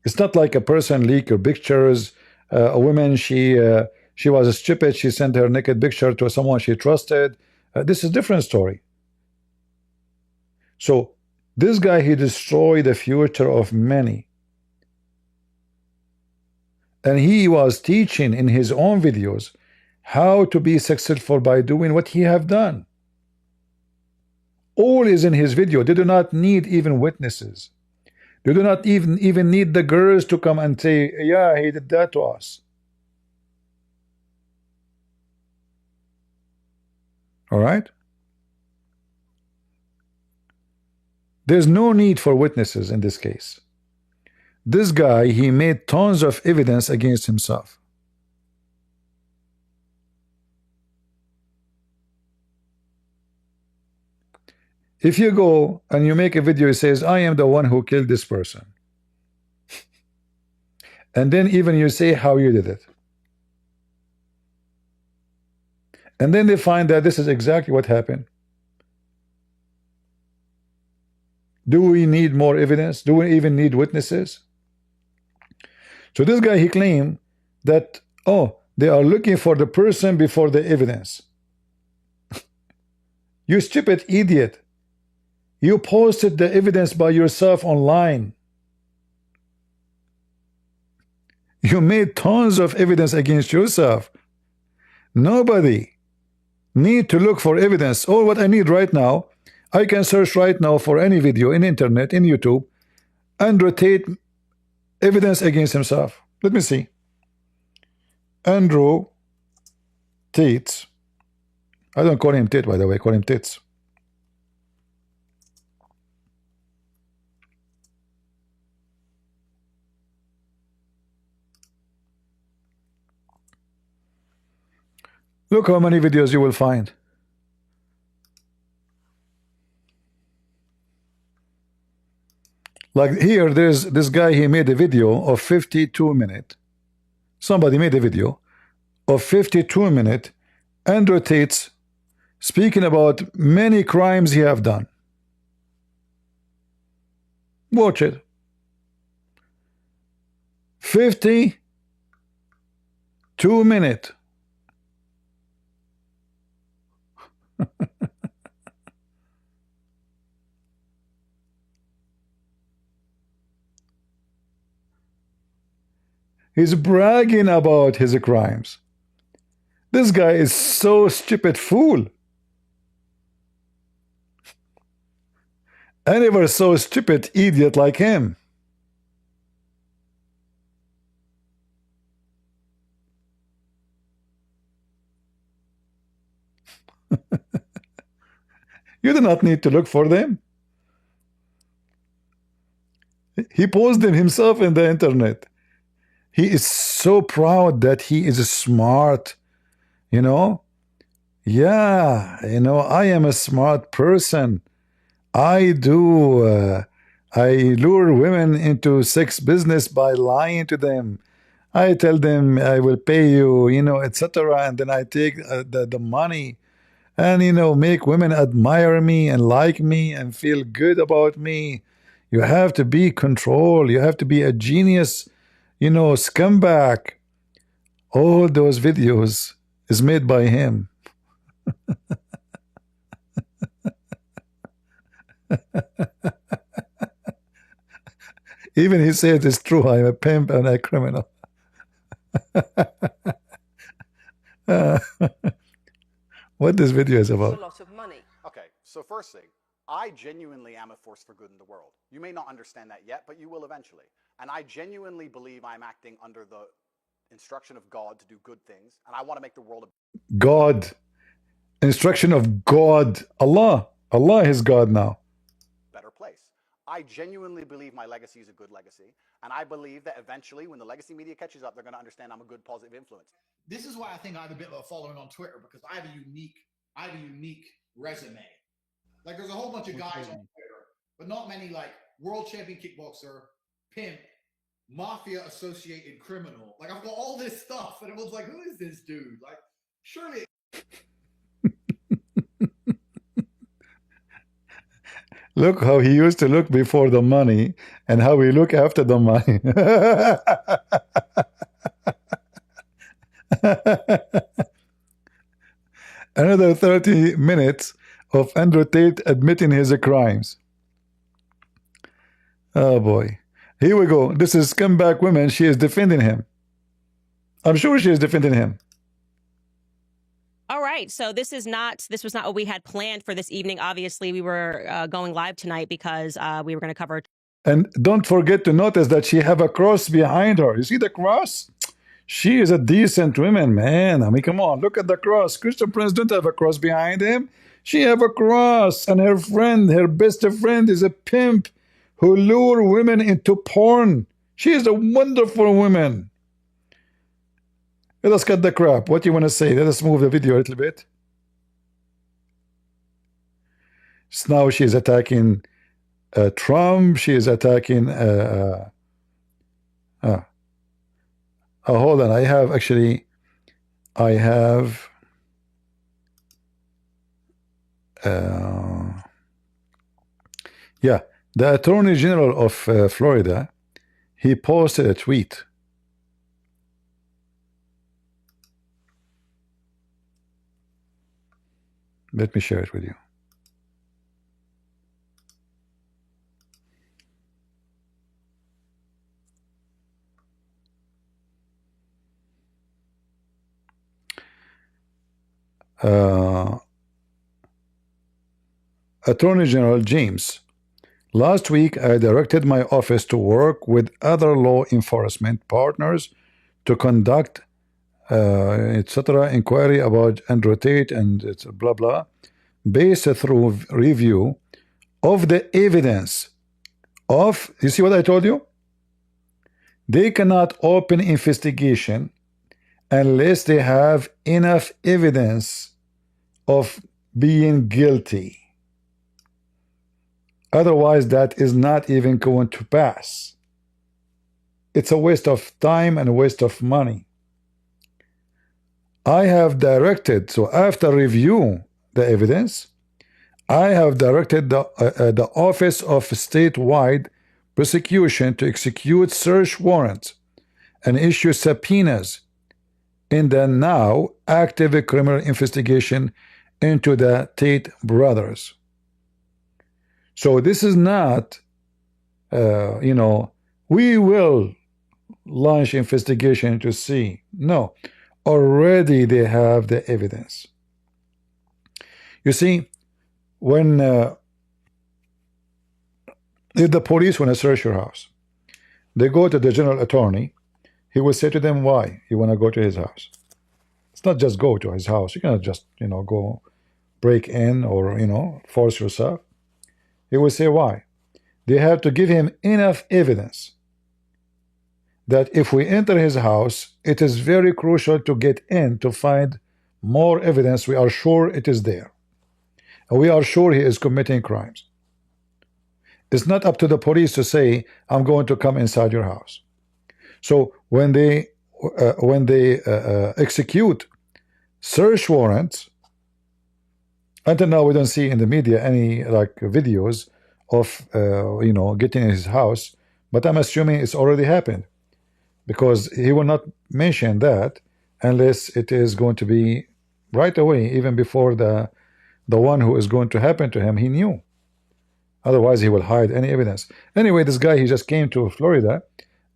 It's not like a person leak your pictures. A woman, she was stupid. She sent her naked picture to someone she trusted. This is a different story. So this guy, he destroyed the future of many. And he was teaching in his own videos how to be successful by doing what he have done. All is in his video. They do not need even witnesses. They do not even need the girls to come and say, yeah, he did that to us. All right? There's no need for witnesses in this case. This guy, he made tons of evidence against himself. If you go and you make a video, it says, I am the one who killed this person. And then even you say how you did it. And then they find that this is exactly what happened. Do we need more evidence? Do we even need witnesses? So this guy, he claimed that, oh, they are looking for the person before the evidence. You stupid idiot. You posted the evidence by yourself online. You made tons of evidence against yourself. Nobody need to look for evidence. All what I need right now, I can search right now for any video in internet, in YouTube, and rotate evidence against himself. Let me see. Andrew Tate. I don't call him Tate, by the way. I call him Tits. Look how many videos you will find. Like here, there's this guy, he made a video of 52 minutes. Somebody made a video of 52 minutes and rotates speaking about many crimes he have done. Watch it. 52 minutes. He's bragging about his crimes. This guy is so stupid fool. I never saw a stupid idiot like him. You do not need to look for them. He posted them himself in the internet. He is so proud that he is smart, you know. Yeah, I am a smart person. I do. I lure women into sex business by lying to them. I tell them I will pay you, etc. And then I take the money and, make women admire me and like me and feel good about me. You have to be control. You have to be a genius, scumbag. All those videos is made by him. Even he said it's true. I'm a pimp and a criminal. What this video is about? A lot of money. Okay, so first thing, I genuinely am a force for good in the world. You may not understand that yet, but you will eventually. And I genuinely believe I'm acting under the instruction of God to do good things, and I want to make the world a God. Instruction of God. Allah. Allah is God now. better place. I genuinely believe my legacy is a good legacy, and I believe that eventually, when the legacy media catches up, they're going to understand I'm a good, positive influence. This is why I think I have a bit of a following on Twitter, because I have a unique resume. Like, there's a whole bunch of guys on Twitter, but not many, like, world champion kickboxer, pimp, mafia associated criminal. Like, I've got all this stuff, and everyone's like, who is this dude? Like, surely. Look how he used to look before the money and how he look after the money. Another 30 minutes of Andrew Tate admitting his crimes. Oh boy. Here we go. This is scumbag woman. She is defending him. I'm sure she is defending him. All right. So this was not what we had planned for this evening. Obviously, we were going live tonight because we were going to cover. And don't forget to notice that she have a cross behind her. You see the cross? She is a decent woman, man. I mean, come on, look at the cross. Christian Prince don't have a cross behind him. She have a cross, and her best friend is a pimp who lure women into porn. She is a wonderful woman. Let us cut the crap. What do you want to say? Let us move the video a little bit. So now she is attacking Trump. She is attacking hold on. I have yeah, the Attorney General of Florida, he posted a tweet. Let me share it with you. Attorney General James, last week I directed my office to work with other law enforcement partners to conduct etc. inquiry about Andrew Tate and it's blah blah, based through review of the evidence of, you see what I told you? They cannot open investigation unless they have enough evidence of being guilty. Otherwise, that is not even going to pass. It's a waste of time and a waste of money. I have directed, so after review the evidence, I have directed the Office of Statewide Prosecution to execute search warrants and issue subpoenas in the now active criminal investigation into the Tate brothers. So this is not, we will launch investigation to see. No, already they have the evidence. You see, when if the police want to search your house, they go to the general attorney. He will say to them why you want to go to his house. It's not just go to his house. You cannot just go break in or force yourself. He will say why. they have to give him enough evidence that if we enter his house, it is very crucial to get in to find more evidence. We are sure it is there. And we are sure he is committing crimes. It's not up to the police to say, I'm going to come inside your house. So when they execute search warrants, until now we don't see in the media any like videos of getting in his house, but I'm assuming it's already happened, because he will not mention that unless it is going to be right away, even before the one who is going to happen to him he knew. Otherwise he will hide any evidence. Anyway, this guy, he just came to Florida.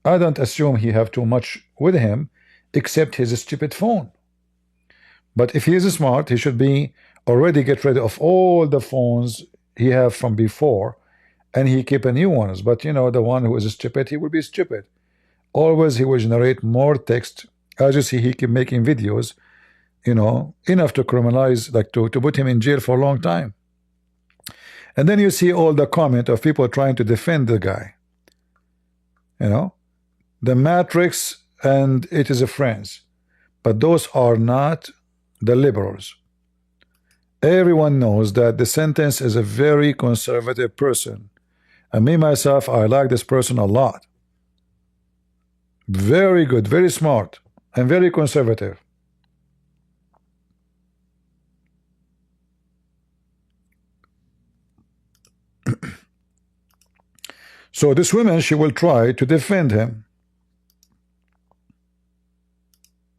I don't assume he have too much with him except his stupid phone. But if he is smart, he should be already get rid of all the phones he have from before, and he keep a new ones. But the one who is stupid, he will be stupid. Always he will generate more text. As you see, he keep making videos, enough to criminalize, like to put him in jail for a long time. And then you see all the comment of people trying to defend the guy. The Matrix and it is a friends. But those are not the liberals. Everyone knows that the sentence is a very conservative person. And me, myself, I like this person a lot. Very good, very smart, and very conservative. So this woman, she will try to defend him.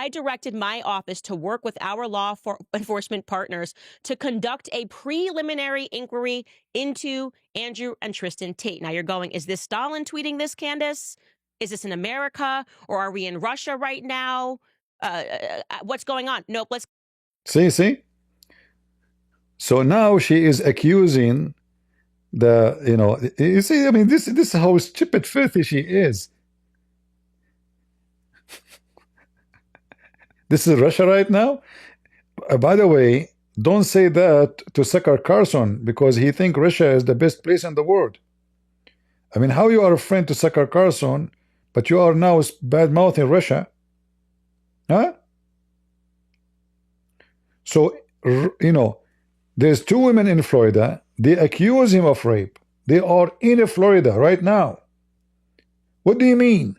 I directed my office to work with our law enforcement partners to conduct a preliminary inquiry into Andrew and Tristan Tate. Now you're going, is this Stalin tweeting this, Candace? Is this in America? Or are we in Russia right now? What's going on? Nope, let's... See? So now she is accusing you see, I mean, this is how stupid, filthy she is. This is Russia right now. By the way, don't say that to Tucker Carlson, because he thinks Russia is the best place in the world. I mean, how you are a friend to Tucker Carlson, but you are now bad-mouthing Russia? Huh? So, there's two women in Florida. They accuse him of rape. They are in Florida right now. What do you mean?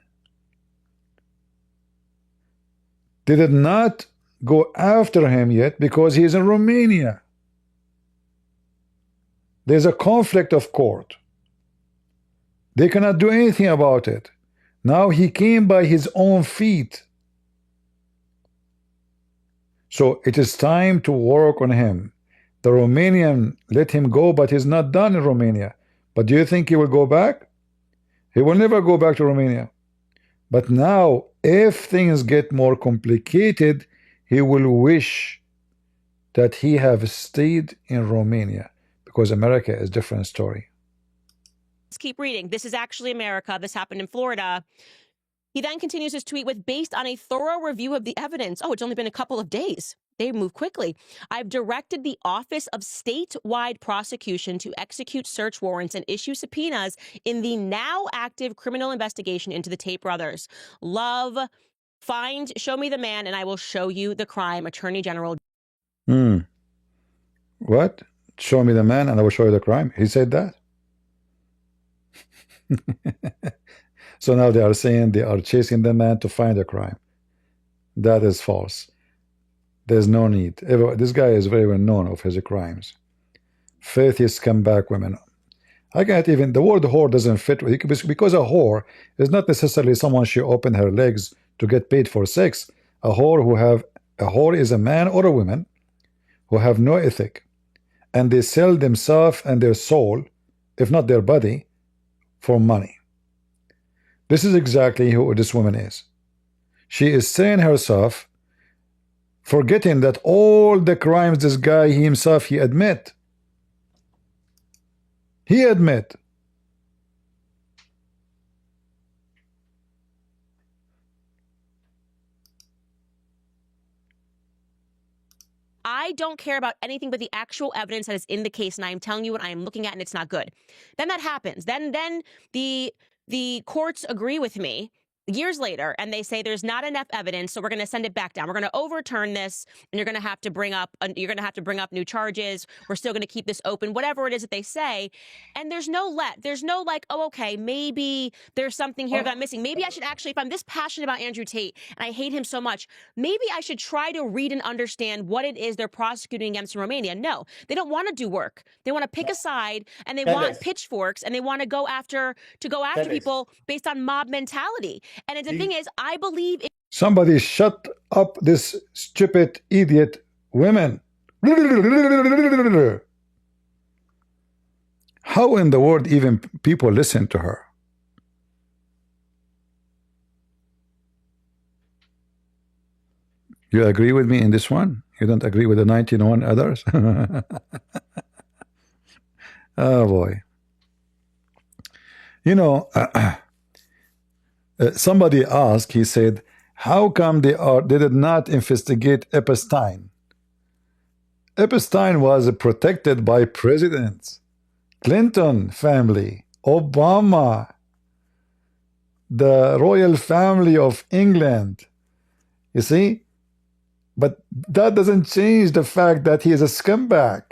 They did not go after him yet because he is in Romania. There's a conflict of court. They cannot do anything about it. Now he came by his own feet. So it is time to work on him. The Romanian let him go, but he's not done in Romania. But do you think he will go back? He will never go back to Romania. But now, if things get more complicated, he will wish that he have stayed in Romania, because America is a different story. Let's keep reading. This is actually America. This happened in Florida. He then continues his tweet with, based on a thorough review of the evidence. Oh, it's only been a couple of days. They move quickly. I've directed the Office of Statewide Prosecution to execute search warrants and issue subpoenas in the now active criminal investigation into the Tate brothers. Love, find, show me the man, and I will show you the crime. Attorney General. What? Show me the man and I will show you the crime? He said that? So now they are saying they are chasing the man to find a crime. That is false. There's no need. This guy is very well known of his crimes. Filthy scumbag women. I can't even, the word whore doesn't fit, because a whore is not necessarily someone she opened her legs to get paid for sex. A whore is a man or a woman who have no ethic, and they sell themselves and their soul, if not their body, for money. This is exactly who this woman is. She is saying herself, forgetting that all the crimes this guy he admit. He admit. I I don't care about anything but the actual evidence that is in the case, and I am telling you what I am looking at, and it's not good. Then that happens. Then the courts agree with me years later, and they say there's not enough evidence, so we're going to send it back down. We're going to overturn this, and you're going to have to bring up new charges. We're still going to keep this open, whatever it is that they say. And there's no like, oh, okay, maybe there's something here that I'm missing. Maybe I should actually, if I'm this passionate about Andrew Tate and I hate him so much, maybe I should try to read and understand what it is they're prosecuting against in Romania. No, they don't want to do work. They want to pick a side, and they want pitchforks, and they want to go after people based on mob mentality. And the thing is, I believe Somebody shut up this stupid idiot women. How in the world even people listen to her? You agree with me in this one? You don't agree with the 91 others? Oh boy. You know, somebody asked, he said, how come they did not investigate Epstein? Epstein was protected by presidents, Clinton family, Obama, the royal family of England. You see? But that doesn't change the fact that he is a scumbag.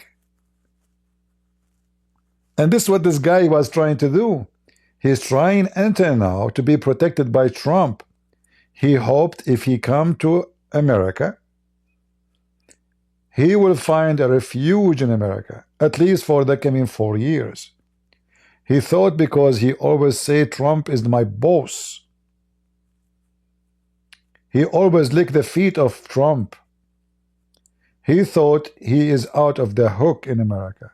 And this is what this guy was trying to do. He's trying until now to be protected by Trump. He hoped if he come to America, he will find a refuge in America, at least for the coming 4 years. He thought because he always say Trump is my boss. He always lick the feet of Trump. He thought he is out of the hook in America.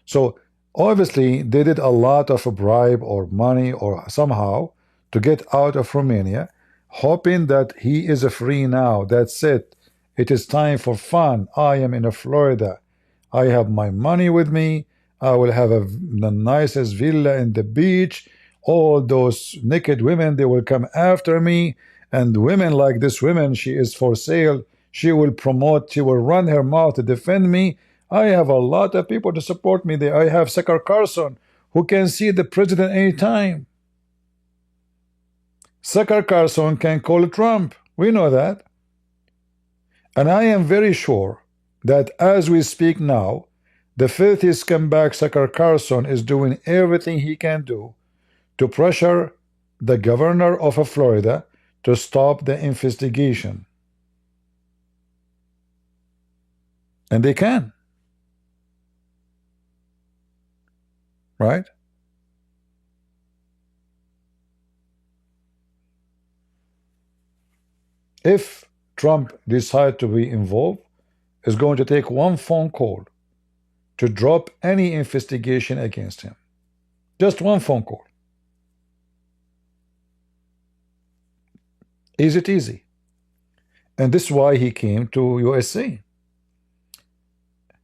So obviously they did a lot of bribe or money or somehow to get out of Romania, hoping that he is free now. That's it. It is time for fun. I am in Florida. I have my money with me. I will have the nicest villa in the beach. All those naked women, they will come after me. And women like this woman, she is for sale. She will promote, she will run her mouth to defend me. I have a lot of people to support me there. I have Tucker Carlson, who can see the president anytime. Tucker Carlson can call Trump. We know that. And I am very sure that as we speak now, the filthy scumbag Tucker Carlson is doing everything he can do to pressure the governor of Florida to stop the investigation. And they can. Right? If Trump decides to be involved, it's going to take one phone call to drop any investigation against him. Just one phone call. Is it easy? And this is why he came to USA.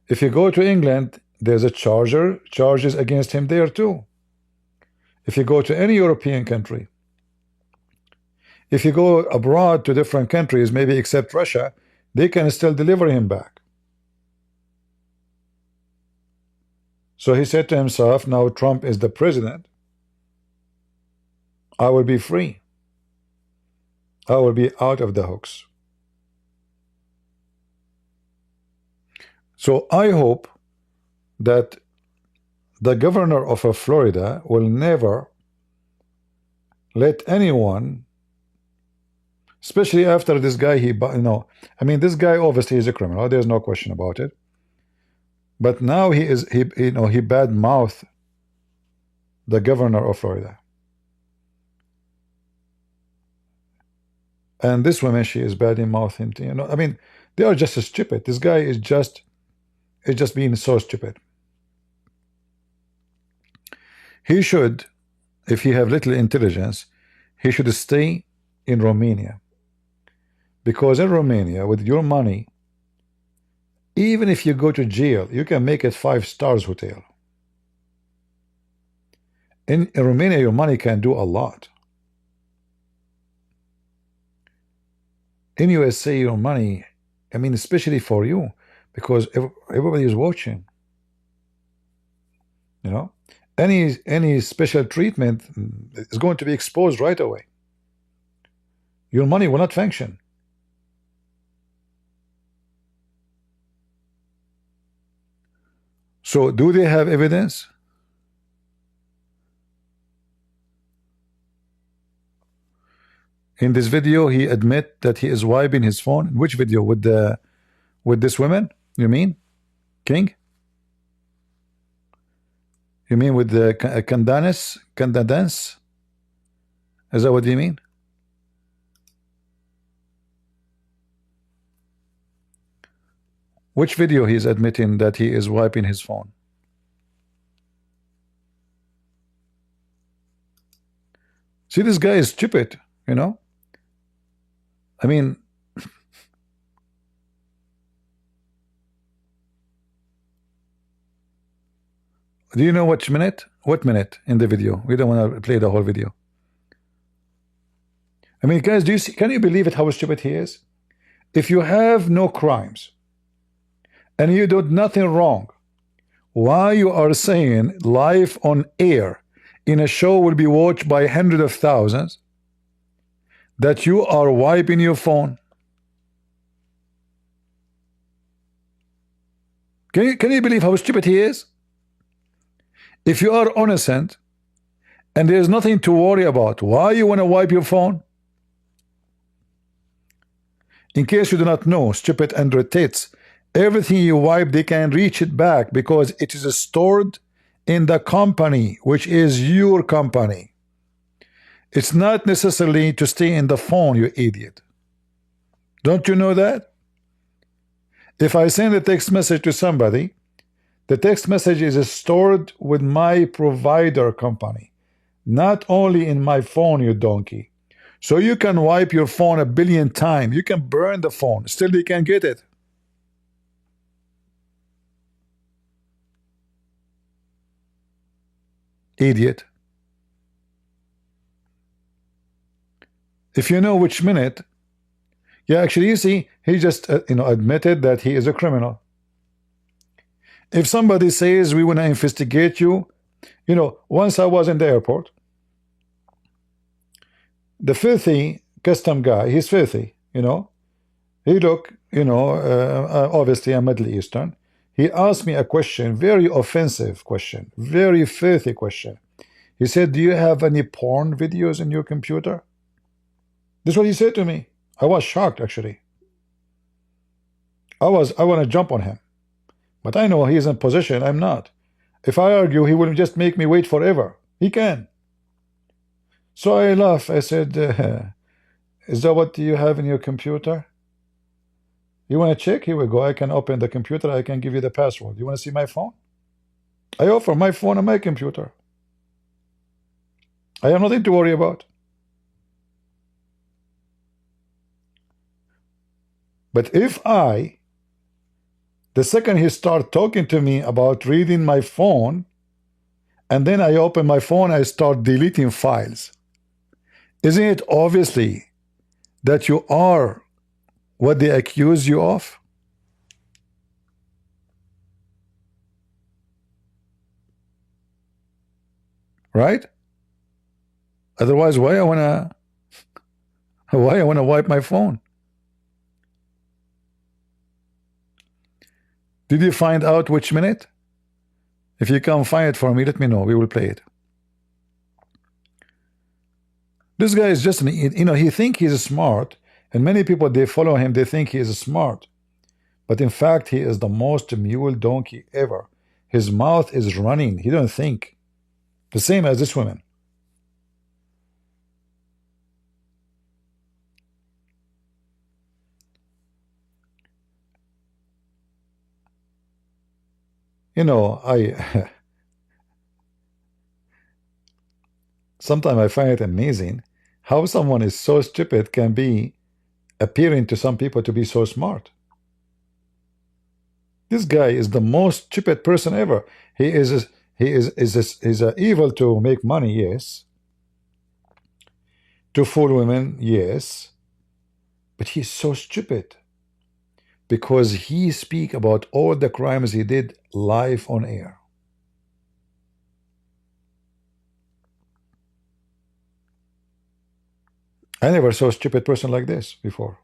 If you go to England, there's a charges against him there too. If you go to any European country, if you go abroad to different countries, maybe except Russia, they can still deliver him back. So he said to himself, now Trump is the president. I will be free. I will be out of the hooks. So I hope that the governor of Florida will never let anyone, especially after this guy, I mean, this guy obviously is a criminal. There's no question about it. But now he bad mouthed the governor of Florida. And this woman, she is bad in mouthing. I mean, they are just stupid. This guy is just being so stupid. He should, if he have little intelligence, he should stay in Romania. Because in Romania, with your money, even if you go to jail, you can make it 5-star hotel. In Romania, your money can do a lot. In USA, your money, I mean, especially for you, because everybody is watching. You know, any special treatment is going to be exposed right away. Your money will not function. So do they have evidence? In this video, he admit that he is wiping his phone. In which video? With this woman? You mean, King? You mean with the Candace? Is that what you mean? Which video he's admitting that he is wiping his phone? See, this guy is stupid, you know? I mean, do you know which minute? What minute in the video? We don't want to play the whole video. I mean, guys, do you see? Can you believe it? How stupid he is? If you have no crimes and you did nothing wrong, why you are saying live on air in a show will be watched by hundreds of thousands that you are wiping your phone? Can you believe how stupid he is? If you are innocent and there's nothing to worry about, why you want to wipe your phone? In case you do not know, stupid Android tits, everything you wipe, they can reach it back because it is stored in the company, which is your company. It's not necessarily to stay in the phone, you idiot. Don't you know that? If I send a text message to somebody, the text message is stored with my provider company, not only in my phone, you donkey. So you can wipe your phone 1 billion times. You can burn the phone. Still, they can get it. Idiot. If you know which minute, yeah, actually, you see, he just admitted that he is a criminal. If somebody says we want to investigate you, once I was in the airport, the filthy custom guy, he's filthy, he look, obviously a Middle Eastern. He asked me a question, very offensive question, very filthy question. He said, do you have any porn videos in your computer? This is what he said to me. I was shocked, actually. I want to jump on him. But I know he's in position, I'm not. If I argue, he will just make me wait forever. He can. So I laughed. I said, is that what you have in your computer? You want to check? Here we go. I can open the computer. I can give you the password. You want to see my phone? I offer my phone and my computer. I have nothing to worry about. But if the second he start talking to me about reading my phone, and then I open my phone, I start deleting files, isn't it obviously that you are what they accuse you of? Right? Otherwise, why I wanna wipe my phone? Did you find out which minute? If you can find it for me, let me know. We will play it. This guy is just, he think he's smart, and many people, they follow him, they think he is smart. But in fact, he is the most mule donkey ever. His mouth is running. He don't think. The same as this woman. Sometimes I find it amazing how someone is so stupid can be appearing to some people to be so smart. This guy is the most stupid person ever. He's evil to make money, yes. To fool women, yes. But he's so stupid. because he speak about all the crimes he did live on air. I never saw a stupid person like this before.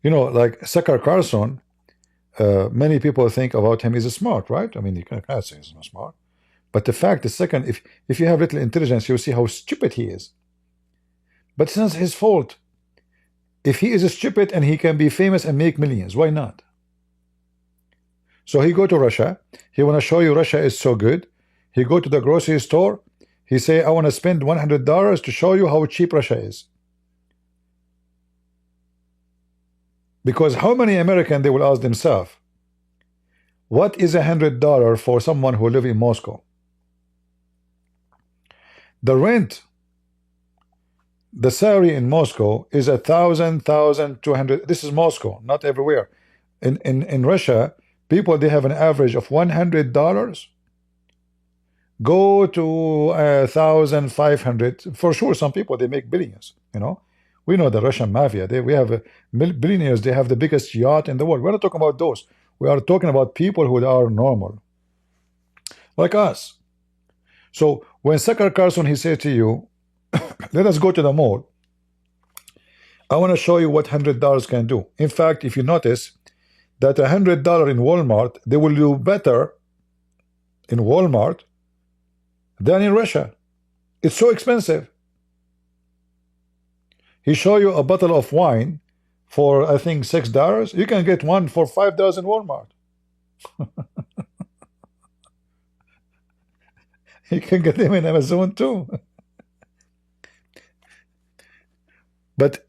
You know, like Tucker Carlson, many people think about him as smart, right? I mean, you can't say he's not smart. But the fact is, second, if you have little intelligence, you'll see how stupid he is. But it's not his fault. If he is stupid and he can be famous and make millions, why not? So he go to Russia. He want to show you Russia is so good. He go to the grocery store. He say, I want to spend $100 to show you how cheap Russia is. Because how many Americans, they will ask themselves, what is $100 for someone who live in Moscow? The rent, the salary in Moscow is 1,200. This is Moscow, not everywhere. In Russia, people, they have an average of $100. Go to 1,500. For sure, some people, they make billions. You know, we know the Russian mafia. We have billionaires. They have the biggest yacht in the world. We're not talking about those. We are talking about people who are normal, like us. So when Tucker Carlson, he said to you, let us go to the mall. I want to show you what $100 can do. In fact, if you notice that $100 in Walmart, they will do better in Walmart than in Russia. It's so expensive. He show you a bottle of wine for, I think, $6. You can get one for $5 in Walmart. You can get them in Amazon too. But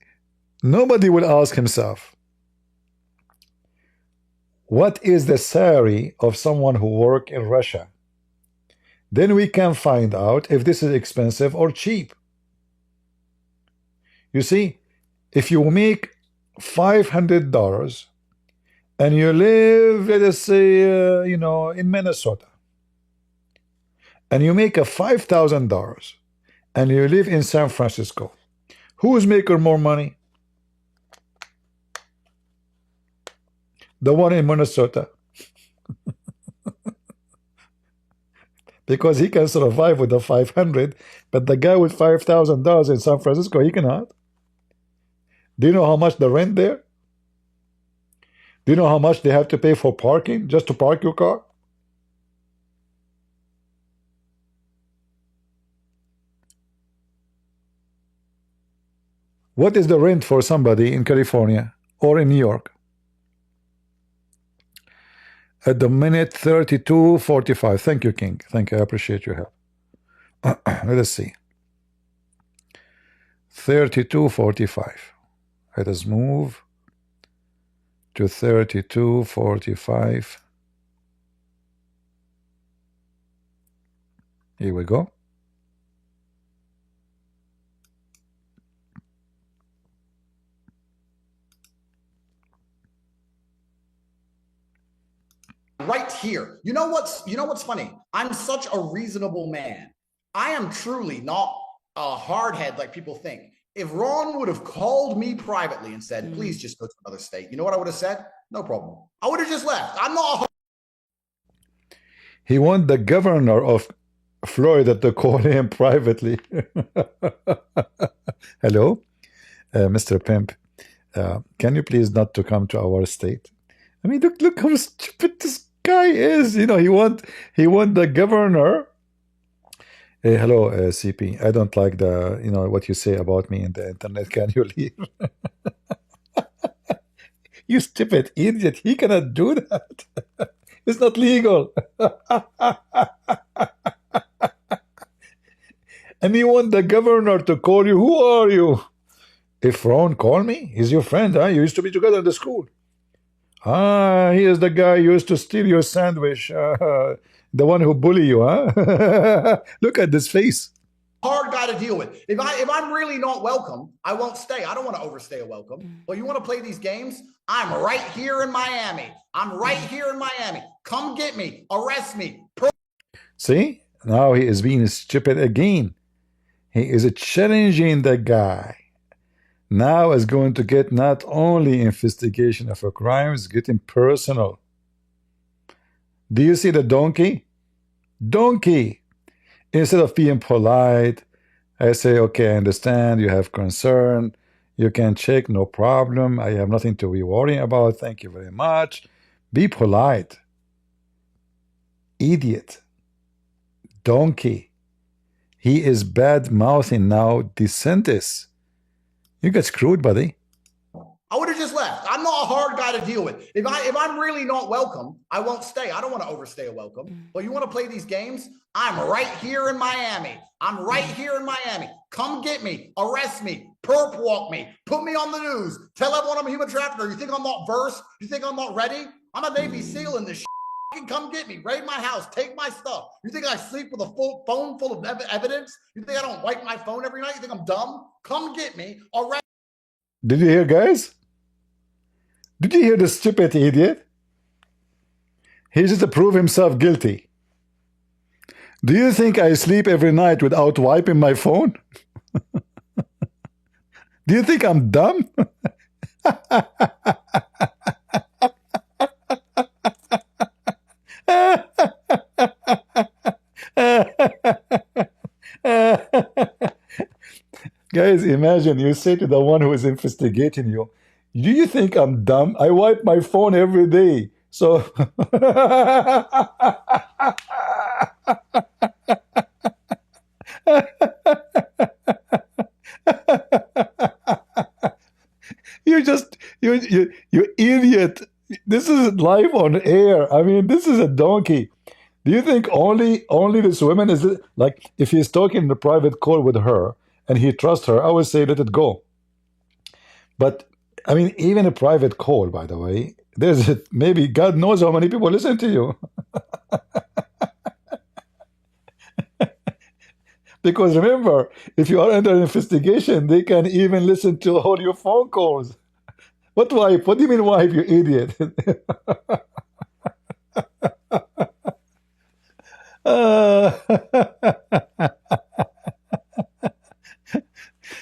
nobody will ask himself, what is the salary of someone who work in Russia? Then we can find out if this is expensive or cheap. You see, if you make $500 and you live, let us say, you know, in Minnesota, and you make a $5,000 and you live in San Francisco, who is making more money? The one in Minnesota. Because he can survive with the 500, but the guy with $5,000 in San Francisco, he cannot. Do you know how much the rent there? Do you know how much they have to pay for parking, just to park your car? What is the rent for somebody in California or in New York? At the minute, 32.45. Thank you, King. Thank you. I appreciate your help. Let us see. 32.45. Let us move to 32.45. Here we go. Right here. You know what's funny? I'm such a reasonable man. I am truly not a hardhead like people think. If Ron would have called me privately and said, please just go to another state, you know what I would have said? No problem. I would have just left. I'm not a He want the governor of Florida to call him privately. Hello, Mr. Pimp. Can you please not to come to our state? I mean, look how stupid this guy is. You know, he want the governor. Hey, hello, CP. I don't like the, you know, what you say about me in the internet. Can you leave? You stupid idiot. He cannot do that. It's not legal. And you want the governor to call you. Who are you? If Ron call me, he's your friend, huh? You used to be together in the school. Ah, he is the guy who used to steal your sandwich. The one who bully you, huh? Look at this face. hard guy to deal with. If I'm really not welcome, I won't stay. I don't want to overstay a welcome. But you want to play these games? I'm right here in Miami. I'm right here in Miami. Come get me. Arrest me. See? Now he is being stupid again. He is challenging the guy. Now is going to get not only investigation of a crime, it's getting personal. Do you see the donkey? Donkey! Instead of being polite, I say, okay, I understand, you have concern, you can check, no problem, I have nothing to be worrying about, thank you very much. Be polite. Idiot. Donkey. He is bad-mouthing now DeSantis. You got screwed, buddy. I would have just left. I'm not a hard guy to deal with. If I'm really not welcome, I won't stay. I don't want to overstay a welcome. But you want to play these games? I'm right here in Miami. I'm right here in Miami. Come get me, arrest me, perp walk me, put me on the news, tell everyone I'm a human trafficker. You think I'm not versed? You think I'm not ready? I'm a Navy SEAL in this shit. Come get me, raid my house, take my stuff. You think I sleep with a full phone full of evidence? You think I don't wipe my phone every night? You think I'm dumb? Come get me, arrest. Did you hear, guys? Did you hear the stupid idiot? He just to prove himself guilty. Do you think I sleep every night without wiping my phone? Do you think I'm dumb? Guys, imagine you say to the one who is investigating you, do you think I'm dumb? I wipe my phone every day. So you idiot. This is live on air. I mean, this is a donkey. Do you think only this woman is like, if he's talking in a private call with her and he trusts her, I would say let it go. But I mean, even a private call, by the way, there's maybe God knows how many people listen to you. Because remember, if you are under investigation, they can even listen to all your phone calls. What wipe? What do you mean wipe, you idiot?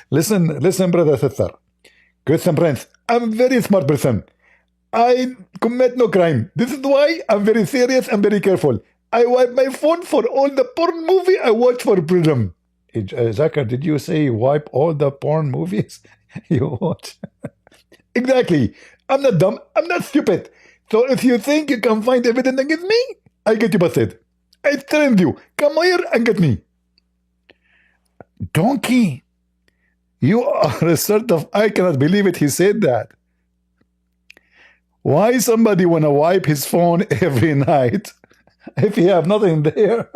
Listen, brother, sister. Christian Prince, I'm very smart person. I commit no crime. This is why I'm very serious and very careful. I wipe my phone for all the porn movie I watch for freedom. Zaka, did you say you wipe all the porn movies you watch? Exactly. I'm not dumb. I'm not stupid. So if you think you can find evidence against me, I get you busted. I threatened you. Come here and get me. Donkey. You are a sort of, I cannot believe it, he said that. Why somebody want to wipe his phone every night if he have nothing there?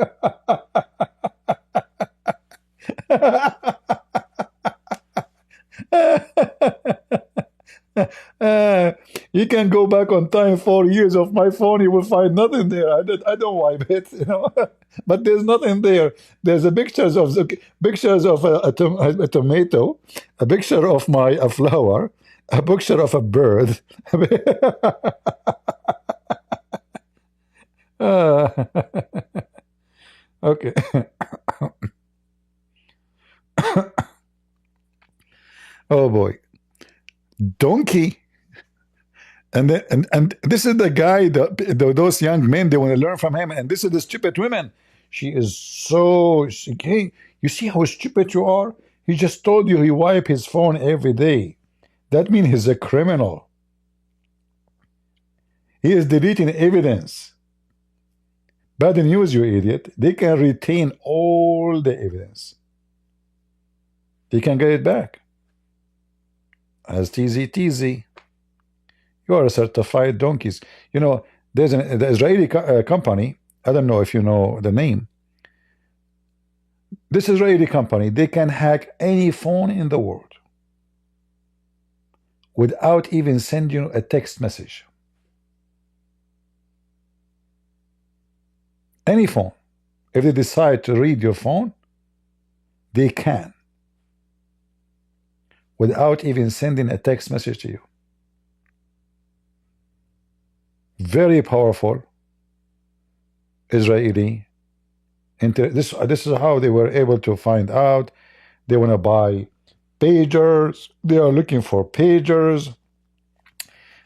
You can go back on time 4 years of my phone, you will find nothing there. I don't wipe it, you know. But there's nothing there. There's a pictures of a tomato, a picture of a flower, a picture of a bird. Okay. Oh boy, donkey. And this is the guy, those young men, they want to learn from him. And this is the stupid women. She is so, hey, you see how stupid you are? He just told you he wipe his phone every day. That means he's a criminal. He is deleting evidence. Bad news, you idiot. They can retain all the evidence. They can get it back. As TZ. You are a certified donkeys. You know, there's the Israeli company. I don't know if you know the name. This Israeli company, they can hack any phone in the world without even sending you a text message. Any phone. If they decide to read your phone, they can without even sending a text message to you. Very powerful Israeli. This is how they were able to find out. They want to buy pagers. They are looking for pagers.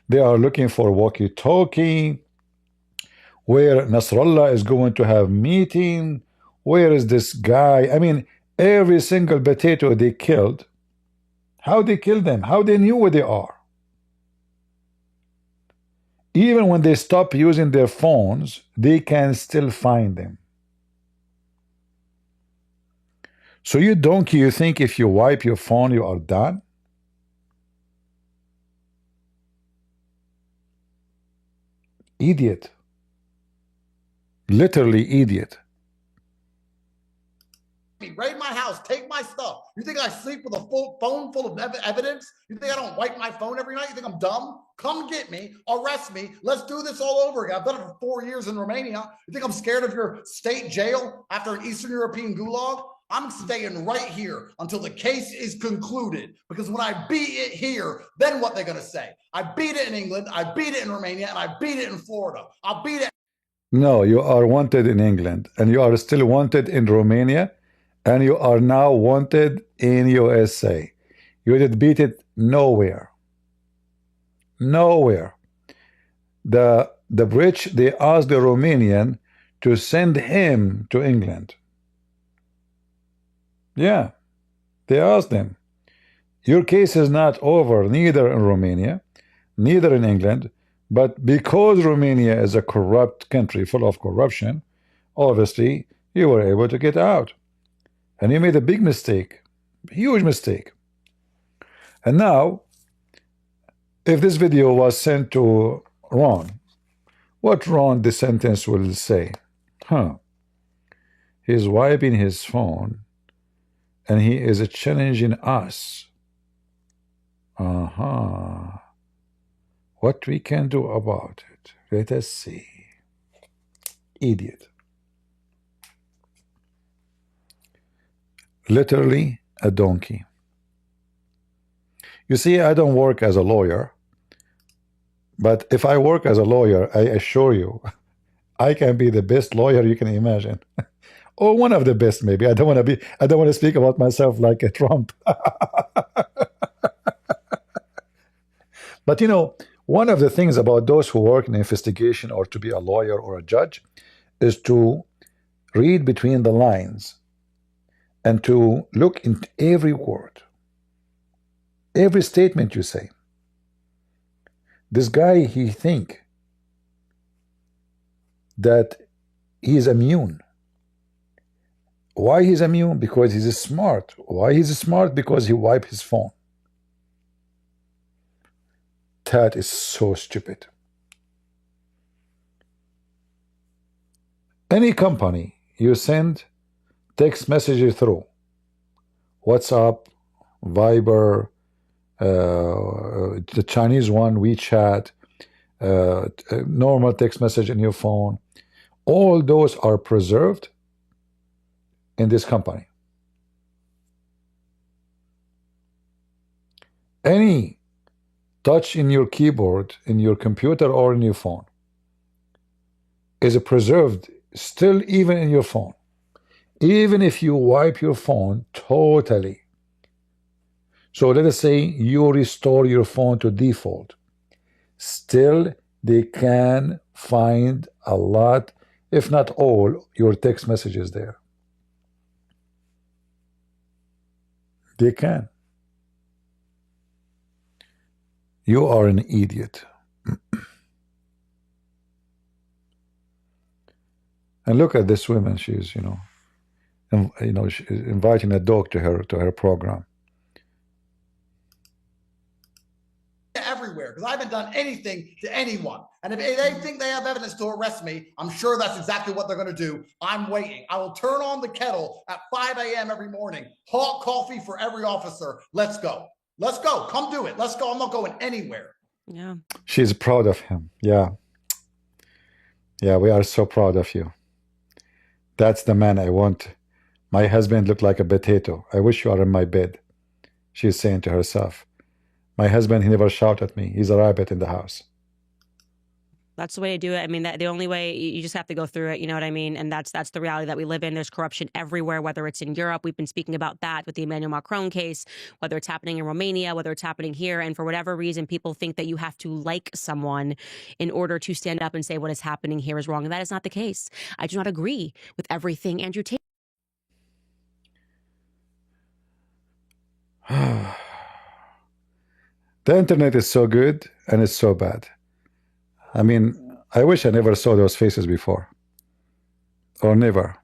They are looking for walkie-talkie. Where Nasrallah is going to have meeting. Where is this guy? I mean, every single potato they killed. How they killed them? How they knew where they are? Even when they stop using their phones, they can still find them. So you donkey, you think if you wipe your phone, you are done? Idiot. Literally idiot. Raid my house, take my stuff. You think I sleep with a full phone full of evidence? You think I don't wipe my phone every night? You think I'm dumb? Come get me, arrest me. Let's do this all over again. I've done it for 4 years in Romania. You think I'm scared of your state jail after an Eastern European gulag? I'm staying right here until the case is concluded. Because when I beat it here, then what they're going to say? I beat it in England, I beat it in Romania, and I beat it in Florida. I'll beat it. No, you are wanted in England, and you are still wanted in Romania, and you are now wanted in USA. You did beat it nowhere. Nowhere. The British, they asked the Romanian to send him to England. Yeah, they asked them. Your case is not over, neither in Romania, neither in England, but because Romania is a corrupt country full of corruption, obviously you were able to get out. And you made a big mistake, huge mistake. And now, if this video was sent to Ron, what Ron the sentence will say? He's wiping his phone and he is challenging us. What we can do about it? Let us see. Idiot. Literally a donkey. You see, I don't work as a lawyer, but if I work as a lawyer, I assure you, I can be the best lawyer you can imagine. Or one of the best, maybe. I don't want to speak about myself like a Trump. But you know, one of the things about those who work in investigation or to be a lawyer or a judge is to read between the lines and to look into every word, every statement you say. This guy, he think that he's immune. Why he's immune? Because he's smart. Why he's smart? Because he wiped his phone. That is so stupid. Any company you send text messages through, WhatsApp, Viber, the Chinese one, WeChat, normal text message in your phone, all those are preserved in this company. Any touch in your keyboard, in your computer or in your phone is preserved still even in your phone. Even if you wipe your phone totally. So let us say you restore your phone to default. Still, they can find a lot, if not all, your text messages there. They can. You are an idiot. And look at this woman. She's, she's inviting a dog to her program. Everywhere, because I haven't done anything to anyone. And if they think they have evidence to arrest me, I'm sure that's exactly what they're going to do. I'm waiting. I will turn on the kettle at 5 a.m. every morning. Hot coffee for every officer. Let's go. Let's go. Come do it. Let's go. I'm not going anywhere. Yeah. She's proud of him. Yeah. Yeah, we are so proud of you. That's the man I want. My husband looked like a potato. I wish you are in my bed. She's saying to herself. My husband, he never shouted at me. He's a rabbit in the house. That's the way to do it. I mean, that the only way you just have to go through it. You know what I mean? And that's the reality that we live in. There's corruption everywhere, whether it's in Europe. We've been speaking about that with the Emmanuel Macron case, whether it's happening in Romania, whether it's happening here. And for whatever reason, people think that you have to like someone in order to stand up and say what is happening here is wrong. And that is not the case. I do not agree with everything Andrew Tate. The internet is so good and it's so bad. I mean, I wish I never saw those faces before. Or never.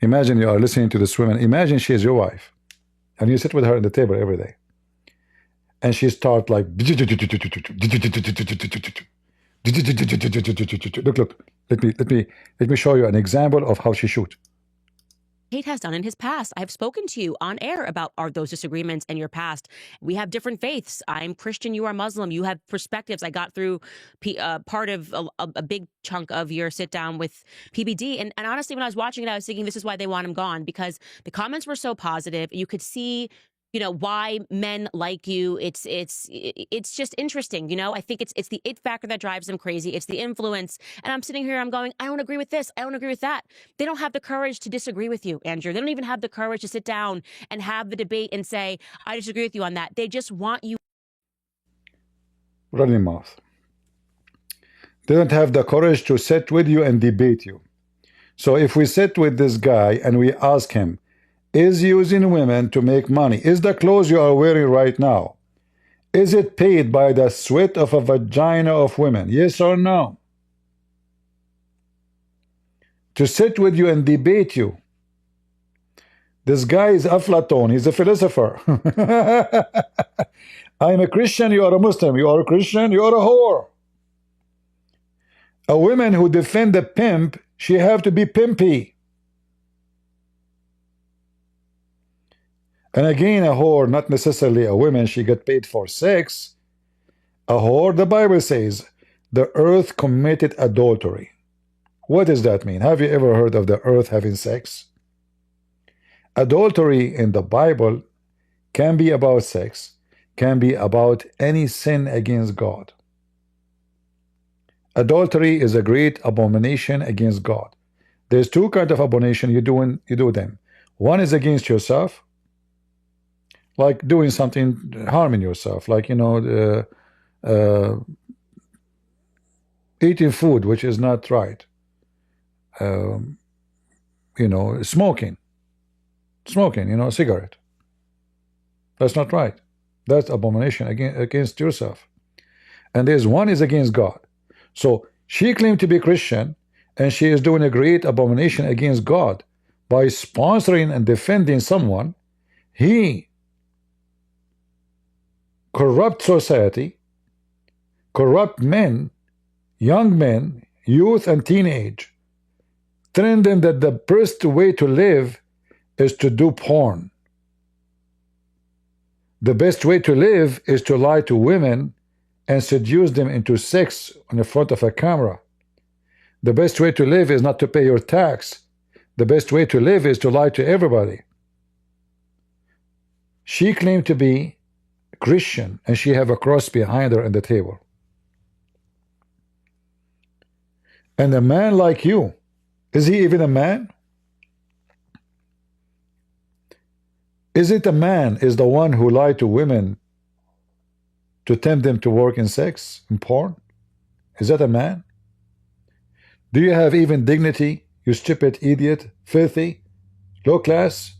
Imagine you are listening to this woman. Imagine she is your wife. And you sit with her at the table every day. And she starts like... Look. Let me show you an example of how she shoots. Tate has done in his past. I've spoken to you on air about those disagreements in your past. We have different faiths. I'm Christian, you are Muslim. You have perspectives. I got through part of a big chunk of your sit down with PBD. And honestly, when I was watching it, I was thinking this is why they want him gone, because the comments were so positive. You could see, you know, why men like you. It's just interesting. You know, I think it's the it factor that drives them crazy. It's the influence. And I'm sitting here, I'm going, I don't agree with this. I don't agree with that. They don't have the courage to disagree with you, Andrew. They don't even have the courage to sit down and have the debate and say, I disagree with you on that. They just want you. Running mouth. They don't have the courage to sit with you and debate you. So if we sit with this guy and we ask him, is using women to make money? Is the clothes you are wearing right now, is it paid by the sweat of a vagina of women? Yes or no? To sit with you and debate you. This guy is Aflaton. He's a philosopher. I'm a Christian, you are a Muslim. You are a Christian, you are a whore. A woman who defend the pimp, she have to be pimpy. And again, a whore, not necessarily a woman, she get paid for sex. A whore, the Bible says, the earth committed adultery. What does that mean? Have you ever heard of the earth having sex? Adultery in the Bible can be about sex, can be about any sin against God. Adultery is a great abomination against God. There's two kinds of abomination you do them. One is against yourself, like doing something, harming yourself, like, you know, eating food which is not right, you know, smoking, you know, cigarette. That's not right. That's abomination against yourself. And there's one is against God. So she claimed to be Christian, and she is doing a great abomination against God by sponsoring and defending someone. He corrupt society, corrupt men, young men, youth and teenage, telling them that the best way to live is to do porn. The best way to live is to lie to women and seduce them into sex in the front of a camera. The best way to live is not to pay your tax. The best way to live is to lie to everybody. She claimed to be Christian, and she have a cross behind her on the table. And a man like you, is he even a man? Is it a man is the one who lied to women to tempt them to work in sex, in porn? Is that a man? Do you have even dignity, you stupid idiot, filthy, low class,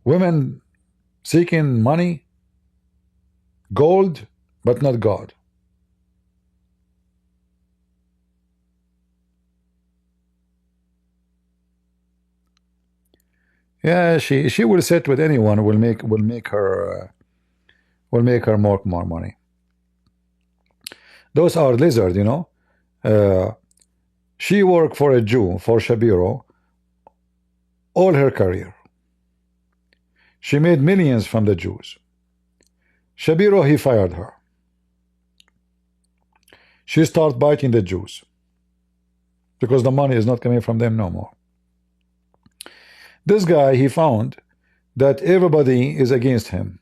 women seeking money, gold, but not God? Yeah, she will sit with anyone, will make her more money. Those are lizards, you know. She worked for a Jew, for Shabiro, all her career. She made millions from the Jews. Shabiro, he fired her. She started biting the Jews because the money is not coming from them no more. This guy, he found that everybody is against him.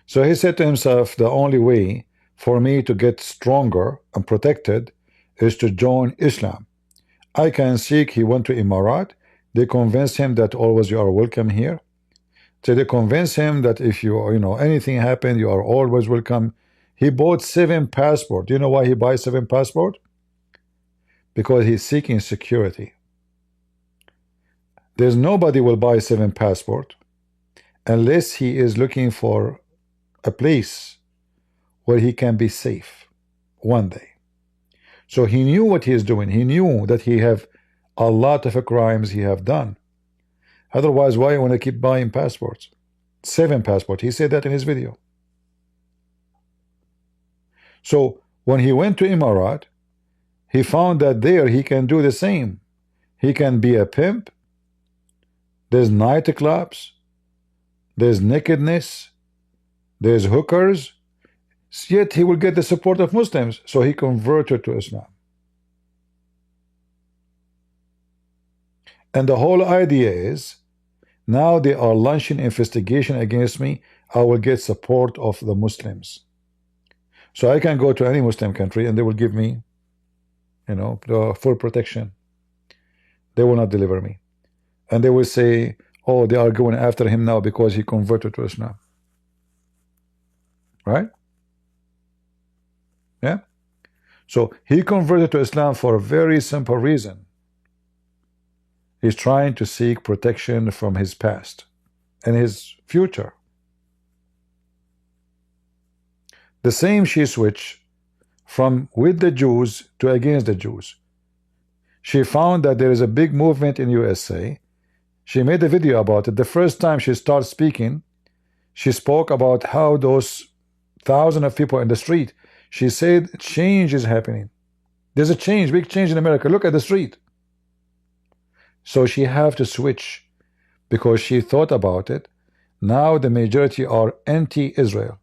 So he said to himself, the only way for me to get stronger and protected is to join Islam. I can seek. He went to Emirat. They convinced him that always you are welcome here. So they convinced him that if you know anything happened, you are always welcome. He bought 7 passports. Do you know why he buys 7 passports? Because he's seeking security. There's nobody will buy 7 passports unless he is looking for a place where he can be safe one day. So he knew what he is doing. He knew that he have a lot of crimes he have done. Otherwise, why you want to keep buying passports? 7 passports. He said that in his video. So when he went to Emirat, he found that there he can do the same. He can be a pimp. There's nightclubs. There's nakedness. There's hookers. Yet he will get the support of Muslims. So he converted to Islam. And the whole idea is, now they are launching investigation against me. I will get support of the Muslims. So I can go to any Muslim country and they will give me, you know, the full protection. They will not deliver me. And they will say, oh, they are going after him now because he converted to Islam. Right? Yeah? So he converted to Islam for a very simple reason. He's trying to seek protection from his past and his future. The same she switched from with the Jews to against the Jews. She found that there is a big movement in USA. She made a video about it. The first time she started speaking, she spoke about how those thousands of people in the street, she said change is happening. There's a change, big change in America. Look at the street. So she have to switch because she thought about it. Now the majority are anti-Israel.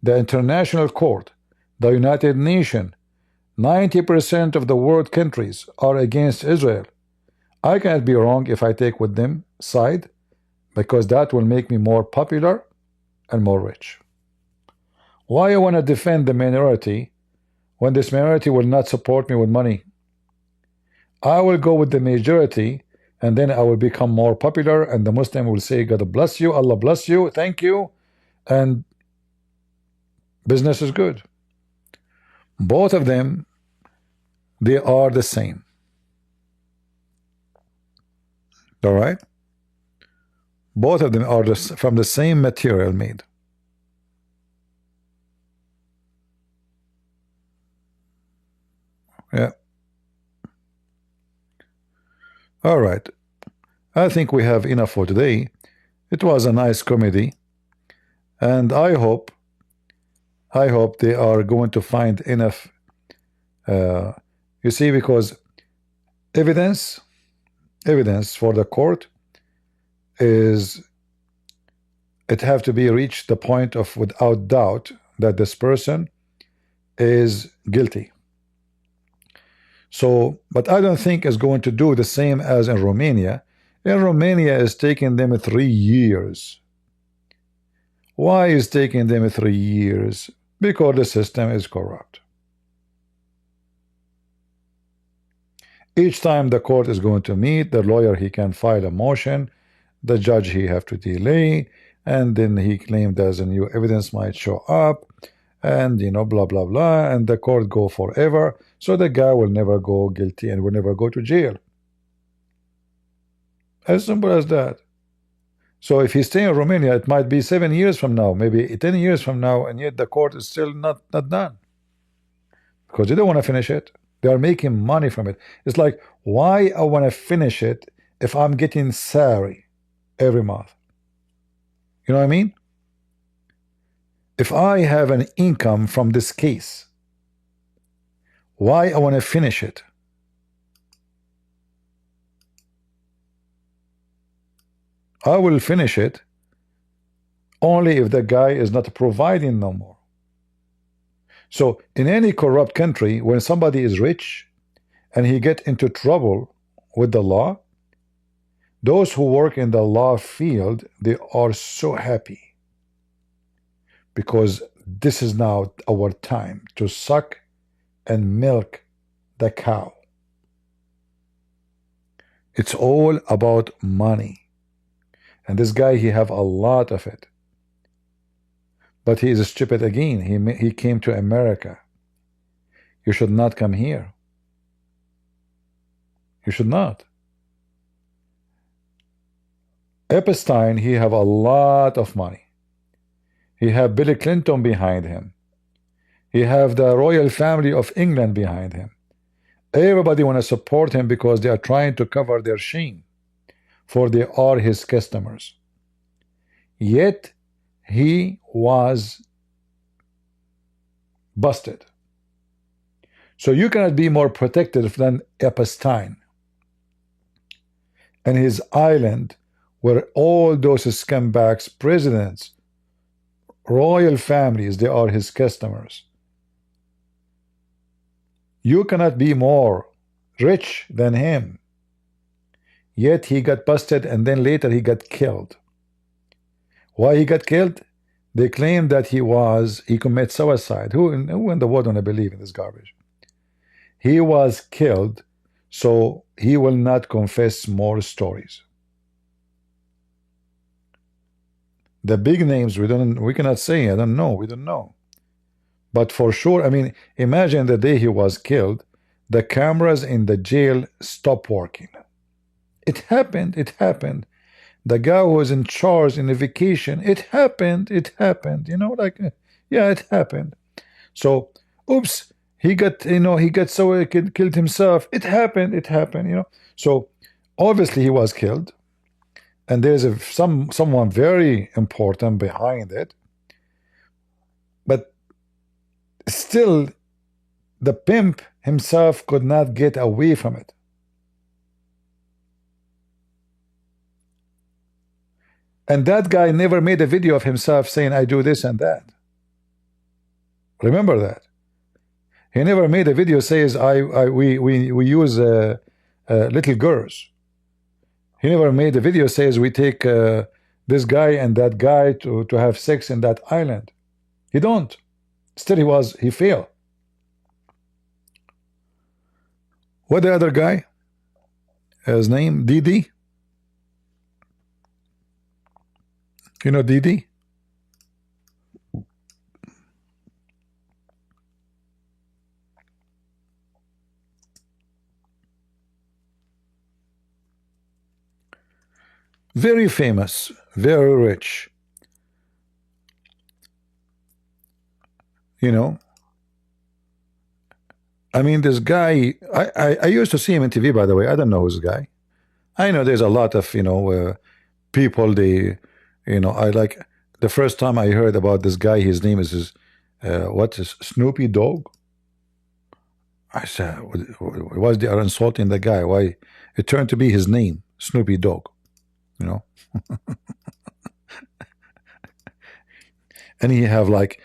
The International Court, the United Nations, 90% of the world countries are against Israel. I cannot be wrong if I take with them side, because that will make me more popular and more rich. Why I want to defend the minority when this minority will not support me with money? I will go with the majority and then I will become more popular and the Muslim will say, God bless you, Allah bless you, thank you, and business is good. Both of them, they are the same. All right? Both of them are from the same material made. Yeah. All right. I think we have enough for today. It was a nice comedy. And I hope they are going to find enough, you see, because evidence for the court is, it have to be reached the point of without doubt that this person is guilty. So, but I don't think it's going to do the same as in Romania. In Romania, it's taking them 3 years. Why is taking them 3 years? Because the system is corrupt. Each time the court is going to meet, the lawyer, he can file a motion, the judge, he have to delay, and then he claimed there's a new evidence might show up, and you know, blah blah blah, and the court go forever. So the guy will never go guilty and will never go to jail. As simple as that. So if he stay in Romania, it might be 7 years from now, maybe 10 years from now, and yet the court is still not done. Because they don't want to finish it. They are making money from it. It's like, why I want to finish it if I'm getting salary every month? You know what I mean? If I have an income from this case, why I want to finish it? I will finish it only if the guy is not providing no more. So in any corrupt country, when somebody is rich and he get into trouble with the law, those who work in the law field, they are so happy because this is now our time to suck and milk the cow. It's all about money. And this guy, he have a lot of it. But he is stupid again. He came to America. You should not come here. You should not. Epstein, he have a lot of money. He have Bill Clinton behind him. He have the royal family of England behind him. Everybody want to support him because they are trying to cover their shame, for they are his customers. Yet he was busted. So you cannot be more protected than Epstein and his island, where all those scumbags, presidents, royal families, they are his customers. You cannot be more rich than him. Yet he got busted, and then later he got killed. Why he got killed? They claim that he committed suicide. Who in the world want to believe in this garbage? He was killed, so he will not confess more stories. The big names we cannot say. I don't know. We don't know. But for sure, I mean, imagine the day he was killed, the cameras in the jail stopped working. It happened. It happened. The guy who was in charge in a vacation, it happened. It happened. You know, like, yeah, it happened. So, oops, he got, he got so killed himself. It happened. It happened. So, obviously, he was killed, and there's someone very important behind it. But still, the pimp himself could not get away from it. And that guy never made a video of himself saying, I do this and that. Remember that. He never made a video says, we use little girls. He never made a video says, we take this guy and that guy to have sex in that island. He don't. Still he failed. What the other guy? His name, Didi? You know Didi? Very famous, very rich. I mean, this guy, I used to see him on TV, by the way. I don't know who's the guy. I know there's a lot of, people, I like, the first time I heard about this guy, his name is, Snoopy Dog? I said, why they are insulting the guy? Why? It turned to be his name, Snoopy Dog, And he have like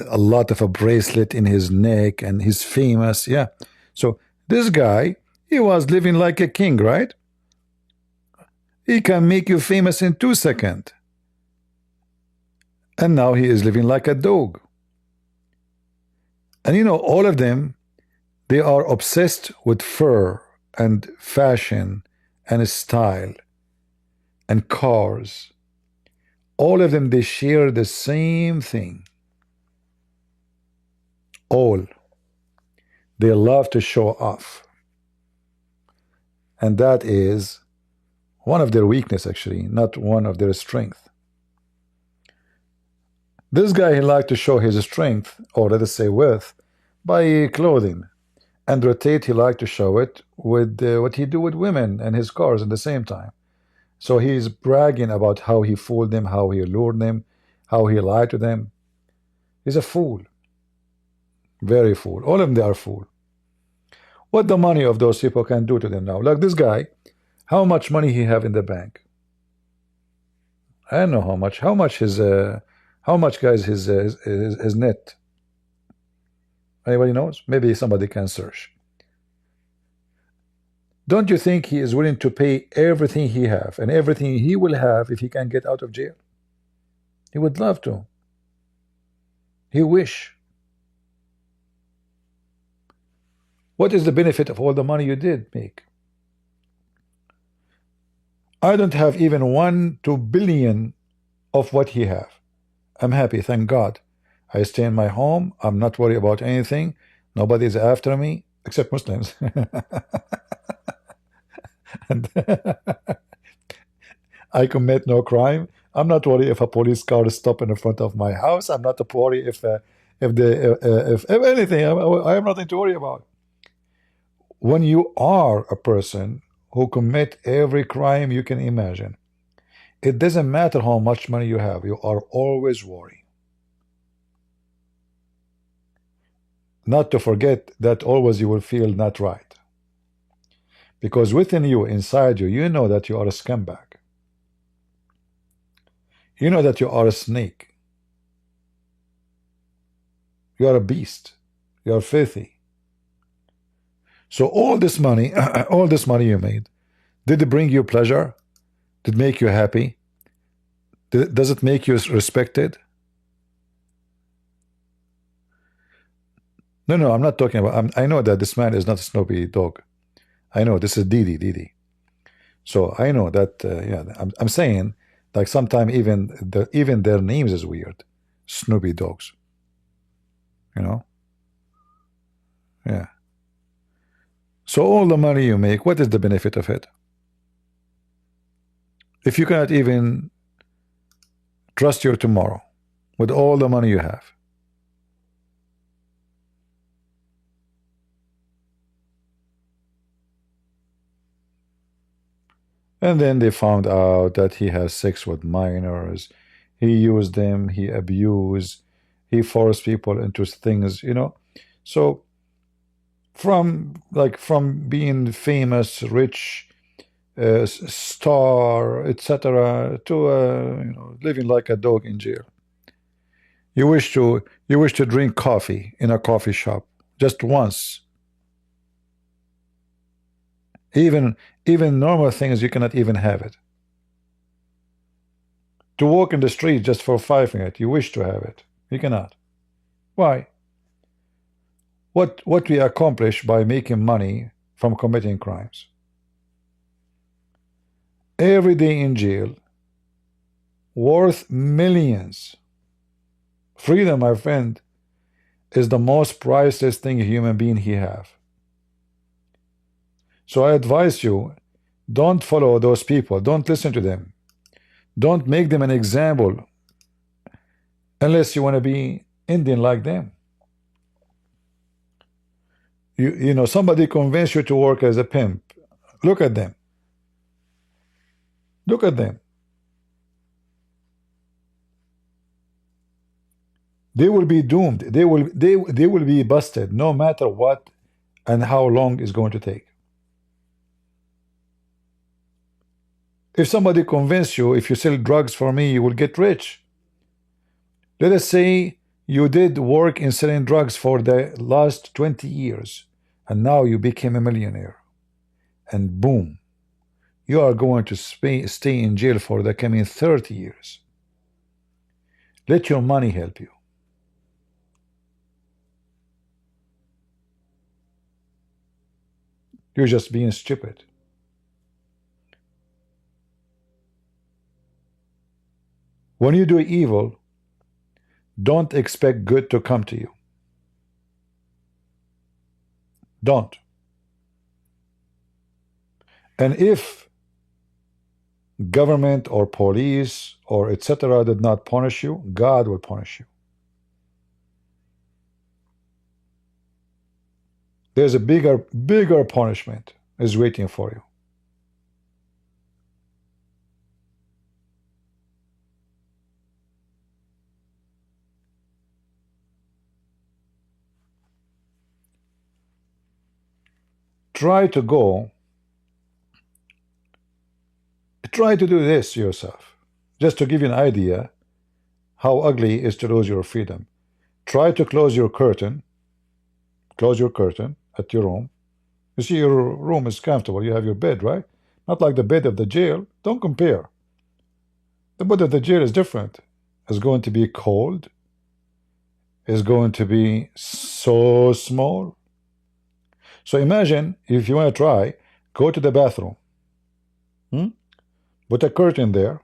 a lot of a bracelet in his neck, and he's famous, yeah. So this guy, he was living like a king, right? He can make you famous in 2 seconds. And now he is living like a dog. And all of them, they are obsessed with fur and fashion and style and cars. All of them, they share the same thing. All. They love to show off. And that is one of their weakness, actually, not one of their strength. This guy, he liked to show his strength, or let us say wealth, by clothing. Andrew Tate, he liked to show it with what he do with women and his cars at the same time. So he's bragging about how he fooled them, how he lured them, how he lied to them. He's a fool. Very fool. All of them, they are fool. What the money of those people can do to them now. Like this guy, how much money he have in the bank? I don't know how much. How much guys his net? Anybody knows? Maybe somebody can search. Don't you think he is willing to pay everything he have and everything he will have if he can get out of jail? He would love to. He wish. What is the benefit of all the money you did make? I don't have even 1 to 2 billion of what he have. I'm happy, thank God. I stay in my home. I'm not worried about anything. Nobody's after me except Muslims. And I commit no crime. I'm not worried if a police car is stopping in front of my house. I'm not worried if anything. I have nothing to worry about. When you are a person who commit every crime you can imagine, it doesn't matter how much money you have. You are always worried. Not to forget that always you will feel not right. Because within you, inside you, you know that you are a scumbag. You know that you are a snake. You are a beast. You are filthy. So all this money, all this money you made, did it bring you pleasure? Did it make you happy? Does it make you respected? No, I'm not talking about. I know that this man is not a Snoopy dog. I know this is Didi. So I know that. Yeah, I'm saying like sometimes even their names is weird. Snoopy dogs. You know. Yeah. So all the money you make, what is the benefit of it? If you cannot even trust your tomorrow with all the money you have. And then they found out that he has sex with minors. He used them, he abused, he forced people into things, you know. So from being famous, rich, star, etc., to living like a dog in jail. You wish to drink coffee in a coffee shop just once. Even normal things you cannot even have it. To walk in the street just for 5 minutes, you wish to have it. You cannot. Why? What we accomplish by making money from committing crimes? Every day in jail, worth millions. Freedom, my friend, is the most priceless thing a human being he have. So I advise you, don't follow those people. Don't listen to them. Don't make them an example unless you want to be Indian like them. You know, somebody convinced you to work as a pimp. Look at them. Look at them. They will be doomed. They will be busted no matter what and how long it's going to take. If somebody convinces you, if you sell drugs for me, you will get rich. Let us say you did work in selling drugs for the last 20 years, and now you became a millionaire. And boom, you are going to stay in jail for the coming 30 years. Let your money help you. You're just being stupid. When you do evil, don't expect good to come to you. Don't. And if government or police or etc. did not punish you, God will punish you. There's a bigger punishment is waiting for you. Try to do this yourself, just to give you an idea how ugly it is to lose your freedom. Try to close your curtain at your room. You see, your room is comfortable. You have your bed, right? Not like the bed of the jail. Don't compare. The bed of the jail is different. It's going to be cold. is going to be so small. So imagine if you want to try, go to the bathroom, put a curtain there,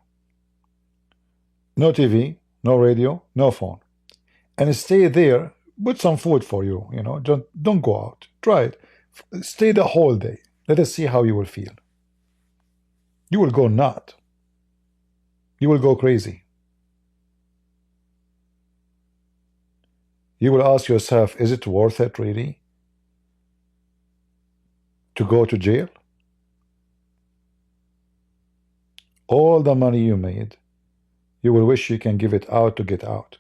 no TV, no radio, no phone, and stay there. Put some food for you, don't go out. Try it. Stay the whole day. Let us see how you will feel. You will go nut. You will go crazy. You will ask yourself, is it worth it really to go to jail? All the money you made, you will wish you can give it out to get out.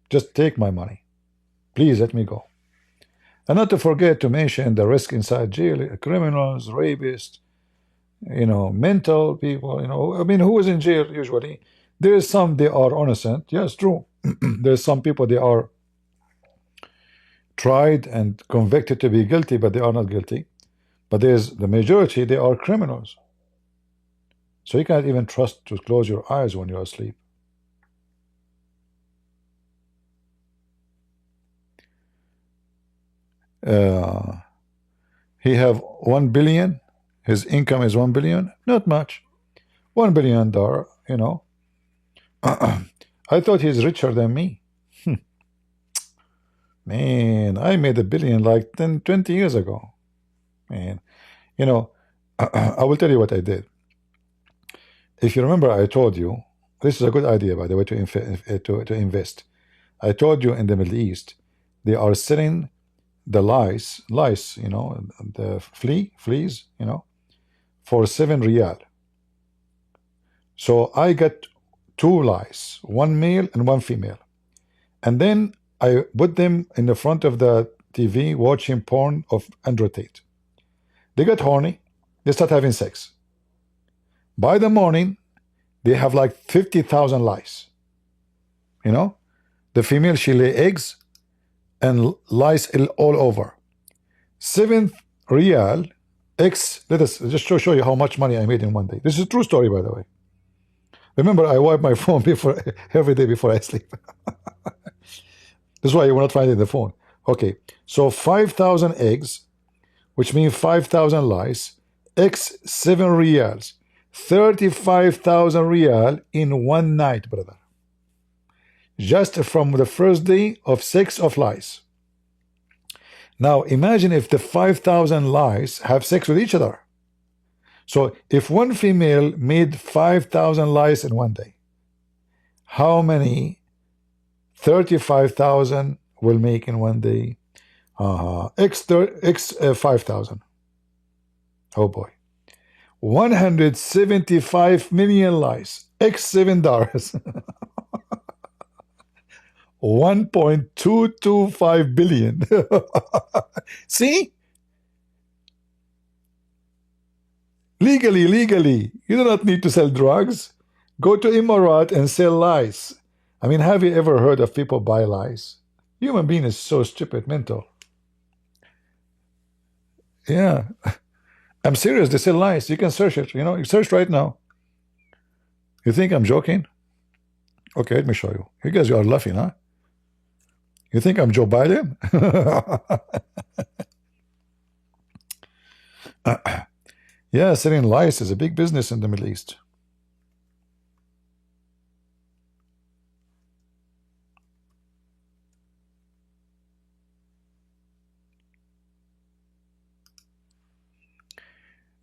Just take my money. Please let me go. And not to forget to mention the risk inside jail, criminals, rapists, mental people, I mean, who is in jail usually? There is some, they are innocent. Yes, true. There's some people, they are tried and convicted to be guilty, but they are not guilty. But there's the majority, they are criminals. So you can't even trust to close your eyes when you're asleep. He have 1 billion. His income is 1 billion. Not much. $1 billion, I thought he's richer than me. Man, I made $1 billion like 10, 20 years ago. Man, I will tell you what I did. If you remember, I told you, this is a good idea, by the way, to invest. I told you in the Middle East, they are selling the lice, the fleas, for 7 riyal. So I got 2 lice, 1 male and 1 female. And then I put them in the front of the TV watching porn of Andrew Tate. They get horny. They start having sex. By the morning, they have like 50,000 lice. The female, she lay eggs and lice all over. 7 riyal X. Let us just show you how much money I made in one day. This is a true story, by the way. Remember, I wipe my phone every day before I sleep. That's why you will not find it in the phone. Okay, so 5,000 eggs, which means 5,000 lice, X 7 riyals, 35,000 riyal in one night, brother. Just from the first day of sex of lice. Now imagine if the 5,000 lice have sex with each other. So if one female made 5,000 lice in one day, how many 35,000 will make in one day? X 5,000. Oh boy. 175 million lice. X $7. 1.225 billion. See? Legally. You do not need to sell drugs. Go to Emirat and sell lice. I mean, have you ever heard of people buy lice? Human being is so stupid, mental. Yeah. I'm serious. They sell lice. You can search it. You search right now. You think I'm joking? Okay, let me show you. You guys are laughing, huh? You think I'm Joe Biden? Yeah, selling lice is a big business in the Middle East.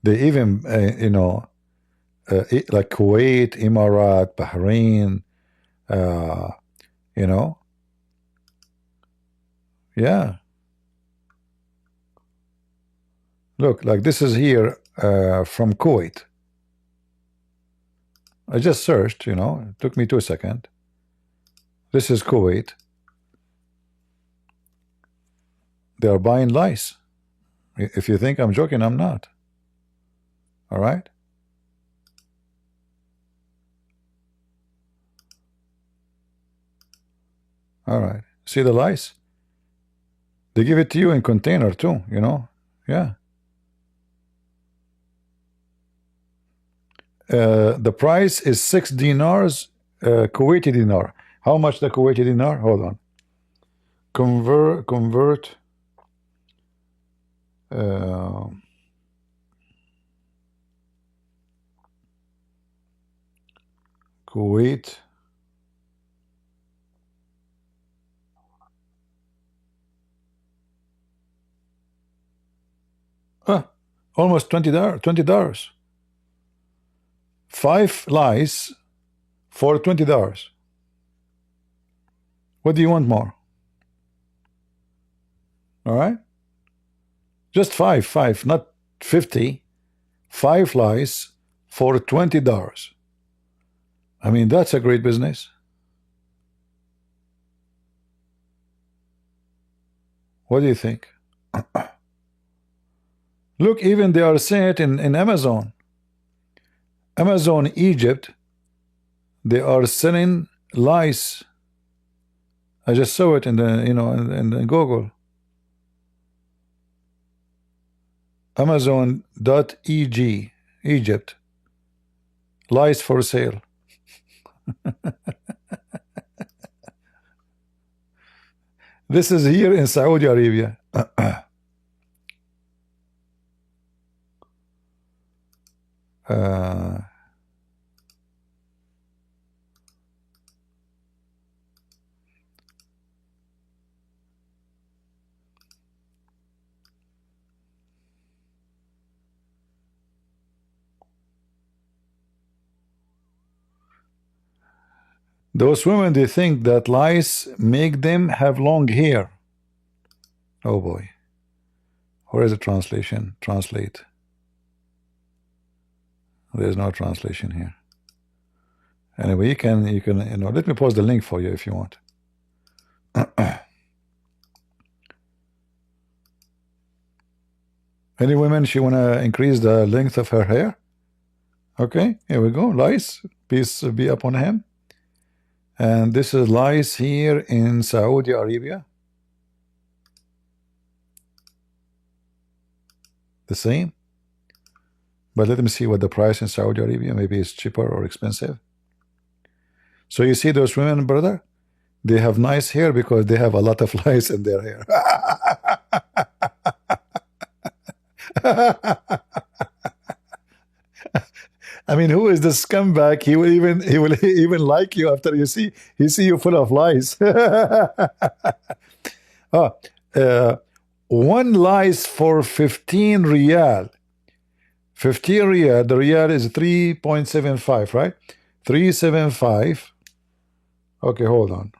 They even, like Kuwait, Emirat, Bahrain, yeah. Look, like this is here from Kuwait. I just searched, it took me 2 seconds. This is Kuwait. They are buying lice. If you think I'm joking, I'm not. All right? All right. See the lice? They give it to you in container too, Yeah. The price is 6 dinars, Kuwaiti dinar. How much the Kuwaiti dinar? Hold on. convert uh, Kuwait almost $20. 5 lies for $20. What do you want more? All right, just five, not 50. 5 lies for $20. I mean, that's a great business. What do you think? Look, even they are saying it in Amazon. Amazon Egypt, they are selling lice. I just saw it in the in Google. Amazon.eg Egypt, lice for sale. This is here in Saudi Arabia. Those women, they think that lice make them have long hair. Oh boy. Where is the translation? Translate. There's no translation here. Anyway, you can let me post the link for you if you want. Any women, she wanna increase the length of her hair? Okay, here we go. Lice, peace be upon him. And this is lice here in Saudi Arabia. The same. But let me see what the price in Saudi Arabia. Maybe it's cheaper or expensive. So you see those women, brother, they have nice hair because they have a lot of lice in their hair. I mean, who is the scumbag? He will even like you after he see you full of lies. One lice for 15 riyal. 15 riyal. The riyal is 3.75, right? 375. Okay, hold on.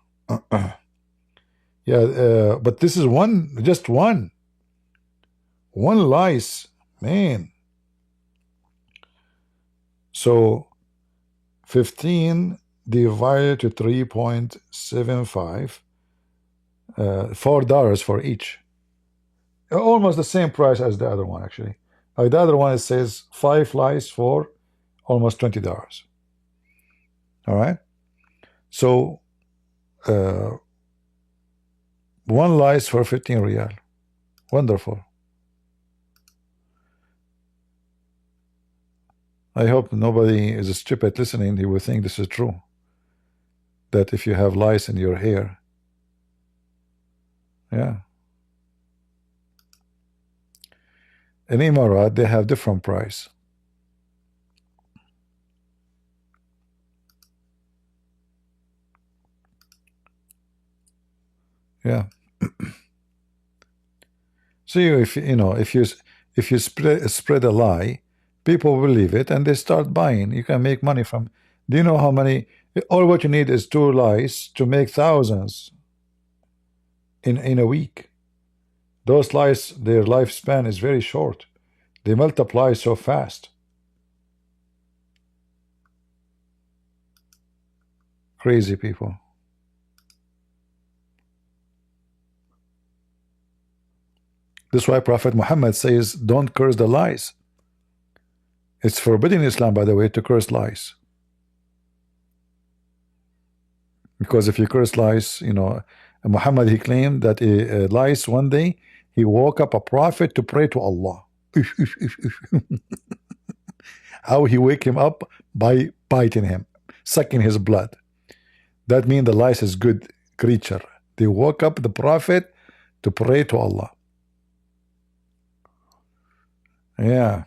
Yeah, but this is just one lice, man. So 15 divided to 3.75, $4 for each. Almost the same price as the other one, actually. Like the other one, it says 5 lice for almost $20. All right. So one lice for 15 riyal. Wonderful. I hope nobody is stupid listening. He will think this is true. That if you have lice in your hair, yeah. In Emirat, they have different price. Yeah. See, if you spread a lie, people believe it and they start buying. You can make money from. Do you know how many? All what you need is 2 lies to make thousands in a week. Those lies, their lifespan is very short. They multiply so fast. Crazy people. That's why Prophet Muhammad says, don't curse the lies. It's forbidden in Islam, by the way, to curse lies. Because if you curse lies, Muhammad, he claimed that lies one day, he woke up a prophet to pray to Allah. How he wake him up? By biting him, sucking his blood. That means the lice is good creature. They woke up the Prophet to pray to Allah. Yeah.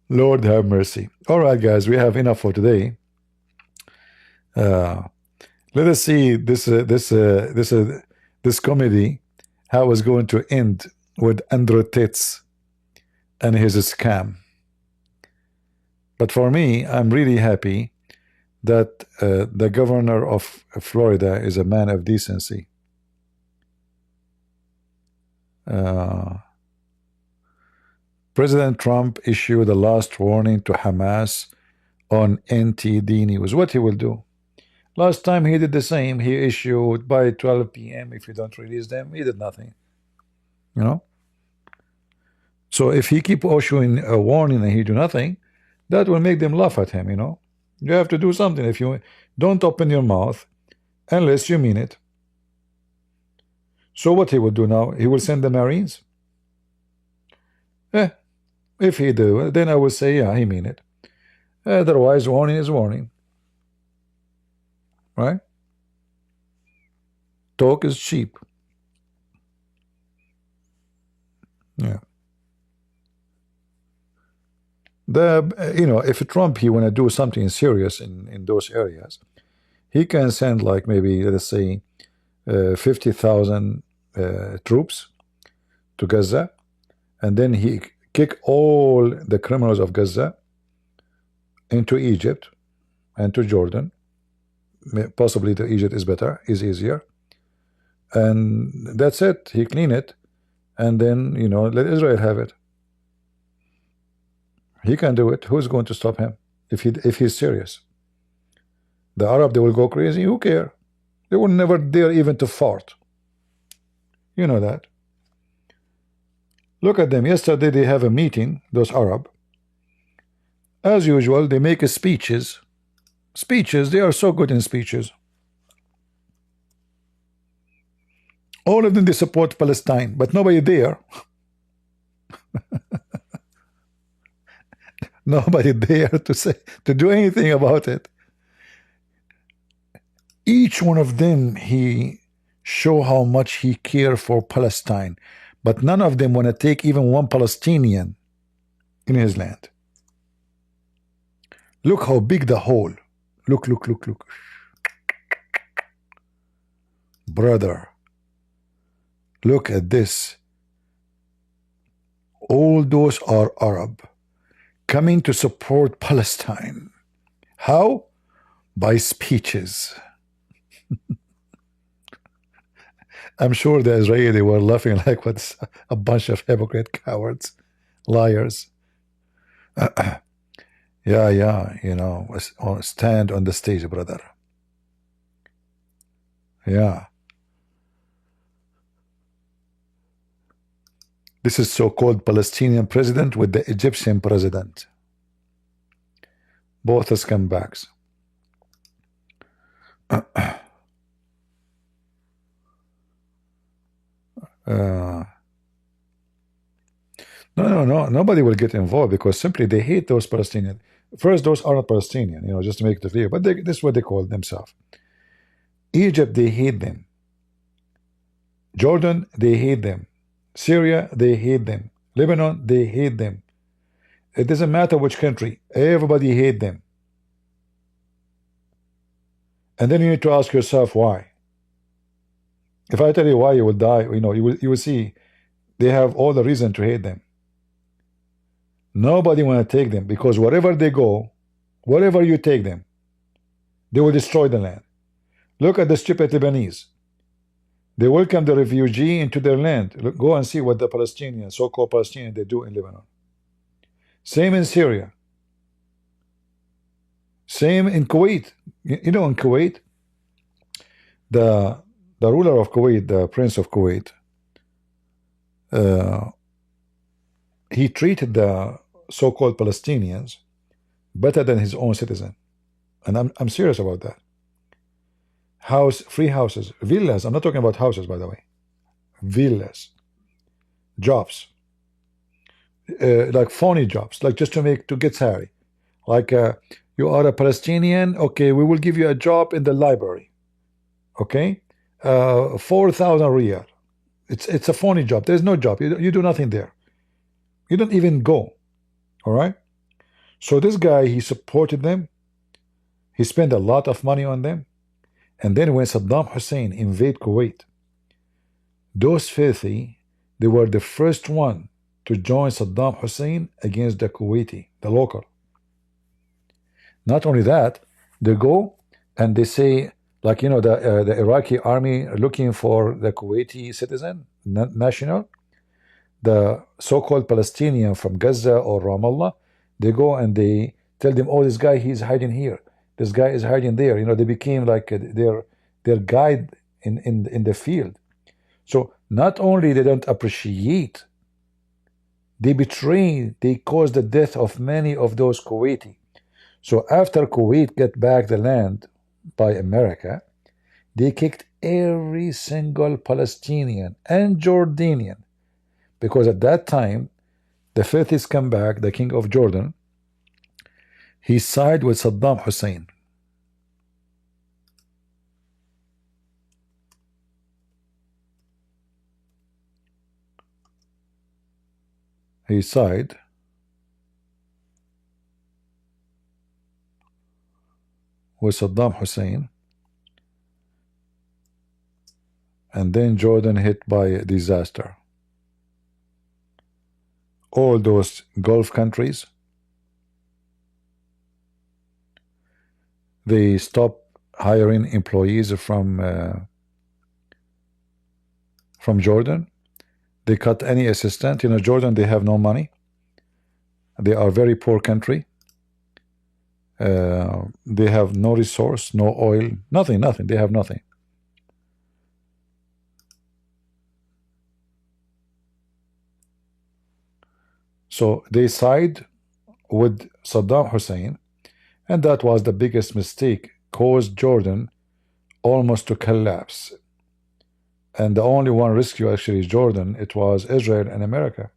Lord have mercy. All right, guys, we have enough for today. Let us see this comedy, how it's going to end with Andrew Tate and his scam. But for me, I'm really happy that the governor of Florida is a man of decency. President Trump issued a last warning to Hamas on NTD News. What he will do? Last time he did the same. He issued by 12 p.m. if you don't release them, he did nothing. You know? So if he keep issuing a warning and he do nothing, that will make them laugh at him, you know? You have to do something. If you don't open your mouth unless you mean it. So what he will do now? He will send the Marines? If he do, then I will say, yeah, he mean it. Otherwise, warning is warning. Right? Talk is cheap. Yeah. If Trump he want to do something serious in those areas, he can send like maybe let's say 50,000 troops to Gaza, and then he kick all the criminals of Gaza into Egypt and to Jordan. Possibly the Egypt is better, is easier, and that's it. He clean it, and then let Israel have it. He can do it. Who's going to stop him if he's serious? The Arab, they will go crazy. Who care? They will never dare even to fart. You know that. Look at them. Yesterday they have a meeting, those Arab. As usual, they make speeches. Speeches, they are so good in speeches. All of them, they support Palestine, but nobody there. Nobody there to do anything about it. Each one of them, he show how much he care for Palestine, but none of them want to take even one Palestinian in his land. Look how big the hole. Look. Brother, look at this. All those are Arab coming to support Palestine. How? By speeches. I'm sure the Israeli were laughing like what's a bunch of hypocrite cowards, liars. Yeah, stand on the stage, brother. Yeah. This is so-called Palestinian president with the Egyptian president. Both are scumbags. No, nobody will get involved because simply they hate those Palestinians. First, those are not Palestinian, just to make it clear, but this is what they call themselves. Egypt, they hate them. Jordan, they hate them. Syria, they hate them. Lebanon, they hate them. It doesn't matter which country. Everybody hate them. And then you need to ask yourself why. If I tell you why, you will die. You will see they have all the reason to hate them. Nobody want to take them because wherever they go, wherever you take them, they will destroy the land. Look at the stupid Lebanese. They welcome the refugee into their land. Look, go and see what the Palestinians, so-called Palestinians, they do in Lebanon. Same in Syria. Same in Kuwait. In Kuwait, the ruler of Kuwait, the Prince of Kuwait, he treated the so-called Palestinians better than his own citizen. And I'm serious about that. Free houses, villas. I'm not talking about houses, by the way. Villas, jobs, like phony jobs, like just to get salary, like You are a Palestinian. Okay, we will give you a job in the library. Okay, 4,000 riyal. It's a phony job. There's no job. You do nothing there. You don't even go. All right. So this guy, he supported them. He spent a lot of money on them. And then when Saddam Hussein invaded Kuwait, those filthy, they were the first one to join Saddam Hussein against the Kuwaiti, the local. Not only that, they go and they say, like, you know, the Iraqi army looking for the Kuwaiti citizen, national, the so-called Palestinian from Gaza or Ramallah, they go and they tell them, oh, this guy, he's hiding here. This guy is hiding there. You know, they became like their guide in the field. So not only they don't appreciate, they betray, they cause the death of many of those Kuwaiti. So after Kuwait get back the land by America, they kicked every single Palestinian and Jordanian, because at that time, the filthies come back, the king of Jordan, he sided with Saddam Hussein. He sided with Saddam Hussein, and then Jordan hit by a disaster. All those Gulf countries, they stopped hiring employees from Jordan. They cut any assistant. You know, Jordan, they have no money. They are a very poor country. They have no resource, no oil, nothing. They have nothing. So they side with Saddam Hussein, and that was the biggest mistake, caused Jordan almost to collapse. And the only one rescue actually Jordan, it was Israel and America.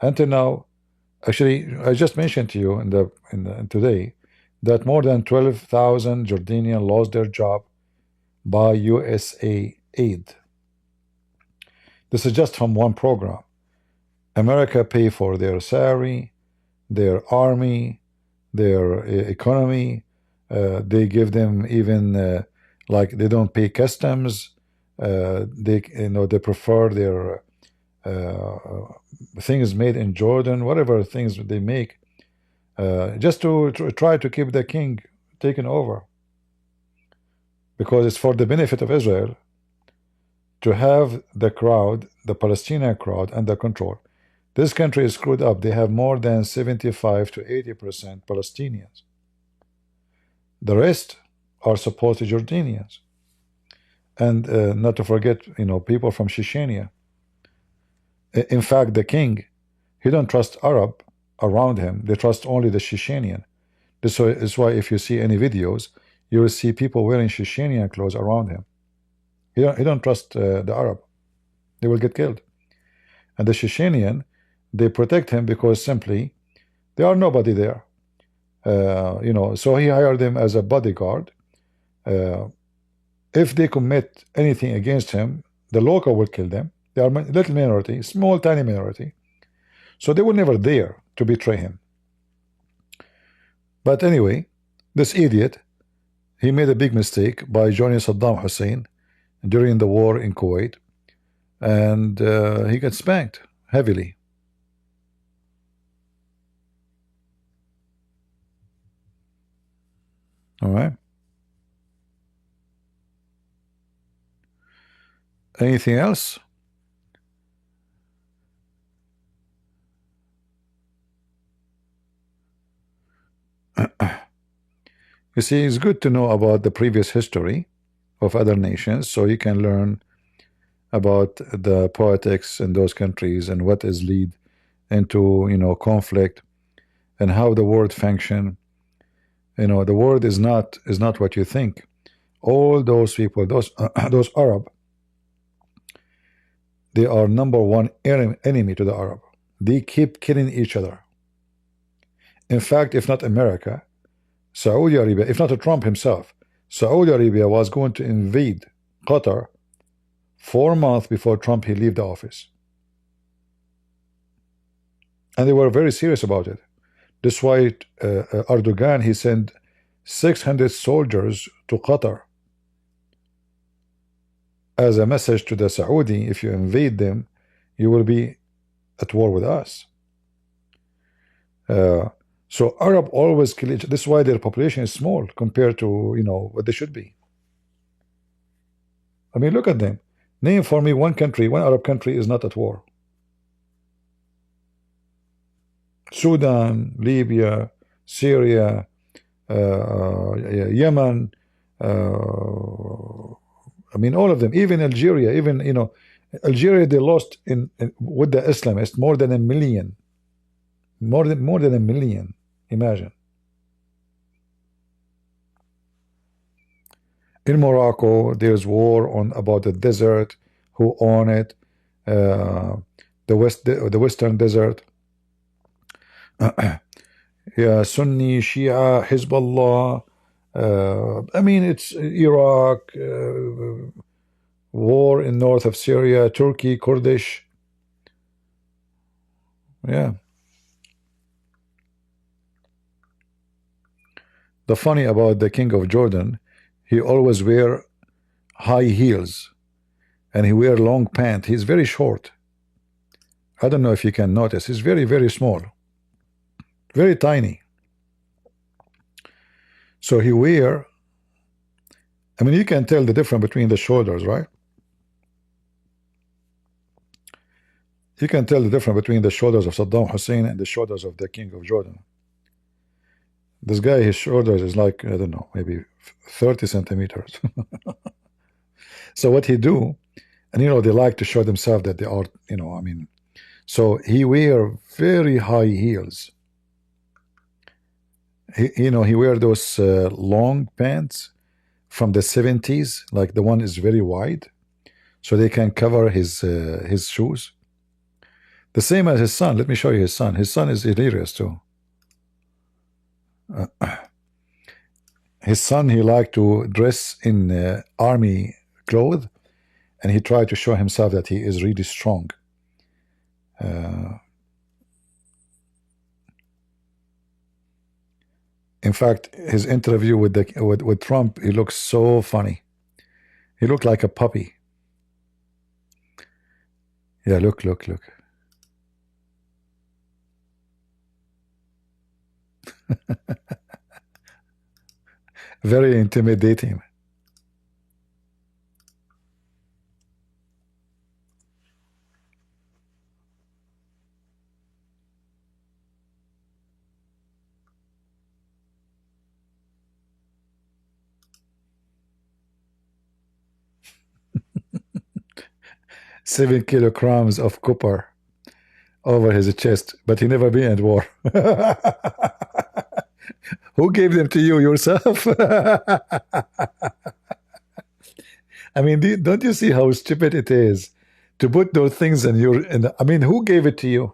Until now, actually, I just mentioned to you in today that more than 12,000 Jordanians lost their job by USA aid. This is just from one program. America pay for their salary, their army, their economy. They give them even like they don't pay customs. They they prefer their things made in Jordan, whatever things they make, just to try to keep the king taken over, because it's for the benefit of Israel to have the crowd, the Palestinian crowd, under control. This country is screwed up. They have more than 75 to 80% Palestinians. The rest are supposed to Jordanians. And not to forget, people from Chechnya. In fact, the king, he don't trust Arab around him. They trust only the Chechenian. This is why if you see any videos, you will see people wearing Chechenian clothes around him. He don't trust the Arab. They will get killed. And the Chechenian, they protect him because simply there are nobody there. So he hired them as a bodyguard. If they commit anything against him, the local will kill them. They are a little minority, small, tiny minority. So they will never dare to betray him. But anyway, this idiot, he made a big mistake by joining Saddam Hussein during the war in Kuwait. And he got spanked heavily. All right. Anything else? You see, it's good to know about the previous history of other nations, so you can learn about the politics in those countries and what is lead into conflict and how the world function. The world is not what you think. All those people, those Arab, they are number one enemy to the Arab. They keep killing each other. In fact, if not America, Saudi Arabia, if not Trump himself, Saudi Arabia was going to invade Qatar 4 months before Trump he leave the office. And they were very serious about it. That's why Erdogan, he sent 600 soldiers to Qatar as a message to the Saudi, if you invade them, you will be at war with us. So Arab always kill each. This is why their population is small compared to, you know, what they should be. I mean, look at them. Name for me one country, one Arab country is not at war. Sudan, Libya, Syria, Yemen, I mean, all of them, even Algeria, even, you know, Algeria, they lost with the Islamists more than 1 million. More than 1 million. Imagine. In Morocco, there's war on about the desert, who own it, the Western Desert. Yeah, Sunni, Shia, Hezbollah. I mean, it's Iraq, war in north of Syria, Turkey, Kurdish. Yeah. The funny about the king of Jordan, he always wear high heels and he wear long pants. He's very short. I don't know if you can notice. He's very, very small. Very tiny. So he wear, I mean, you can tell the difference between the shoulders, right? You can tell the difference between the shoulders of Saddam Hussein and the shoulders of the king of Jordan. This guy, his shoulders is like, I don't know, maybe 30 centimeters. So what he do, and you know, they like to show themselves that they are, you know, I mean, so he wear very high heels. You know, he wear those long pants from the 70s, like the one is very wide, so they can cover his shoes. The same as his son. Let me show you his son. His son is hilarious too. His son, he liked to dress in army clothes, and he tried to show himself that he is really strong. In fact, his interview with Trump, he looks so funny. He looked like a puppy. Yeah, look. Very intimidating. Seven kilograms of copper over his chest, but he never been at war. Who gave them to you, yourself? I mean, don't you see how stupid it is to put those things in your? I mean, who gave it to you?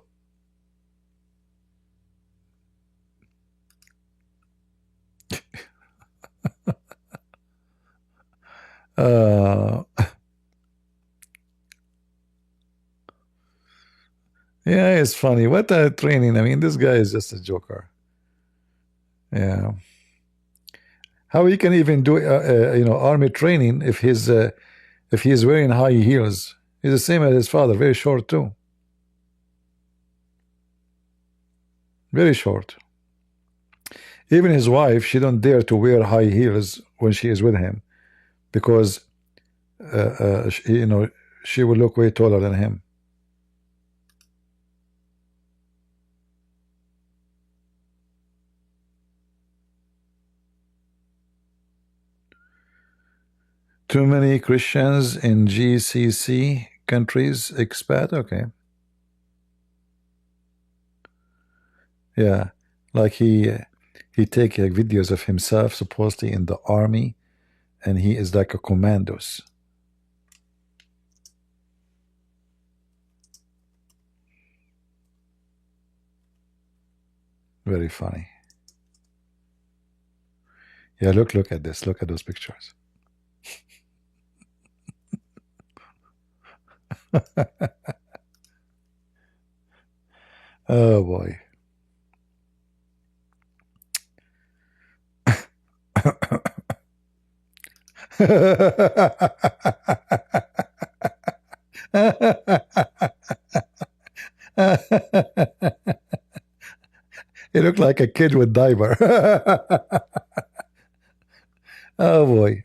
Yeah, it's funny. What a training. I mean, this guy is just a joker. Yeah. How he can even do you know, army training if he's wearing high heels? He's the same as his father, very short too. Very short. Even his wife, she don't dare to wear high heels when she is with him, because you know, she will look way taller than him. Too many Christians in GCC countries, expat, okay. Yeah, like he take like videos of himself supposedly in the army, and he is like a commandos. Very funny. Yeah, look at this. Look at those pictures. Oh boy. He looked like a kid with diaper. Oh boy.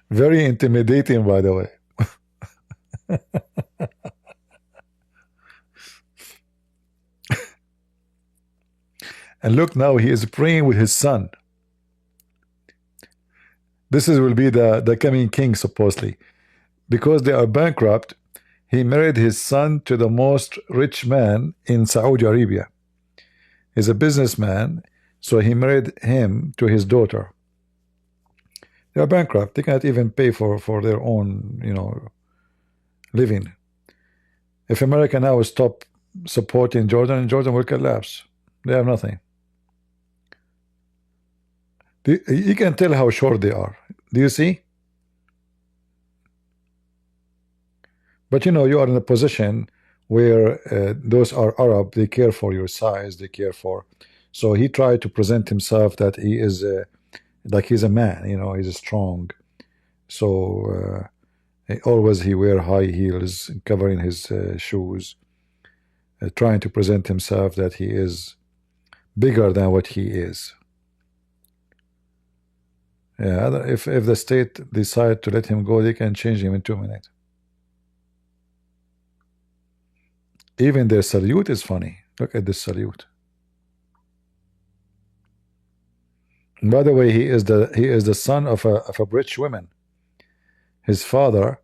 Very intimidating, by the way. And look now, he is praying with his son. This will be the coming king, supposedly. Because they are bankrupt, he married his son to the most rich man in Saudi Arabia. He's a businessman, so he married him to his daughter. They are bankrupt. They cannot even pay for their own, living. If America now stop supporting Jordan, Jordan will collapse. They have nothing. You can tell how short they are. Do you see? But you are in a position where those are Arab. They care for your size. They care for. So he tried to present himself that he is like he's a man. He's strong. So always he wear high heels, covering his shoes, trying to present himself that he is bigger than what he is. Yeah, if the state decide to let him go, they can change him in 2 minutes. Even their salute is funny. Look at this salute. And by the way, he is the son of a rich woman. His father,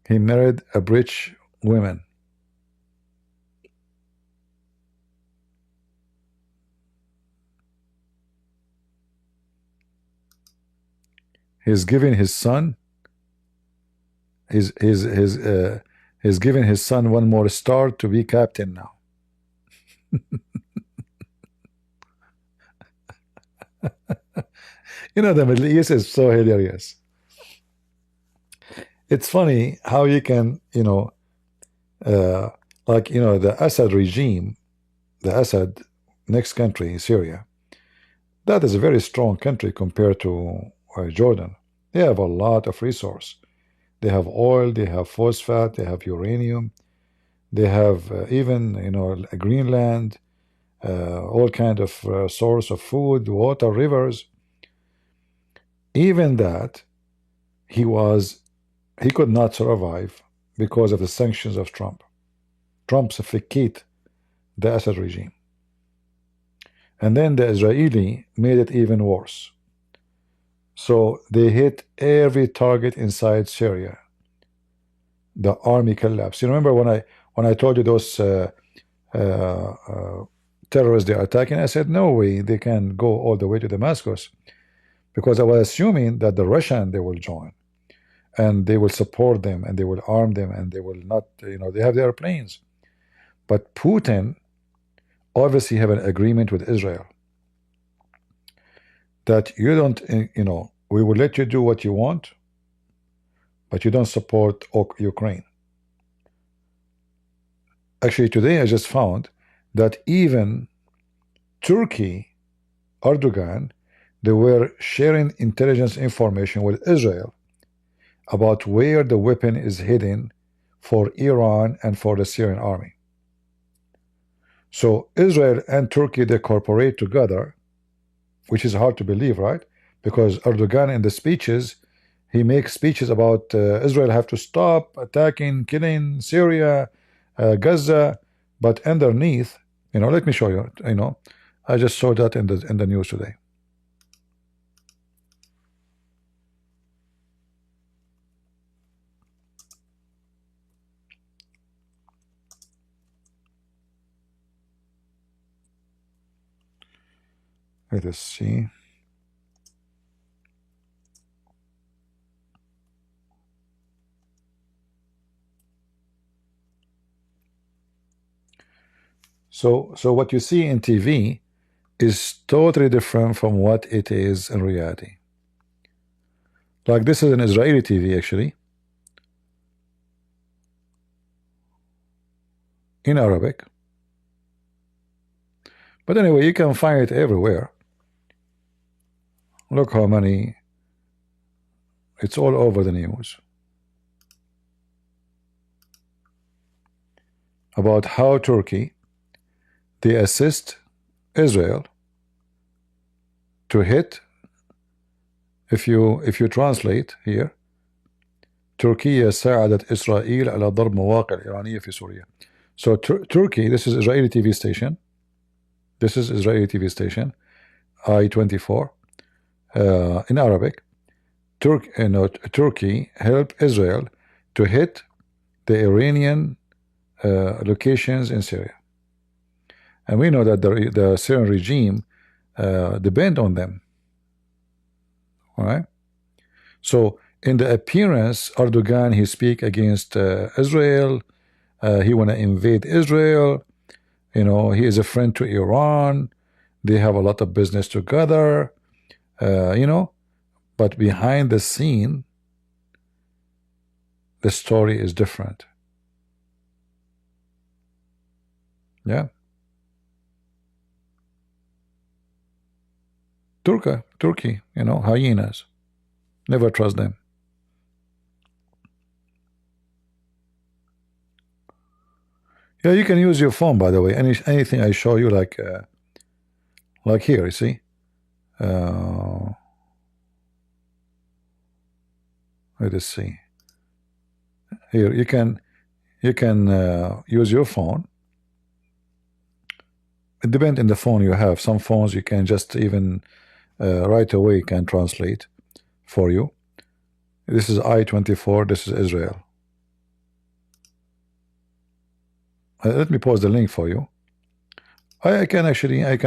he married a rich woman. He's giving his son. He's giving his son one more star to be captain now. The Middle East is so hilarious. It's funny how you can, the Assad regime, the Assad next country, Syria, that is a very strong country compared to Jordan. They have a lot of resource. They have oil, they have phosphate, they have uranium, they have even, Greenland, all kind of source of food, water, rivers. Even that, he could not survive because of the sanctions of Trump. Trump suffocated the Assad regime. And then the Israeli made it even worse. So they hit every target inside Syria. The army collapsed. You remember when I told you those terrorists they are attacking? I said no way they can go all the way to Damascus, because I was assuming that the Russian they will join, and they will support them, and they will arm them, and they will not. They have the airplanes. But Putin obviously have an agreement with Israel that you don't, we will let you do what you want, but you don't support Ukraine. Actually, today I just found that even Turkey, Erdogan, they were sharing intelligence information with Israel about where the weapon is hidden for Iran and for the Syrian army. So Israel and Turkey, they cooperate together, which is hard to believe, right? Because Erdogan in the speeches, he makes speeches about Israel have to stop attacking, killing Syria, Gaza, but underneath, let me show you. I just saw that in the news today. Let us see. So what you see in TV is totally different from what it is in reality. Like this is an Israeli TV actually, in Arabic. But anyway, you can find it everywhere. Look how many, it's all over the news. About how Turkey, they assist Israel to hit, if you translate here, تركيا ساعدت إسرائيل على ضرب مواقع إيرانية في سوريا. So Turkey, this is Israeli TV station. This is Israeli TV station, I-24, in Arabic. Turkey helped Israel to hit the Iranian locations in Syria. And we know that the Syrian regime depend on them. All right. So in the appearance, Erdogan, he speak against Israel. He want to invade Israel. You know, he is a friend to Iran. They have a lot of business together. You know, but behind the scene, the story is different. Yeah. Turkey, you know, hyenas. Never trust them. Yeah, you can use your phone, by the way. Anything I show you, like here, you see. Let us see. Here, you can use your phone. It depends on the phone you have. Some phones you can just even right away can translate for you. This is I-24. This is Israel. Let me post the link for you. I can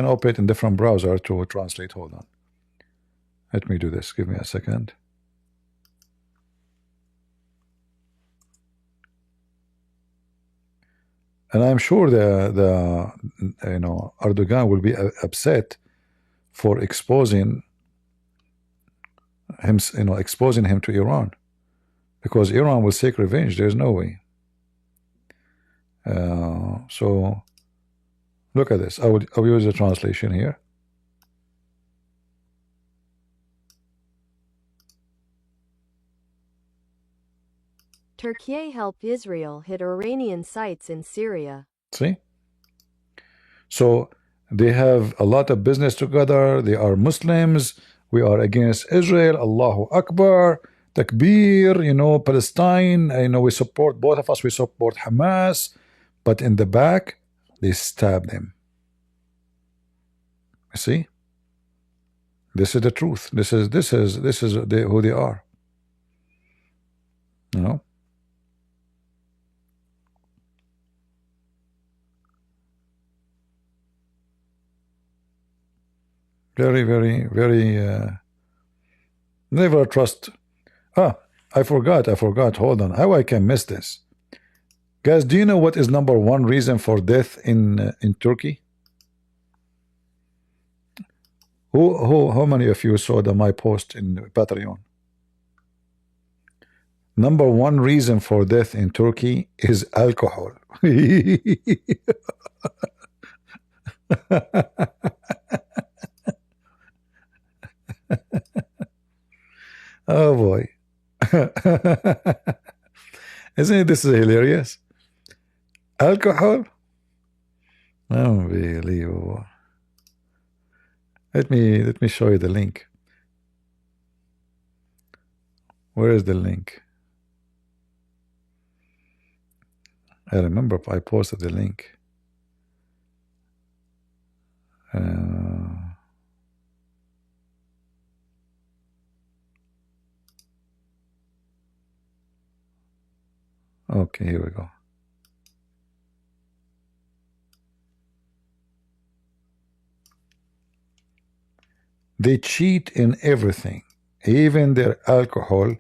operate in different browser to translate. Hold on. Let me do this. Give me a second. And I'm sure the you know, Erdogan will be upset for exposing him, you know, exposing him to Iran, because Iran will take revenge. There's no way. So look at this. I'll use the translation here. Turkey helped Israel hit Iranian sites in Syria. See? So they have a lot of business together. They are Muslims. We are against Israel. Allahu Akbar. Takbir. You know, Palestine. You know, we support, both of us, we support Hamas. But in the back, they stab them. You see? This is the truth. This is who they are. You know? Very, very, very, never trust. I forgot. Hold on. How I can miss this? Guys, do you know what is number one reason for death in Turkey? How many of you saw my post in Patreon? Number one reason for death in Turkey is alcohol. Oh boy. Isn't this hilarious? Alcohol? Unbelievable. Let me show you the link. Where is the link? I remember I posted the link. Okay, here we go. They cheat in everything. Even their alcohol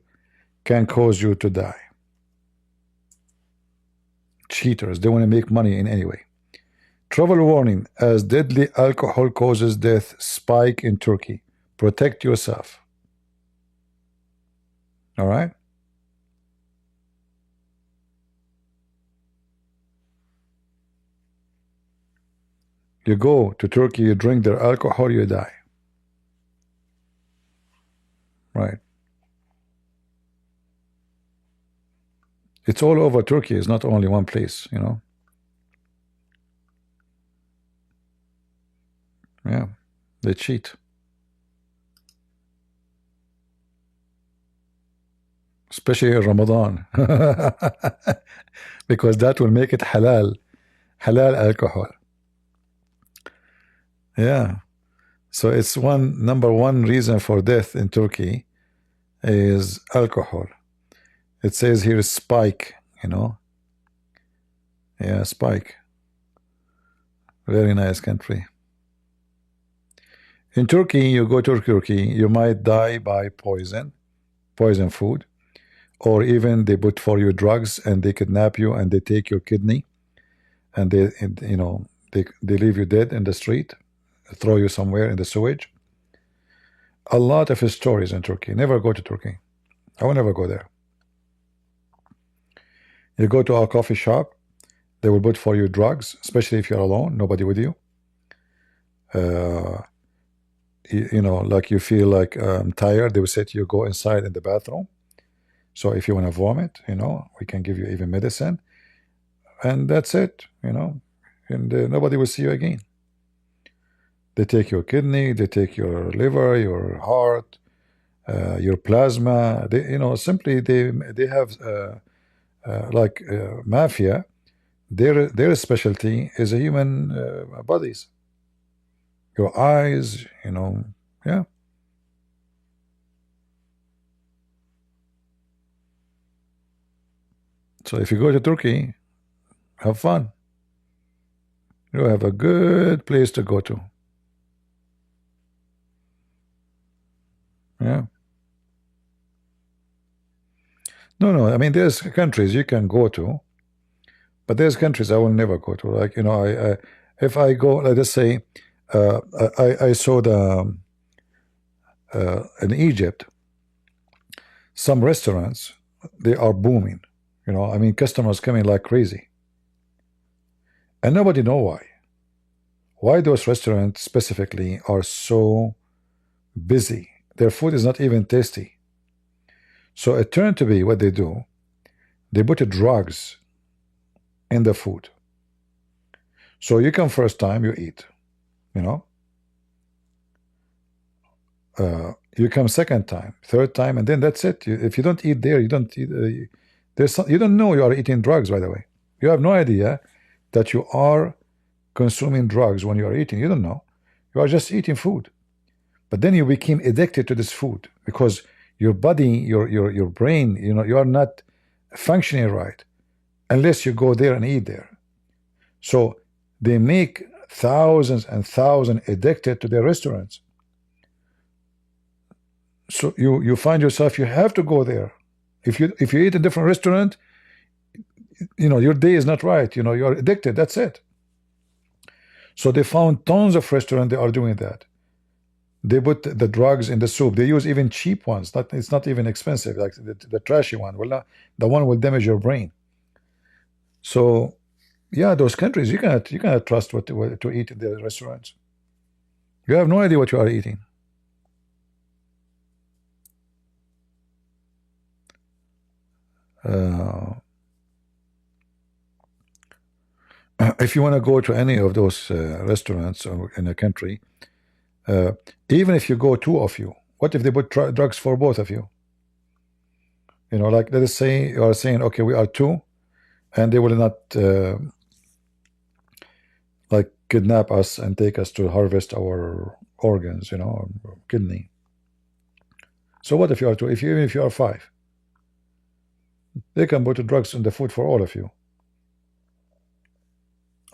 can cause you to die. Cheaters. They want to make money in any way. Travel warning, as deadly alcohol causes death spike in Turkey. Protect yourself. All right? You go to Turkey, you drink their alcohol, you die. Right. It's all over Turkey. It's not only one place, you know. Yeah. They cheat. Especially in Ramadan. Because that will make it halal. Halal alcohol. Yeah. So it's number one reason for death in Turkey is alcohol. It says here spike, you know. Yeah, spike. Very nice country. In Turkey, you go to Turkey, you might die by poison food, or even they put for you drugs and they kidnap you and they take your kidney and they leave you dead in the street, throw you somewhere in the sewage. A lot of stories in Turkey. Never go to Turkey. I will never go there. You go to a coffee shop, they will put for you drugs, especially if you're alone, nobody with you. Like you feel like tired, they will say to you, go inside in the bathroom. So if you want to vomit, we can give you even medicine. And that's it, and nobody will see you again. They take your kidney, they take your liver, your heart, your plasma. Simply they have like mafia. Their specialty is a human bodies. Your eyes, yeah. So if you go to Turkey, have fun. You have a good place to go to. Yeah. No. I mean, there's countries you can go to, but there's countries I will never go to. Like, if I go, let us say, I saw in Egypt, some restaurants, they are booming. I mean, customers coming like crazy. And nobody know why. Why those restaurants specifically are so busy. Their food is not even tasty. So it turned to be what they do. They put drugs in the food. So you come first time, you eat. You come second time, third time, and then that's it. If you don't eat there, you don't eat. You don't know you are eating drugs. By the way, you have no idea that you are consuming drugs when you are eating. You don't know. You are just eating food. But then you became addicted to this food because your body, your brain, you are not functioning right unless you go there and eat there. So they make thousands and thousands addicted to their restaurants. So you find yourself, you have to go there. If you eat a different restaurant, your day is not right. You're addicted. That's it. So they found tons of restaurants they are doing that. They put the drugs in the soup. They use even cheap ones. It's not even expensive, like the trashy one. Well, the one will damage your brain. So, yeah, those countries you cannot trust what to eat in the restaurants. You have no idea what you are eating. If you want to go to any of those restaurants in a country, even if you go two of you, what if they put drugs for both of you? Like let us say you are saying, okay, we are two, and they will not like kidnap us and take us to harvest our organs, kidney. So what if you are two? Even if you are five, they can put drugs in the food for all of you.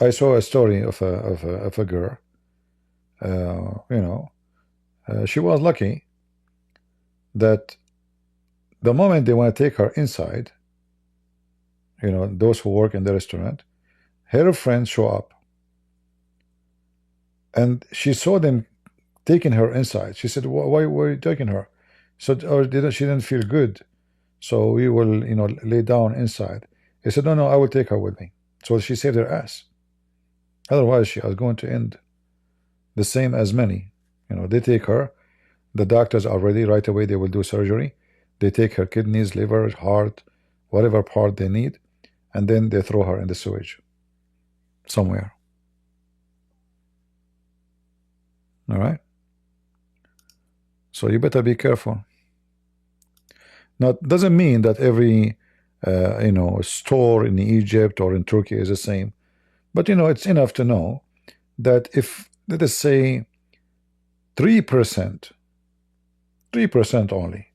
I saw a story of a girl. She was lucky that the moment they want to take her inside, those who work in the restaurant, her friends show up. And she saw them taking her inside. She said, Why were you taking her?" So, or she didn't feel good, so we will, lay down inside. He said, "No, no, I will take her with me." So she saved her ass. Otherwise, she was going to end the same as many. They take her. The doctors are ready right away. They will do surgery. They take her kidneys, liver, heart, whatever part they need, and then they throw her in the sewage somewhere. All right. So you better be careful. Now, it doesn't mean that every store in Egypt or in Turkey is the same, but it's enough to know that if, let us say, 3%, 3% only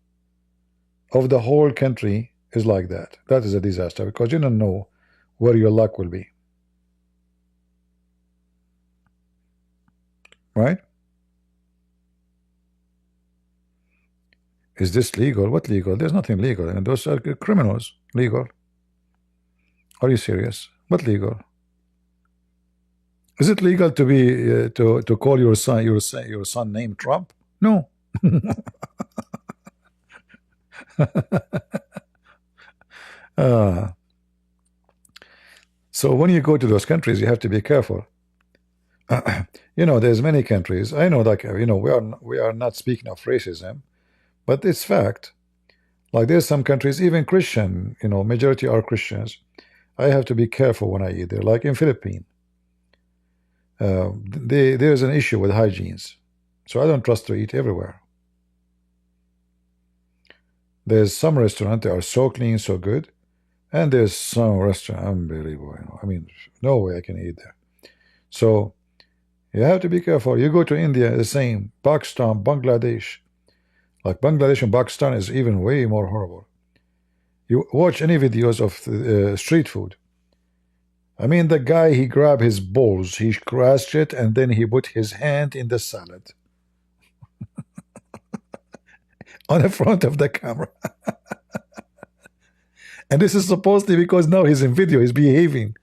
of the whole country is like that, that is a disaster, because you don't know where your luck will be. Right? Is this legal? What legal? There's nothing legal, and those are criminals. Legal? Are you serious? What legal? Is it legal to be to call your son named Trump? No. So when you go to those countries, you have to be careful. There's many countries. I know, like, we are not speaking of racism, but it's fact. Like, there's some countries, even Christian, majority are Christians. I have to be careful when I eat there. Like in Philippines, there's an issue with hygienes, so I don't trust to eat everywhere. There's some restaurants that are so clean, so good, and there's some restaurant unbelievable. I mean, no way I can eat there. So you have to be careful. You go to India, the same. Pakistan, Bangladesh. Like Bangladesh and Pakistan is even way more horrible. You watch any videos of street food. I mean, the guy, he grabbed his balls, he crushed it, and then he put his hand in the salad on the front of the camera. And this is supposedly because now he's in video, he's behaving,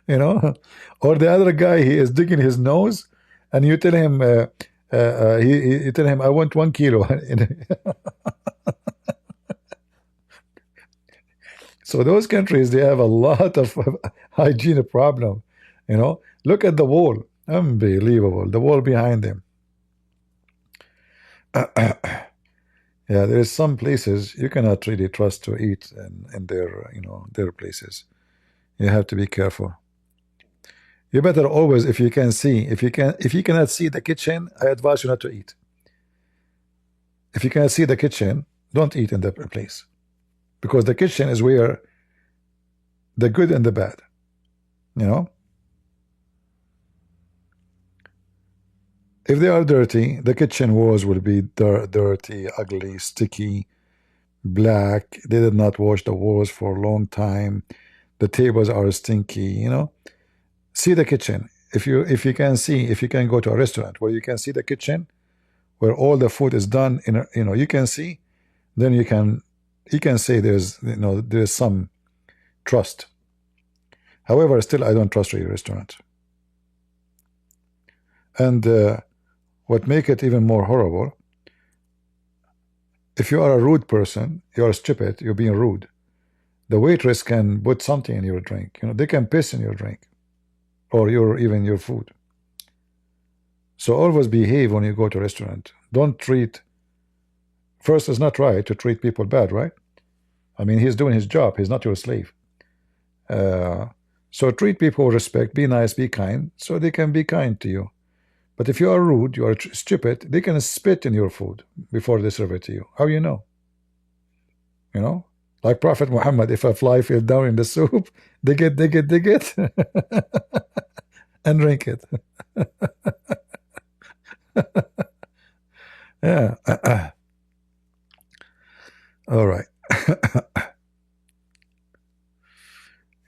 Or the other guy, he is digging his nose, and you tell him, you tell him, "I want 1 kilo." So those countries, they have a lot of hygiene problem. Look at the wall, unbelievable. The wall behind them. Yeah, there's some places you cannot really trust to eat in their their places. You have to be careful. You better always, if you cannot see the kitchen, I advise you not to eat. If you cannot see the kitchen, don't eat in the place, because the kitchen is where the good and the bad, If they are dirty, the kitchen walls will be dirty, ugly, sticky, black. They did not wash the walls for a long time. The tables are stinky, See the kitchen. If you can go to a restaurant where you can see the kitchen, where all the food is done you can see, then you can say there's some trust. However, still I don't trust your restaurant. And what make it even more horrible, if you are a rude person, you are stupid, you're being rude, the waitress can put something in your drink. They can piss in your drink, or even your food. So always behave when you go to a restaurant. Don't treat. First, it's not right to treat people bad, right? I mean, he's doing his job. He's not your slave. So treat people with respect. Be nice. Be kind, so they can be kind to you. But if you are rude, you are stupid, they can spit in your food before they serve it to you. How you know? Like Prophet Muhammad, if a fly fell down in the soup, dig it, and drink it. Yeah. All right.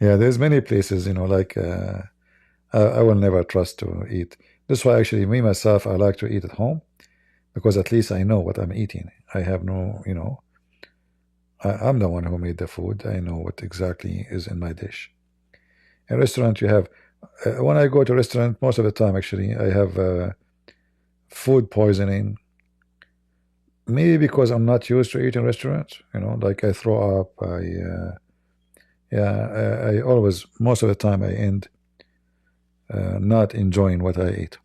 Yeah, there's many places, like I will never trust to eat. That's why actually me myself, I like to eat at home, because at least I know what I'm eating. I have no, I'm the one who made the food. I know what exactly is in my dish. In a restaurant, you have When I go to restaurant, most of the time, actually, I have food poisoning. Maybe because I'm not used to eating restaurants, like I throw up. I always, most of the time, I end not enjoying what I eat.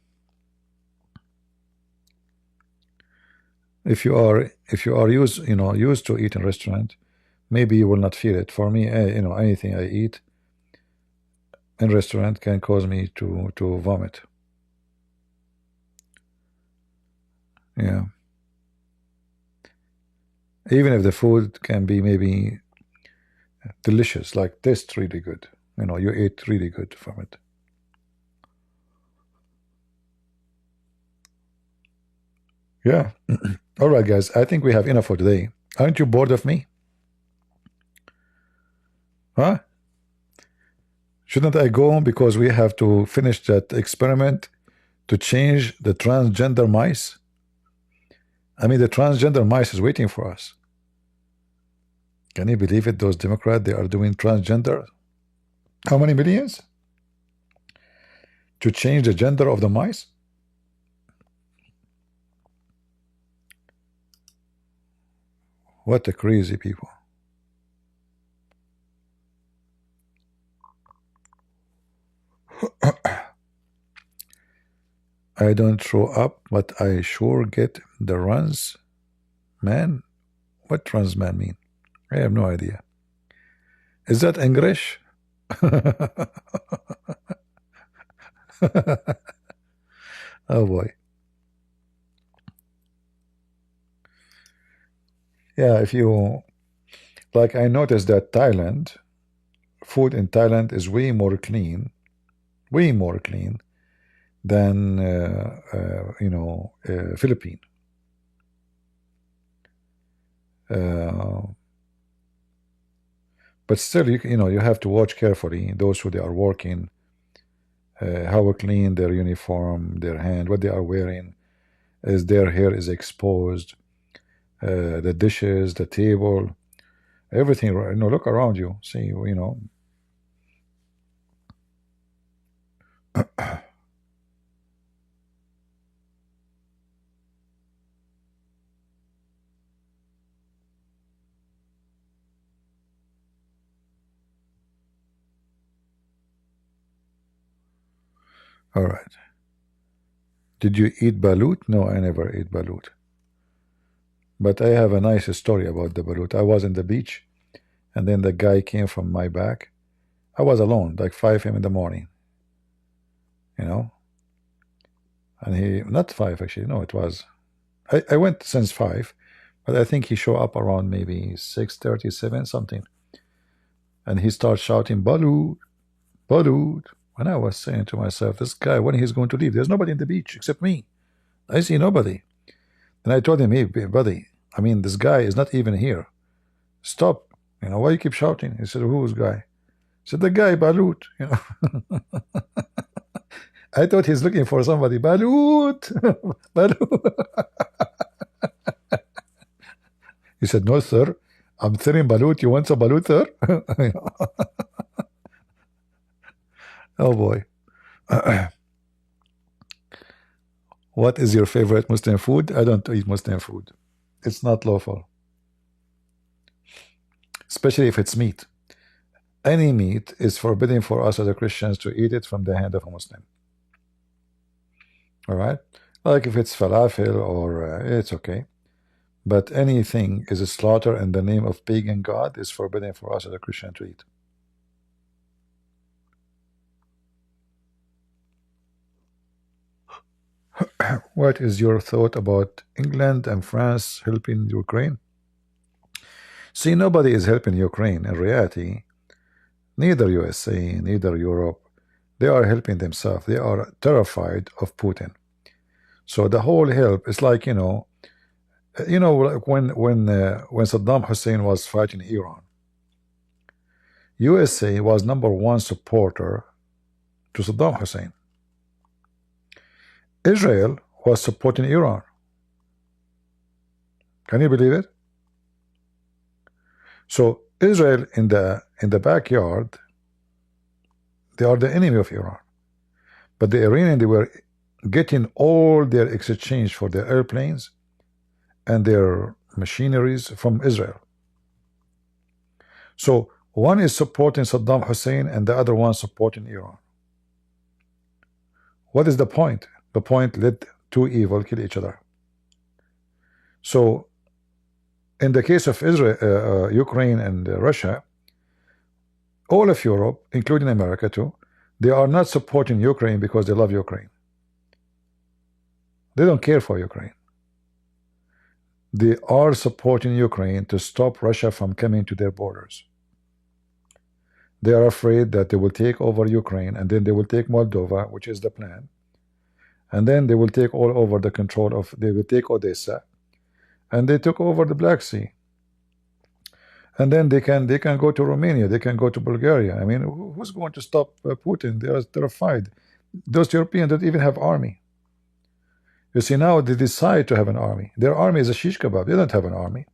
If you are used to eat in restaurant, maybe you will not feel it. For me, anything I eat in restaurant can cause me to vomit. Yeah. Even if the food can be maybe delicious, like taste really good, you eat really good from it. Yeah. All right, guys, I think we have enough for today. Aren't you bored of me? Huh? Shouldn't I go because we have to finish that experiment to change the transgender mice? I mean, the transgender mice is waiting for us. Can you believe it? Those Democrats, they are doing transgender. How many millions? To change the gender of the mice? What a crazy people. I don't throw up, but I sure get the runs, man. What runs, man, mean? I have no idea. Is that English? Oh boy. Yeah, if you like, I noticed that Thailand, food in Thailand is way more clean than Philippine. But still, you have to watch carefully those who they are working, how clean their uniform, their hand, what they are wearing, is their hair is exposed, the dishes, the table, everything. Look around you, see, All right. Did you eat balut? No, I never ate balut. But I have a nice story about the balut. I was in the beach, and then the guy came from my back. I was alone, like 5 a.m. in the morning, and he, not 5 actually, no, it was, I went since 5, but I think he showed up around maybe 6:37 something, and he starts shouting, balut, balut. And I was saying to myself, this guy, when he's going to leave? There's nobody in the beach except me. I see nobody. And I told him, hey, buddy, I mean, this guy is not even here. Stop. Why you keep shouting? He said, who's guy? I said, the guy, Balut. I thought he's looking for somebody. Balut. Balut. He said, no, sir. I'm selling balut. You want some balut, sir? Oh, boy. What is your favorite Muslim food? I don't eat Muslim food. It's not lawful. Especially if it's meat. Any meat is forbidden for us as Christians to eat it from the hand of a Muslim. All right? Like if it's falafel or it's okay. But anything is a slaughter in the name of pagan god is forbidden for us as a Christian to eat. What is your thought about England and France helping Ukraine? See, nobody is helping Ukraine. In reality, neither USA, neither Europe, they are helping themselves. They are terrified of Putin. So the whole help is like, like when Saddam Hussein was fighting Iran, USA was #1 supporter to Saddam Hussein. Israel was supporting Iran. Can you believe it? So Israel in the backyard, they are the enemy of Iran. But the Iranians, they were getting all their exchange for their airplanes and their machineries from Israel. So one is supporting Saddam Hussein and the other one supporting Iran. What is the point? The point, let two evil kill each other. So in the case of Israel, Ukraine and Russia, all of Europe, including America too, they are not supporting Ukraine because they love Ukraine. They don't care for Ukraine. They are supporting Ukraine to stop Russia from coming to their borders. They are afraid that they will take over Ukraine, and then they will take Moldova, which is the plan. And then they will take all over the control of, they will take Odessa, and they took over the Black Sea. And then they can go to Romania, they can go to Bulgaria. I mean, who's going to stop Putin? They are terrified. Those Europeans don't even have army. You see, now they decide to have an army. Their army is a shish kebab. They don't have an army.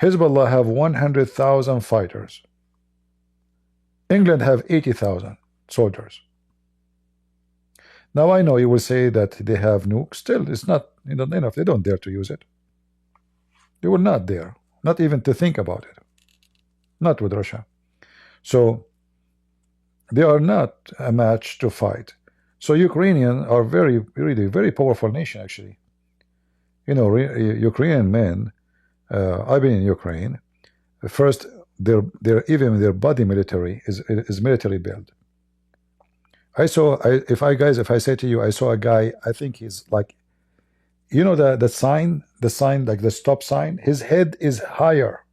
Hezbollah have 100,000 fighters. England have 80,000 soldiers. Now I know you will say that they have nukes. Still, it's not enough. They don't dare to use it. They will not dare, not even to think about it. Not with Russia. So they are not a match to fight. So Ukrainians are really very powerful nation actually. You know, Ukrainian men. I've been in Ukraine. First, even their body military is military build. If I say to you, I saw a guy. I think he's like, you know, the sign like the stop sign. His head is higher.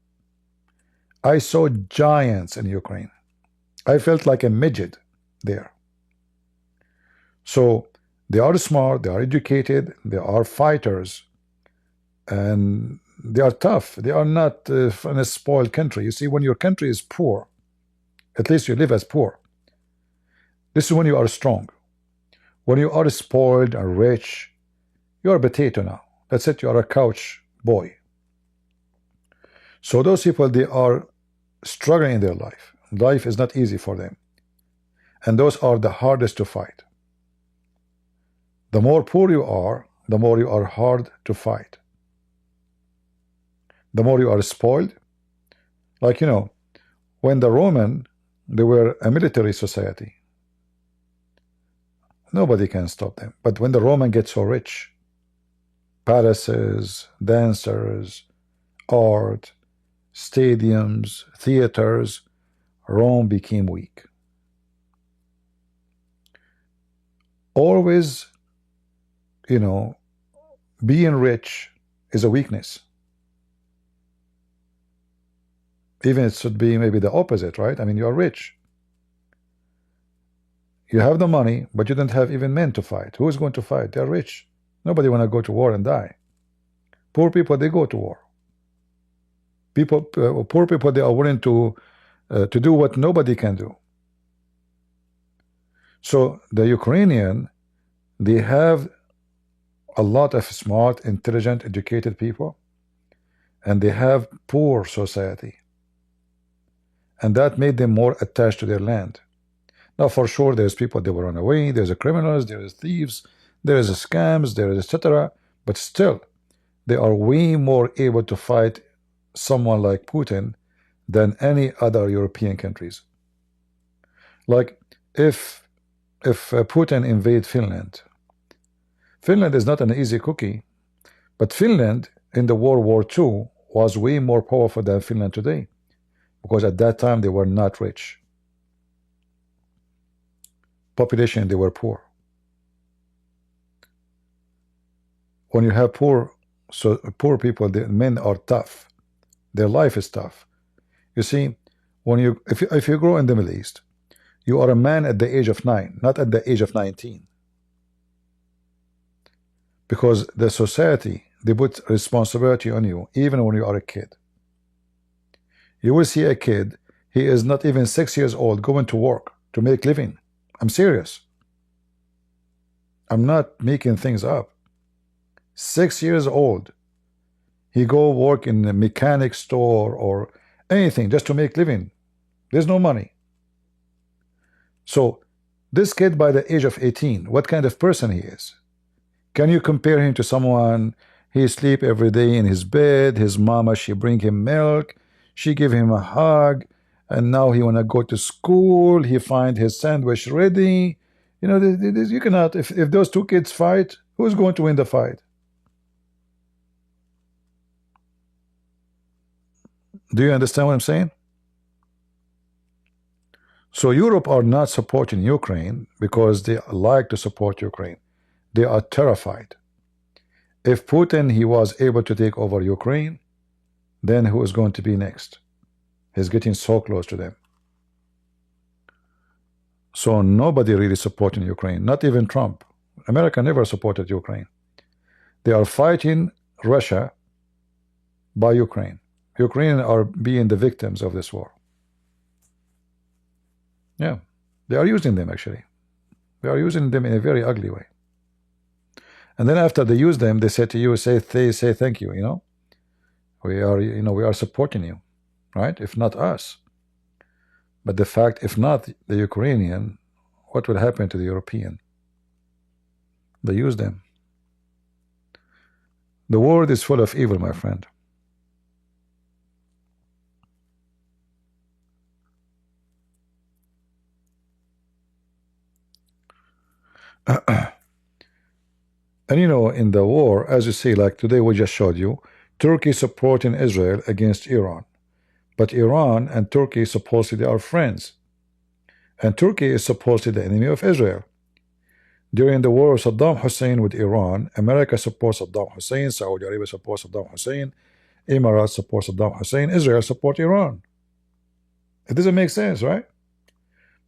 I saw giants in Ukraine. I felt like a midget there. So they are smart, they are educated, they are fighters, and they are tough. They are not in a spoiled country. You see, when your country is poor, at least you live as poor. This is when you are strong. When you are spoiled and rich, you are a potato now. That's it, you are a couch boy. So those people, they are struggling in their life. Life is not easy for them. And those are the hardest to fight. The more poor you are, the more you are hard to fight. The more you are spoiled. Like, you know, when the Roman, they were a military society. Nobody can stop them. But when the Roman gets so rich, palaces, dancers, art, stadiums, theaters, Rome became weak. Always, you know, being rich is a weakness. Even it should be maybe the opposite, right? I mean, you are rich. You have the money, but you don't have even men to fight. Who is going to fight? They're rich. Nobody want to go to war and die. Poor people, they go to war. Poor people, they are willing to do what nobody can do. So the Ukrainian, they have a lot of smart, intelligent, educated people, and they have poor society. And that made them more attached to their land. Now, for sure, there's people that will run away, there's criminals, there's thieves, there's scams, there's etc. But still, they are way more able to fight someone like Putin than any other European countries. Like, if Putin invade Finland, Finland is not an easy cookie, but Finland in the World War II was way more powerful than Finland today, because at that time they were not rich. Population, they were poor. When you have poor people, the men are tough. Their life is tough. You see, if you grow in the Middle East, you are a man at the age of 9, not at the age of 19. Because the society, they put responsibility on you, even when you are a kid. You will see a kid, he is not even 6 years old, going to work to make living. I'm serious. I'm not making things up. 6 years old, he go work in a mechanic store or anything just to make living. There's no money. So This kid by the age of 18, what kind of person he is? Can you compare him to someone, he sleep every day in his bed, his mama, she bring him milk, she give him a hug, and now he wanna go to school, he find his sandwich ready. You know, you cannot, if those two kids fight, who's going to win the fight? Do you understand what I'm saying? So Europe are not supporting Ukraine because they like to support Ukraine. They are terrified. If Putin he was able to take over Ukraine, then who is going to be next? He's getting so close to them. So nobody really supporting Ukraine, not even Trump. America never supported Ukraine. They are fighting Russia by Ukraine. Ukrainians are being the victims of this war. Yeah, they are using them actually. They are using them in a very ugly way. And then after they use them, they say to you, say thank you. You know, we are supporting you, right? If not us, but the fact, if not the Ukrainian, what will happen to the European? They use them. The world is full of evil, my friend. And you know, in the war, as you see, like today we just showed you, Turkey supporting Israel against Iran. But Iran and Turkey supposedly are friends. And Turkey is supposedly the enemy of Israel. During the war of Saddam Hussein with Iran, America supports Saddam Hussein, Saudi Arabia supports Saddam Hussein, Emirates supports Saddam Hussein, Israel supports Iran. It doesn't make sense, right?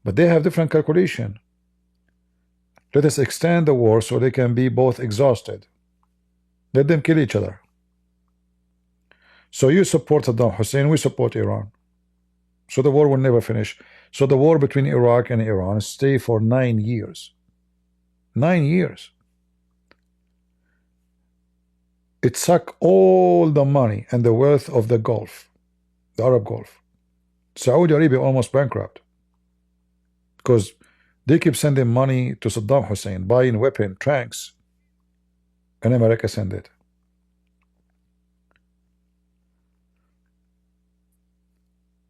But they have different calculation. Let us extend the war so they can be both exhausted. Let them kill each other. So you support Saddam Hussein, we support Iran. So the war will never finish. So the war between Iraq and Iran stay for 9 years. 9 years. It sucked all the money and the wealth of the Gulf, the Arab Gulf. Saudi Arabia almost bankrupt because they keep sending money to Saddam Hussein, buying weapon, tanks, and America send it.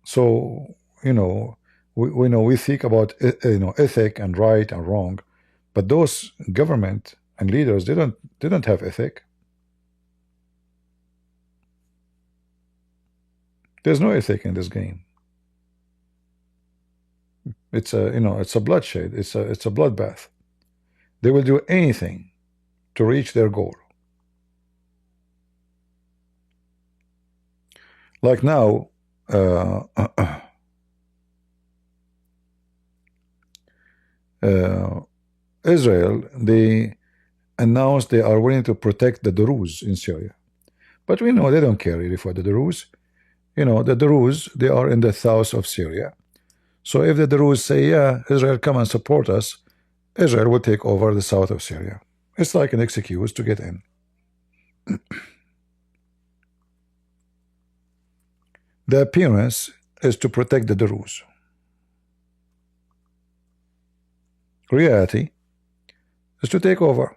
So, you know, we think about ethic and right and wrong, but those government and leaders didn't have ethic. There's no ethic in this game. It's a bloodshed. It's a bloodbath. They will do anything to reach their goal. Like now, Israel, they announced they are willing to protect the Druze in Syria. But we know they don't care really for the Druze. You know, the Druze, they are in the south of Syria. So if the Druze say, yeah, Israel, come and support us, Israel will take over the south of Syria. It's like an excuse to get in. The appearance is to protect the Druze. Reality is to take over.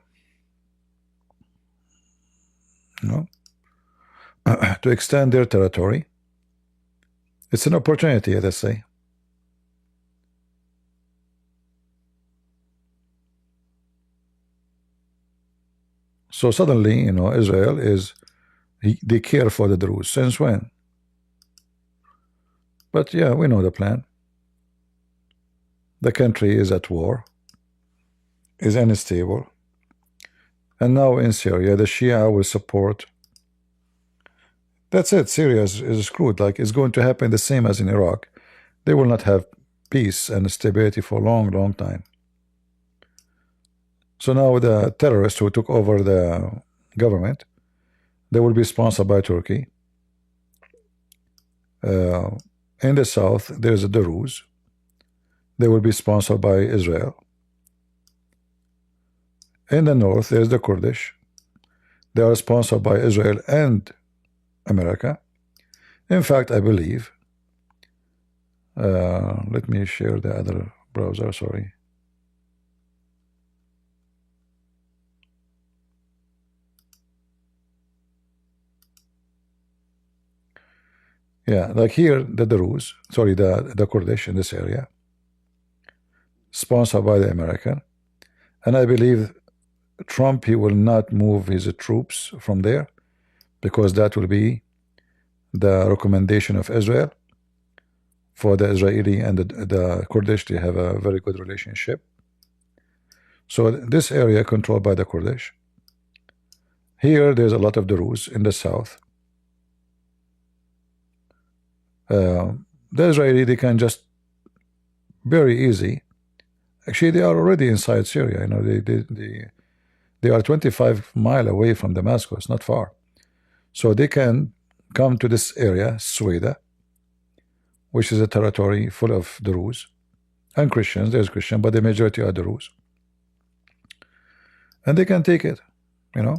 You know, to extend their territory. It's an opportunity, let us say. So suddenly, you know, Israel is, they care for the Druze. Since when? But yeah, we know the plan. The country is at war, is unstable. And now in Syria, the Shia will support. That's it. Syria is screwed. Like, it's going to happen the same as in Iraq. They will not have peace and stability for a long, long time. So now the terrorists who took over the government, they will be sponsored by Turkey. In the south, there's the Druze. They will be sponsored by Israel. In the north, there's the Kurdish. They are sponsored by Israel and America. In fact, I believe, let me share the other browser, sorry. Yeah, like here, the Druze, sorry, the Kurdish in this area, sponsored by the American. And I believe Trump, he will not move his troops from there because that will be the recommendation of Israel for the Israeli and the Kurdish. They have a very good relationship. So this area controlled by the Kurdish. Here, there's a lot of Druze in the south. The Israeli, they can just very easy. Actually, they are already inside Syria. You know, they are 25 miles away from Damascus, not far. So they can come to this area, Sweda, which is a territory full of Druze and Christians. There's Christian, but the majority are Druze, and they can take it, you know.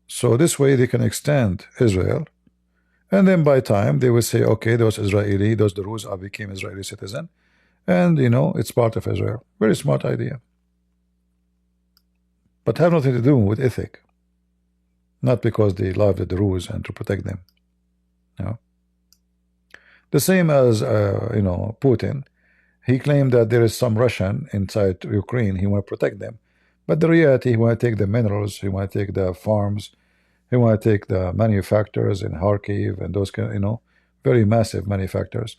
So this way they can extend Israel, and then by time they will say, okay, those Druze are became Israeli citizen, and you know it's part of Israel. Very smart idea, but have nothing to do with ethic. Not because they love the Druze and to protect them, you know. The same as you know, Putin. He claimed that there is some Russian inside Ukraine. He want to protect them, but the reality, he want to take the minerals. He want to take the farms. He want to take the manufacturers in Kharkiv and those kind, you know, very massive manufacturers.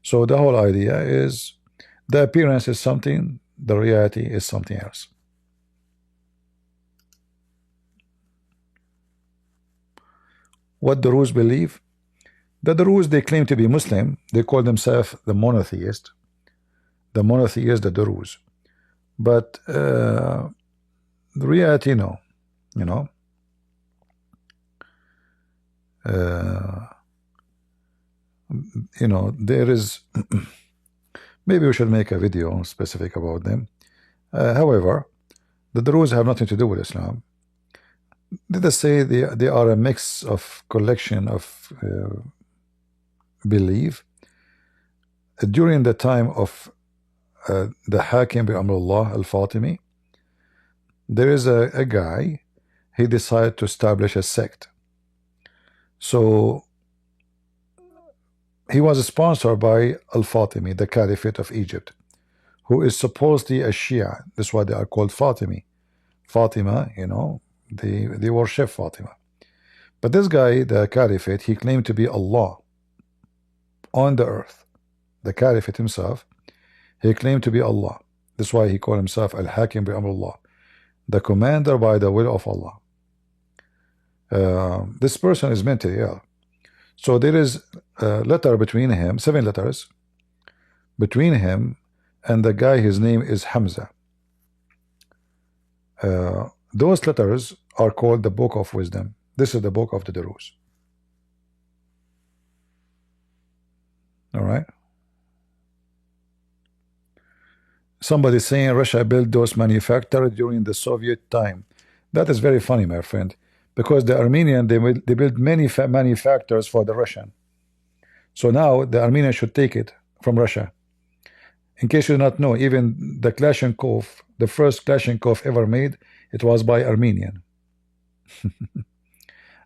So the whole idea is the appearance is something, the reality is something else. What the Druze believe? The Druze, they claim to be Muslim. They call themselves the monotheist. The monotheist, the Druze. But the reality, no. You know. You know, there is. Maybe we should make a video specific about them. However, the Druze have nothing to do with Islam. Let us say they are a mix of collection of belief. During the time of the Hakim bi Amrullah al-Fatimi, there is a guy, he decided to establish a sect. So he was sponsored by al-Fatimi, the Caliphate of Egypt, who is supposedly a Shia. That's why they are called Fatimi. Fatima, you know, they worship Fatima. But this guy, the Caliphate, he claimed to be Allah on the earth. The Caliphate himself, he claimed to be Allah. That's why he called himself Al-Hakim bi Amrullah, the commander by the will of Allah. This person is mentally ill. So there is a letter between him, 7 letters between him and the guy. His name is Hamza. Those letters are called the Book of Wisdom. This is the book of the Druze. All right. Somebody saying Russia built those manufacturers during the Soviet time. That is very funny, my friend, because the Armenian, they built many manufacturers for the Russian. So now the Armenian should take it from Russia. In case you do not know, even the Kalashnikov, the first Kalashnikov ever made, it was by Armenian.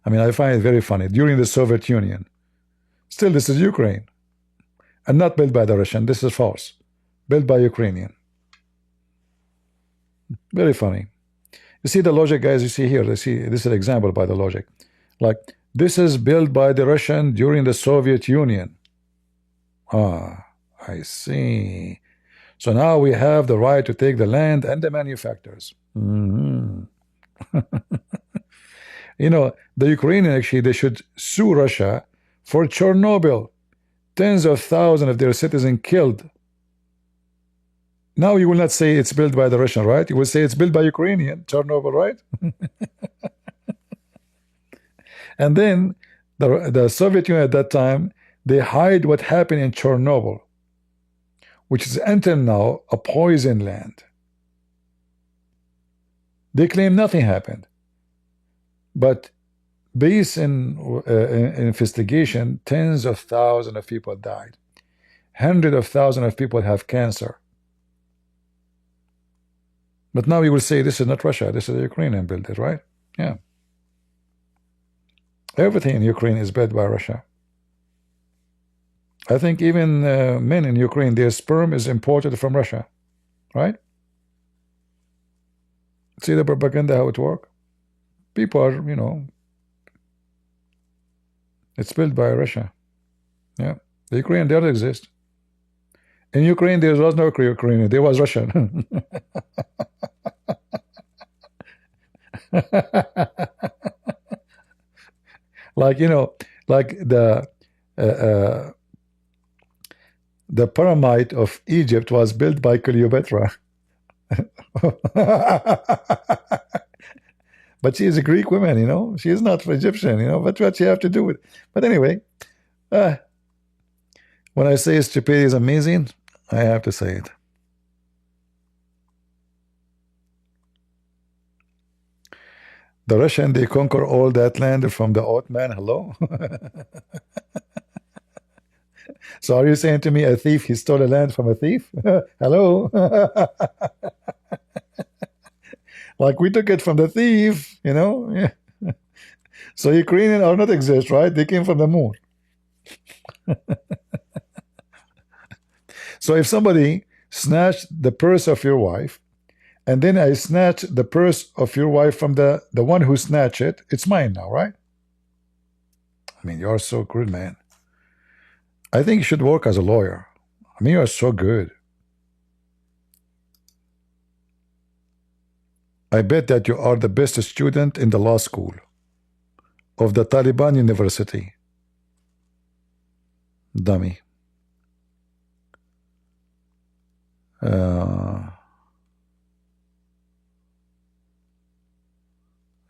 I mean, I find it very funny. During the Soviet Union. Still, this is Ukraine. And not built by the Russian. This is false. Built by Ukrainian. Very funny. You see the logic, guys, you see here. Let's see, this is an example by the logic. Like, this is built by the Russian during the Soviet Union. Ah, I see. So now we have the right to take the land and the manufacturers. You know, the Ukrainian, actually, they should sue Russia for Chernobyl. Tens of thousands of their citizens killed. Now you will not say it's built by the Russian, right? You will say it's built by Ukrainian, Chernobyl, right? And then the Soviet Union at that time, they hide what happened in Chernobyl, which is until now a poison land. They claim nothing happened. But based in investigation, tens of thousands of people died. Hundreds of thousands of people have cancer. But now you will say this is not Russia, this is the Ukrainian built it, right? Yeah. Everything in Ukraine is built by Russia. I think even men in Ukraine, their sperm is imported from Russia, right? See the propaganda, how it works? People are, it's built by Russia. Yeah. The Ukraine doesn't exist. In Ukraine, there was no Ukraine, there was Russian. Like, like uh, uh, the pyramid of Egypt was built by Cleopatra. But she is a Greek woman, she is not Egyptian, but what you have to do with. But anyway, when I say stupidity is amazing, I have to say it. The Russian, they conquer all that land from the Ottoman. Hello. So are you saying to me a thief, he stole a land from a thief? Hello. Like we took it from the thief, Yeah. So Ukrainian are not exist, right? They came from the moon. So if somebody snatched the purse of your wife, and then I snatch the purse of your wife from the one who snatched it, it's mine now, right? I mean, you're so good, man. I think you should work as a lawyer. I mean, you're so good. I bet that you are the best student in the law school of the Taliban University. Dummy.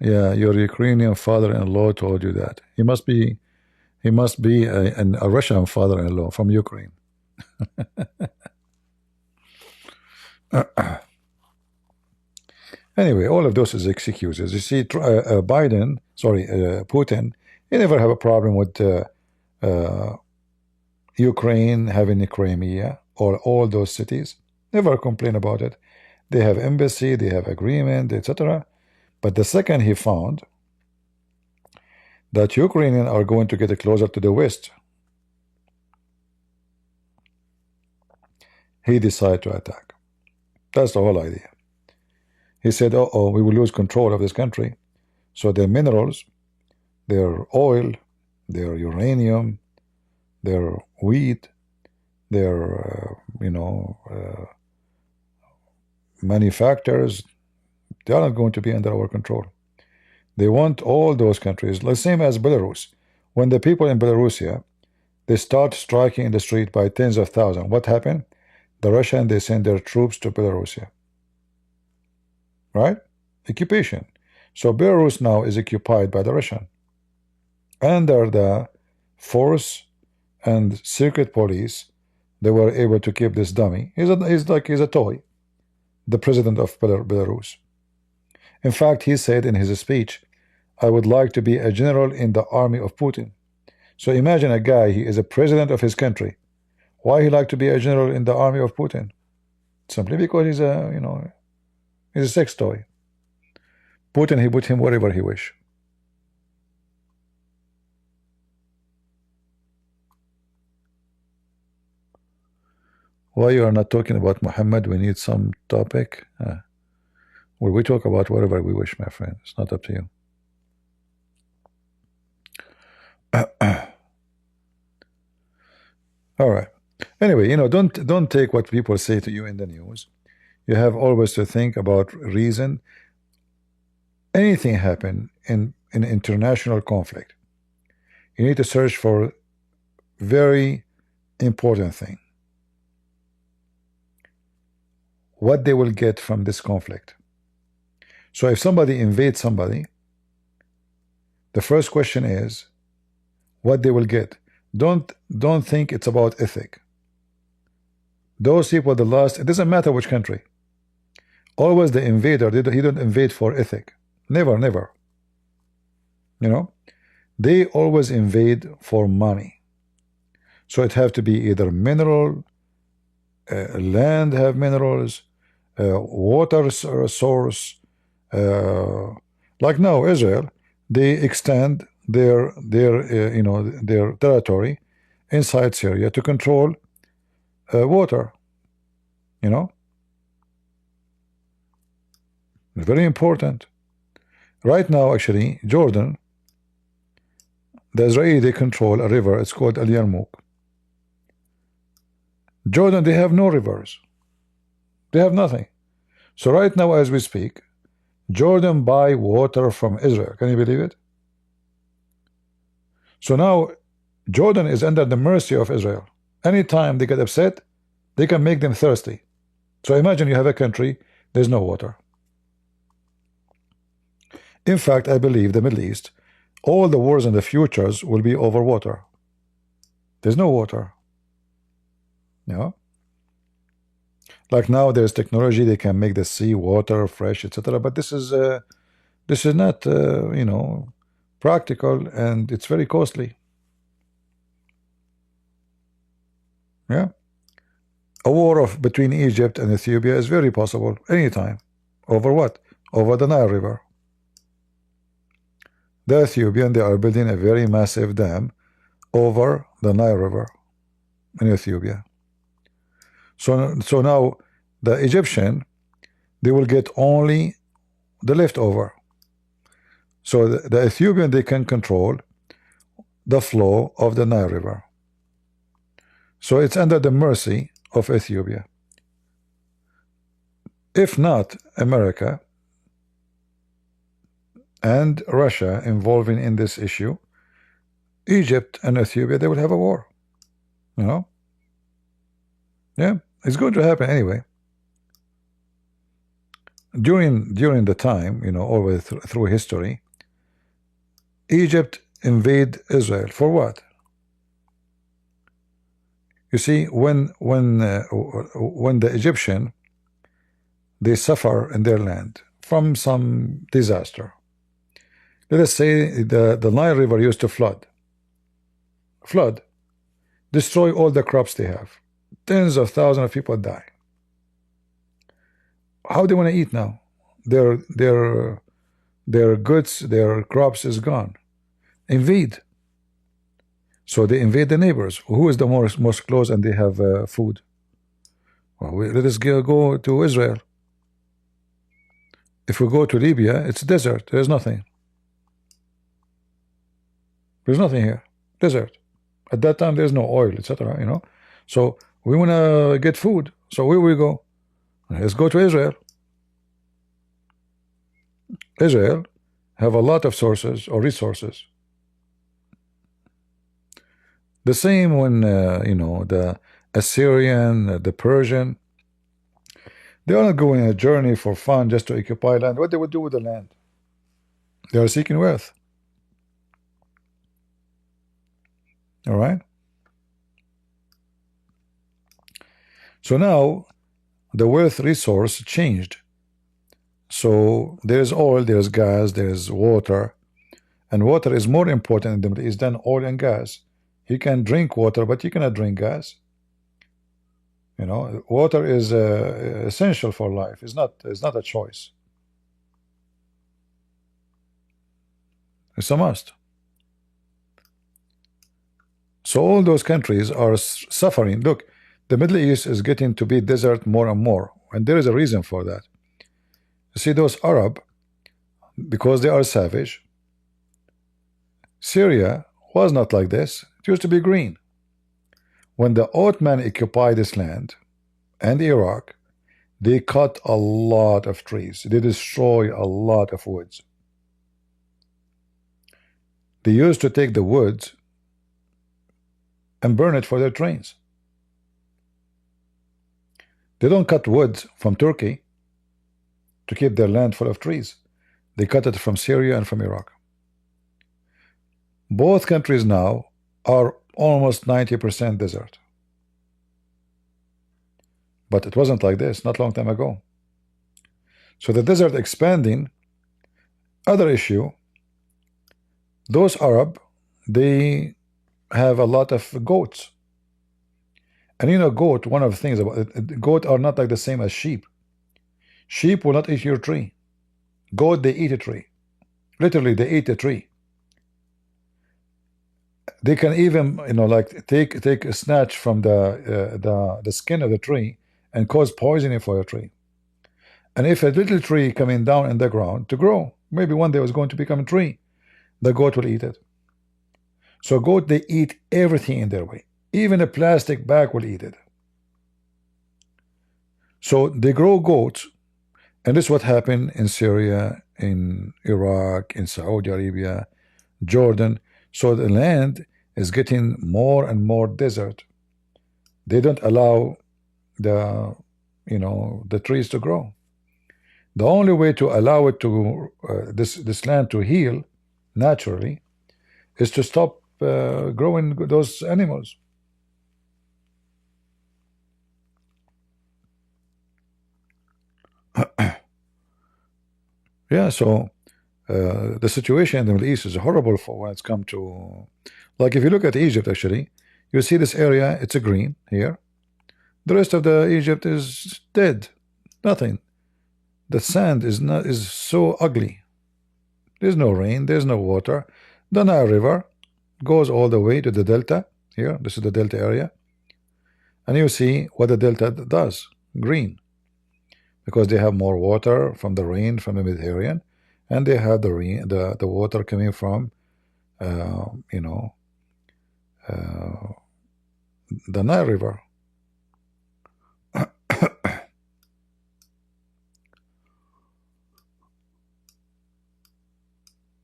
Yeah, your Ukrainian father-in-law told you that. He must be a Russian father-in-law from Ukraine. Anyway, all of those is excuses. You see, Putin, he never have a problem with Ukraine having a Crimea or all those cities. Never complain about it. They have embassy, they have agreement, etc. But the second he found that Ukrainians are going to get closer to the West, he decided to attack. That's the whole idea. He said, oh, we will lose control of this country. So their minerals, their oil, their uranium, their wheat, their, manufacturers, they are not going to be under our control. They want all those countries, the same as Belarus. When the people in Belarusia, they start striking in the street by tens of thousands, what happened? The Russians, they send their troops to Belarusia. Right? Occupation. So Belarus now is occupied by the Russian. Under the force and secret police, they were able to keep this dummy. He's a toy. The president of Belarus. In fact, he said in his speech, I would like to be a general in the army of Putin. So imagine a guy, he is a president of his country. Why he like to be a general in the army of Putin? Simply because he's he's a sex toy. Putin, he put him wherever he wish. Why you are not talking about Muhammad? We need some topic. Well, we talk about whatever we wish, my friend. It's not up to you. All right. Anyway, don't take what people say to you in the news. You have always to think about reason. Anything happen in international conflict, you need to search for very important thing. What they will get from this conflict. So if somebody invades somebody, the first question is what they will get. Don't think it's about ethic. Those people, the last, it doesn't matter which country. Always the invader, he don't invade for ethic. Never, never. They always invade for money. So it have to be either mineral, land have minerals, water source. Like now, Israel, they extend their territory inside Syria to control water. You know, very important. Right now, actually, Jordan, the Israeli, they control a river. It's called Al Yarmouk. Jordan, they have no rivers. They have nothing. So right now, as we speak, Jordan buy water from Israel. Can you believe it? So now Jordan is under the mercy of Israel. Anytime they get upset, they can make them thirsty. So imagine you have a country, there's no water. In fact, I believe the Middle East, all the wars in the futures will be over water. There's no water. You know? Like now there's technology, they can make the sea water fresh, etc. But this is not you know, practical, and it's very costly. Yeah. A war between Egypt and Ethiopia is very possible anytime. Over what? Over the Nile River. The Ethiopian, they are building a very massive dam over the Nile River in Ethiopia. So now the Egyptian, they will get only the leftover. So the Ethiopian, they can control the flow of the Nile River. So it's under the mercy of Ethiopia. If not America and Russia involving in this issue, Egypt and Ethiopia, they will have a war. You know? Yeah, it's going to happen anyway. During the time, you know, always through history, Egypt invade Israel for what? You see, when the Egyptian, they suffer in their land from some disaster. Let us say the Nile River used to flood, destroy all the crops they have. Tens of thousands of people die. How do they want to eat now? Their goods, their crops is gone. Invade. So they invade the neighbors. Who is the most close and they have food? Well, let us go to Israel. If we go to Libya, it's desert. There's nothing. There's nothing here. Desert. At that time, there's no oil, etc. You know. So we want to get food. So where we go? Let's go to Israel. Israel have a lot of sources or resources. The same when you know, the Assyrian, the Persian, they are not going on a journey for fun just to occupy land. What they would do with the land? They are seeking wealth. All right. So now the wealth resource changed. So there's oil, there's gas, there's water, and water is more important in the Middle East than oil and gas. You can drink water, but you cannot drink gas. You know, water is essential for life. It's not a choice. It's a must. So all those countries are suffering. Look, the Middle East is getting to be desert more and more, and there is a reason for that. You see, those Arab, because they are savage. Syria was not like this. It used to be green. When the Ottoman occupied this land and Iraq, they cut a lot of trees. They destroy a lot of woods. They used to take the woods and burn it for their trains. They don't cut wood from Turkey to keep their land full of trees. They cut it from Syria and from Iraq. Both countries now are almost 90% desert. But it wasn't like this not long time ago. So the desert expanding. Other issue, those Arab, they have a lot of goats. And you know, goat, one of the things about it, goat are not like the same as sheep. Sheep will not eat your tree. Goat, they eat a tree. Literally, they eat a tree. They can even, like take a snatch from the skin of the tree and cause poisoning for a tree. And if a little tree coming down in the ground to grow, maybe one day it was going to become a tree, the goat will eat it. So goat, they eat everything in their way. Even a plastic bag will eat it. So they grow goats, and this is what happened in Syria, in Iraq, in Saudi Arabia, Jordan. So the land is getting more and more desert. They don't allow the trees to grow. The only way to allow it to this land to heal naturally is to stop growing those animals. Yeah, so the situation in the Middle East is horrible for when it's come to, like, if you look at Egypt, actually, you see this area, it's a green here. The rest of the Egypt is dead, nothing. The sand is so ugly. There's no rain, there's no water. The Nile River goes all the way to the delta. Here, this is the delta area, and you see what the delta does, green, because they have more water from the rain from the Mediterranean, and they have the water coming from you know the Nile River.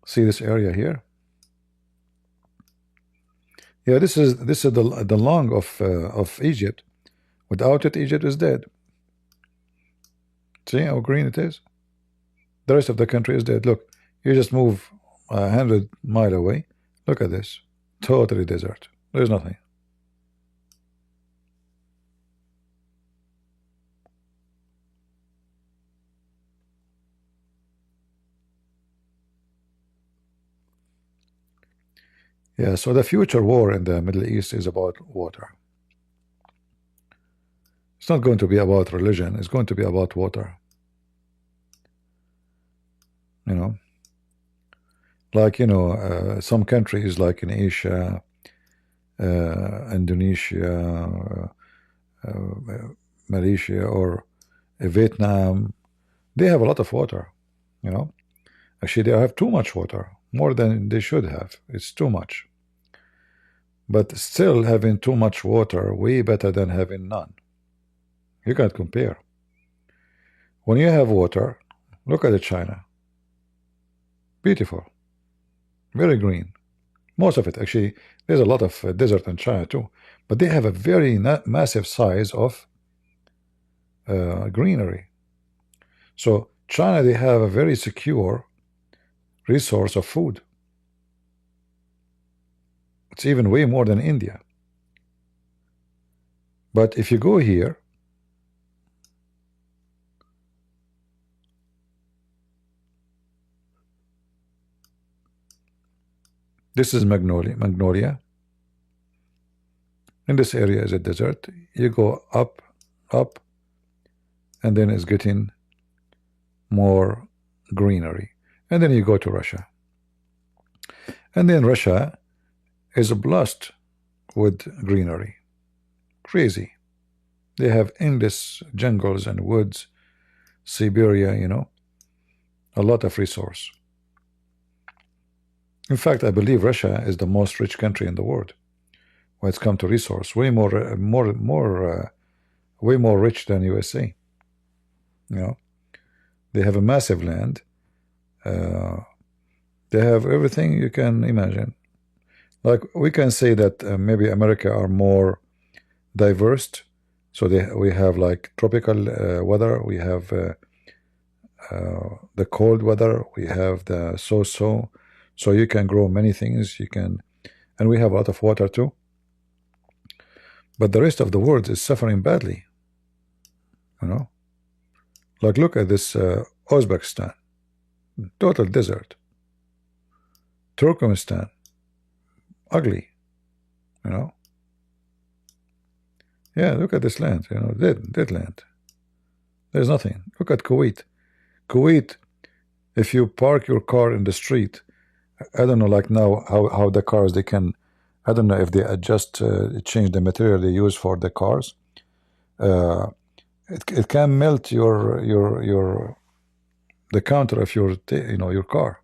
See this area here? Yeah, this is the lung of Egypt. Without it, Egypt is dead. See how green it is? The rest of the country is dead. Look, you just move 100 miles away. Look at this. Totally desert. There's nothing. Yeah, so the future war in the Middle East is about water. It's not going to be about religion. It's going to be about water. Like, some countries like in Asia, Indonesia, Malaysia, or Vietnam, they have a lot of water. Actually, they have too much water, more than they should have. It's too much. But still, having too much water, way better than having none. You can't compare. When you have water, look at China. Beautiful. Very green. Most of it, actually, there's a lot of desert in China too. But they have a very massive size of greenery. So China, they have a very secure resource of food. It's even way more than India. But if you go here, this is Magnolia. In this area is a desert. You go up, and then it's getting more greenery. And then you go to Russia. And then Russia is blessed with greenery. Crazy. They have endless jungles and woods, Siberia, a lot of resource. In fact, I believe Russia is the most rich country in the world when it's come to resource. Way more rich than USA. They have a massive land. They have everything you can imagine. Like, we can say that maybe America are more diverse. So we have like tropical weather. We have the cold weather. We have the so-so. So you can grow many things. And we have a lot of water too. But the rest of the world is suffering badly. Like, look at this Uzbekistan, total desert. Turkmenistan, ugly. Yeah, look at this land. Dead land. There's nothing. Look at Kuwait. Kuwait, if you park your car in the street, I don't know, like now, how the cars, they can I don't know if they adjust, change the material they use for the cars. It can melt your the counter of your your car.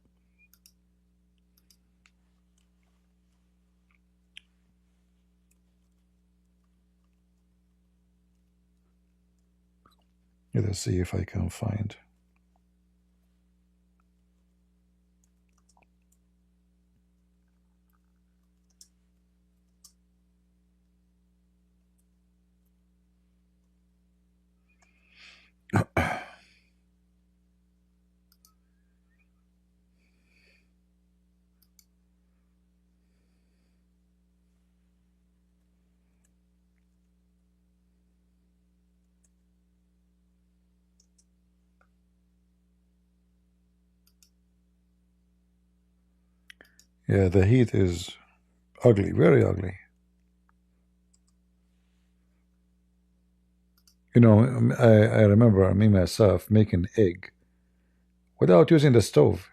Let's see if I can find. Yeah, the heat is ugly, very ugly. You know, I remember me myself making egg without using the stove.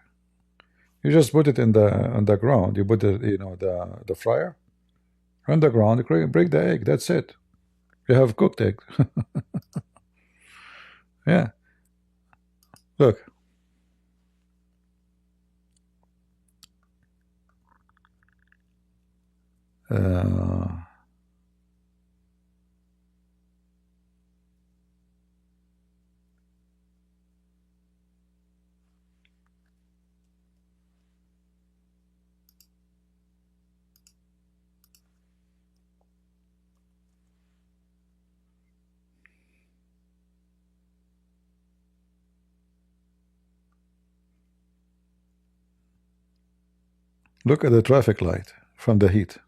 You just put it in the on the ground. You put the fryer on the ground. Break the egg. That's it. You have cooked egg. Yeah. Look. Uh, Look at the traffic light from the heat.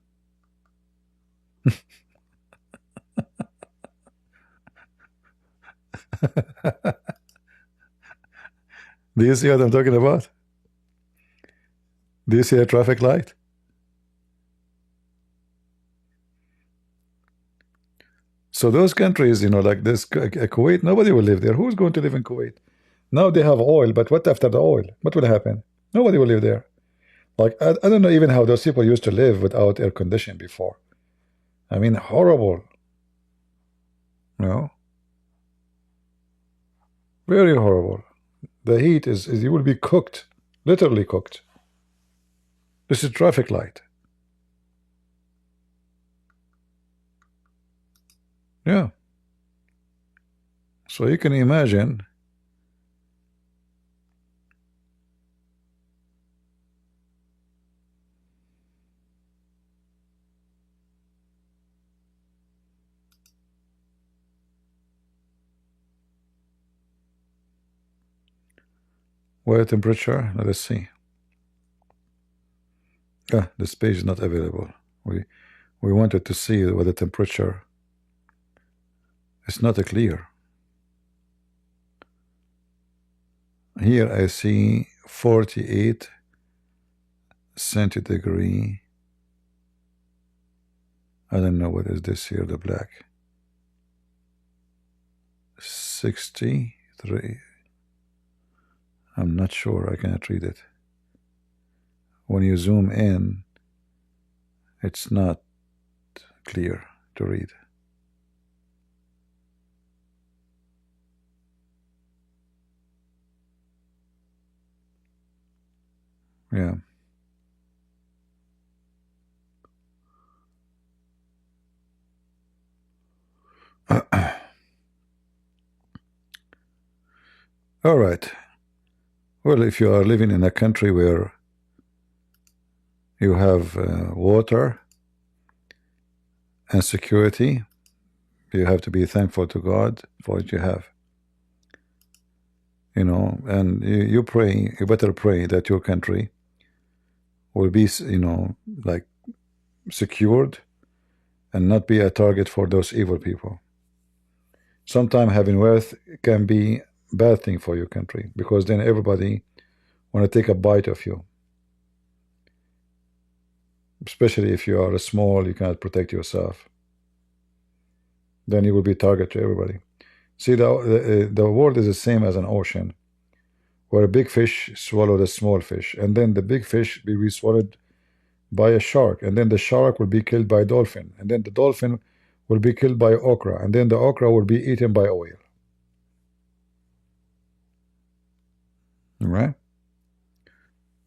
Do you see what I'm talking about? Do you see a traffic light? So those countries, like this, Kuwait, nobody will live there. Who's going to live in Kuwait? Now they have oil, but what after the oil? What will happen? Nobody will live there. Like, I don't know even how those people used to live without air conditioning before. I mean, horrible. Very horrible. The heat is you will be cooked, literally cooked. This is traffic light. Yeah. So you can imagine. What temperature? Let's see. This page is not available. We wanted to see what the temperature. It's not clear. Here I see 48 centigrade. I don't know what is this here, the black. 63. I'm not sure. I cannot read it. When you zoom in, it's not clear to read. Yeah. All right. Well, if you are living in a country where you have water and security, you have to be thankful to God for what you have. And you pray, you better pray that your country will be, like secured and not be a target for those evil people. Sometimes having wealth can be a bad thing for your country, because then everybody want to take a bite of you. Especially if you are small, you cannot protect yourself. Then you will be target to everybody. See, the world is the same as an ocean, where a big fish swallowed a small fish, and then the big fish will be swallowed by a shark, and then the shark will be killed by a dolphin, and then the dolphin will be killed by okra, and then the okra will be eaten by oil. Right?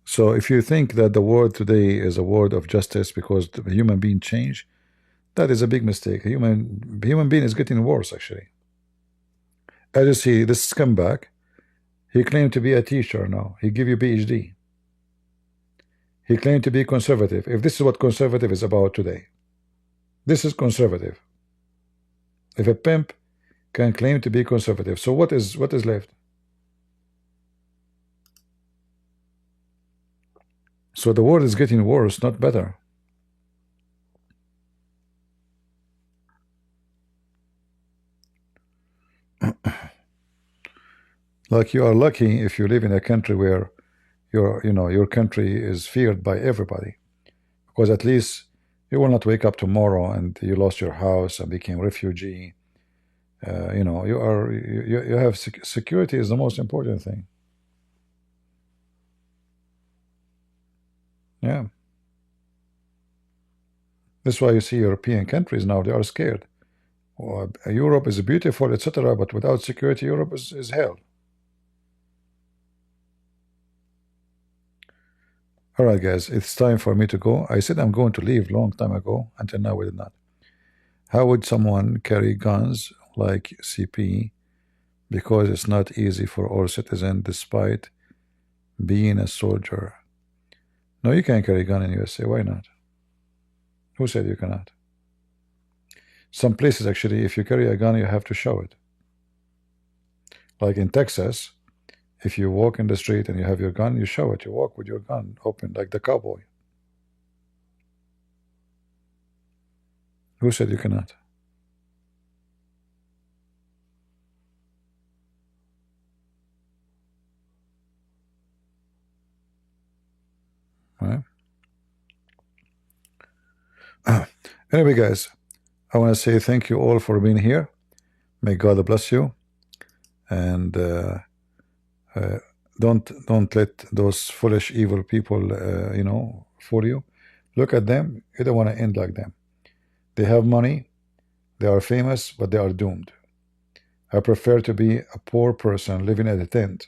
So if you think that the world today is a world of justice because the human being change, that is a big mistake. Human being is getting worse, actually. As you see, this scumbag, he claimed to be a teacher now. He give you PhD. He claimed to be conservative. If this is what conservative is about today, this is conservative. If a pimp can claim to be conservative, so what is left? So the world is getting worse, not better. Like, you are lucky if you live in a country where your country is feared by everybody, because at least you will not wake up tomorrow and you lost your house and became refugee. You have security is the most important thing. Yeah. That's why you see European countries now, they are scared. Europe is beautiful, etc., but without security, Europe is hell. All right, guys, it's time for me to go. I said I'm going to leave long time ago. Until now, we did not. How would someone carry guns like CP? Because it's not easy for all citizens, despite being a soldier. No, you can't carry a gun in USA. Why not? Who said you cannot? Some places, actually, if you carry a gun, you have to show it. Like in Texas, if you walk in the street and you have your gun, you show it. You walk with your gun open, like the cowboy. Who said you cannot? Right? Anyway, guys, I want to say thank you all for being here. May God bless you, and don't let those foolish, evil people, fool you. Look at them. You don't want to end like them. They have money, they are famous, but they are doomed. I prefer to be a poor person living in a tent,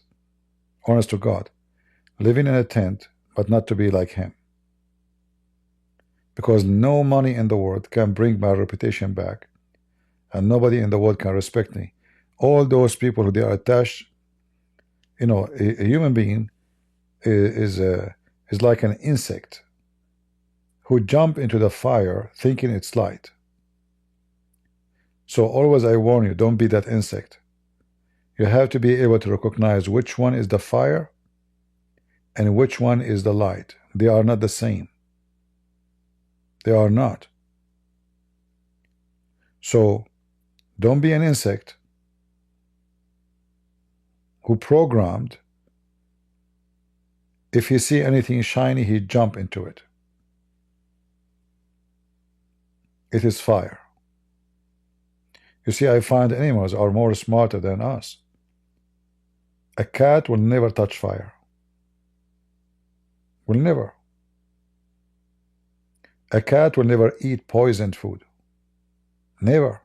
honest to God, living in a tent, but not to be like him. Because no money in the world can bring my reputation back, and nobody in the world can respect me. All those people who they are attached, a human being is like an insect who jump into the fire thinking it's light. So always I warn you, don't be that insect. You have to be able to recognize which one is the fire and which one is the light. They are not the same. They are not. So don't be an insect who programmed, if he see anything shiny, he jump into it. It is fire. You see, I find animals are more smarter than us. A cat will never touch fire. Will never. A cat will never eat poisoned food. Never.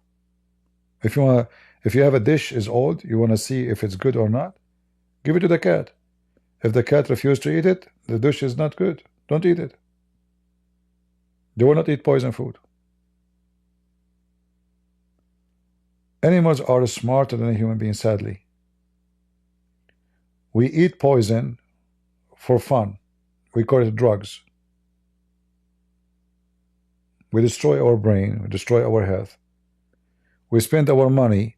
If you have a dish is old, you want to see if it's good or not, give it to the cat. If the cat refuses to eat it, the dish is not good. Don't eat it. They will not eat poison food. Animals are smarter than a human being, sadly. We eat poison for fun. We call it drugs. We destroy our brain. We destroy our health. We spend our money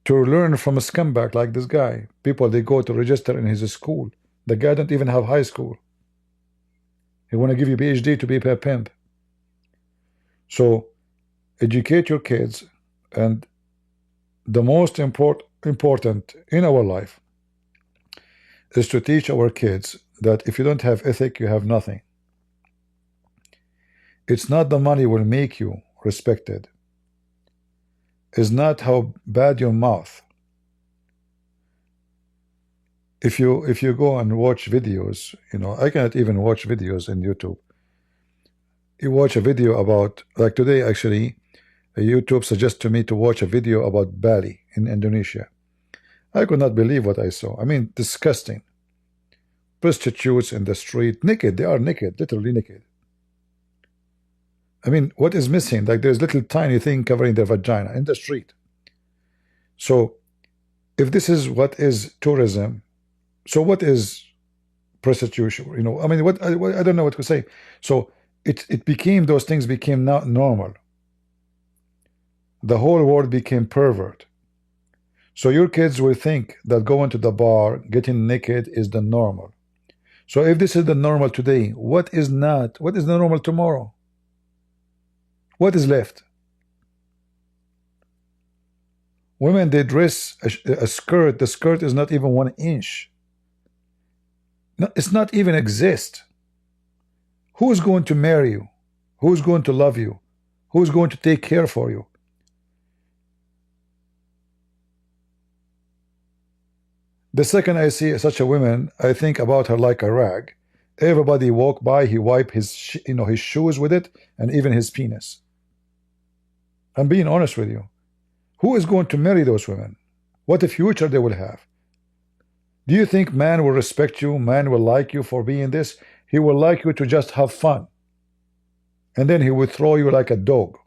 to learn from a scumbag like this guy. People, they go to register in his school. The guy don't even have high school. He want to give you PhD to be a pimp. So educate your kids, and the most important in our life is to teach our kids that if you don't have ethic, you have nothing. It's not the money will make you respected. It's not how bad your mouth. If you go and watch videos, I cannot even watch videos in YouTube you watch a video about, like today actually, YouTube suggested to me to watch a video about Bali in Indonesia. I could not believe what I saw. I mean, disgusting. Prostitutes in the street, naked. They are naked, literally naked. I mean, what is missing? Like there's little tiny thing covering their vagina in the street. So if this is what is tourism, so what is prostitution? You know, I mean, what I don't know what to say. So it became, those things became not normal. The whole world became pervert. So your kids will think that going to the bar, getting naked is the normal. So if this is the normal today, what is not? What is the normal tomorrow? What is left? Women, they dress a skirt. The skirt is not even 1 inch. No, it's not even exist. Who is going to marry you? Who is going to love you? Who is going to take care for you? The second I see such a woman, I think about her like a rag. Everybody walk by, he wipe his his shoes with it, and even his penis. I'm being honest with you. Who is going to marry those women? What a future they will have. Do you think man will respect you? Man will like you for being this? He will like you to just have fun. And then he will throw you like a dog.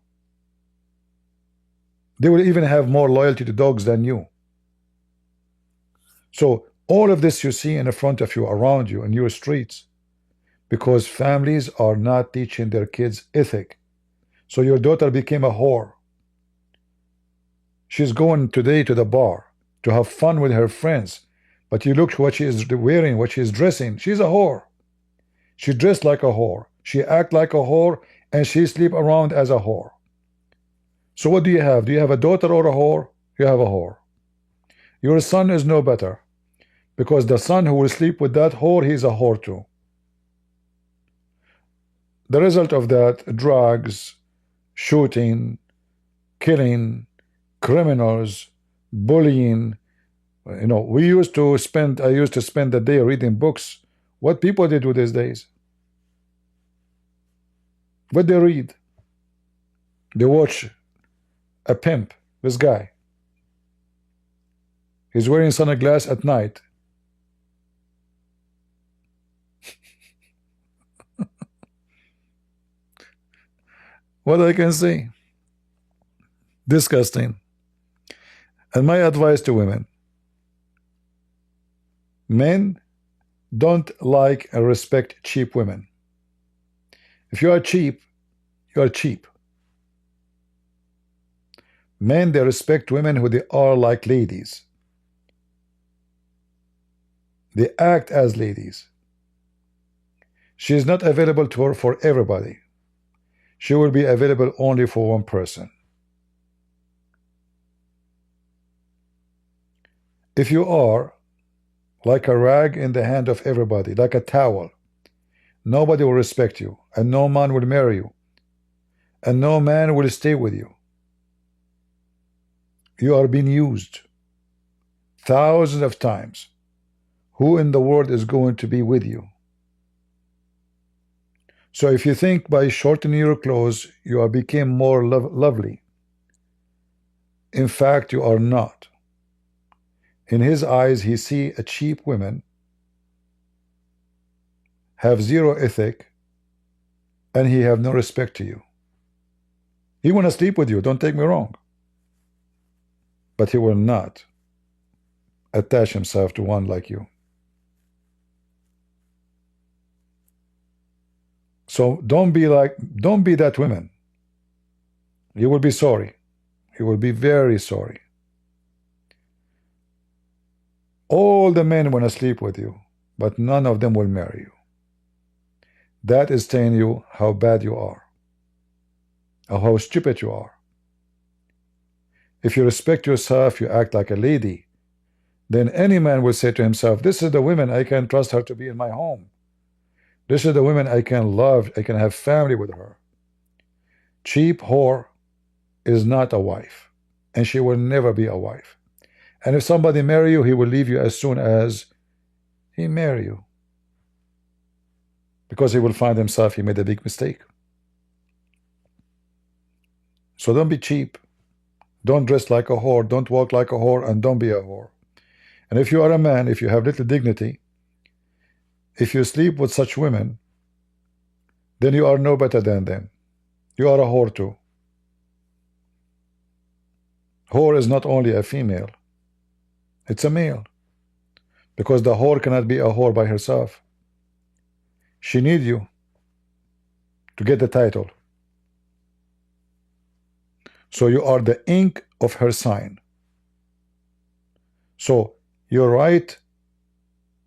They will even have more loyalty to dogs than you. So all of this you see in front of you, around you, in your streets, because families are not teaching their kids ethic. So your daughter became a whore. She's going today to the bar to have fun with her friends, but you look what she is wearing, what she is dressing. She's a whore. She dressed like a whore. She act like a whore, and she sleep around as a whore. So what do you have? Do you have a daughter or a whore? You have a whore. Your son is no better, because the son who will sleep with that whore, he's a whore too. The result of that, drugs, shooting, killing, criminals, bullying. You know, I used to spend the day reading books. What people did with these days? What they read? They watch a pimp, this guy. He's wearing sunglasses at night. What I can say? Disgusting. And my advice to women: men don't like and respect cheap women. If you are cheap, you are cheap. Men, they respect women who they are like ladies. They act as ladies. She is not available to her for everybody. She will be available only for one person. If you are like a rag in the hand of everybody, like a towel, nobody will respect you, and no man will marry you, and no man will stay with you. You are being used thousands of times. Who in the world is going to be with you? So if you think by shortening your clothes you are became more lovely, in fact you are not. In his eyes, he see a cheap woman, have zero ethic, and he have no respect to you. He want to sleep with you, don't take me wrong, but he will not attach himself to one like you. So don't be that woman. You will be sorry. You will be very sorry. All the men want to sleep with you, but none of them will marry you. That is telling you how bad you are, or how stupid you are. If you respect yourself, you act like a lady, then any man will say to himself, this is the woman I can trust her to be in my home. This is the woman I can love, I can have family with her. Cheap whore is not a wife, and she will never be a wife. And if somebody marry you, he will leave you as soon as he marry you, because he will find himself he made a big mistake. So don't be cheap. Don't dress like a whore. Don't walk like a whore, and don't be a whore. And if you are a man, if you have little dignity, if you sleep with such women, then you are no better than them. You are a whore too. Whore is not only a female, it's a male. Because the whore cannot be a whore by herself. She needs you to get the title. So you are the ink of her sign. So you write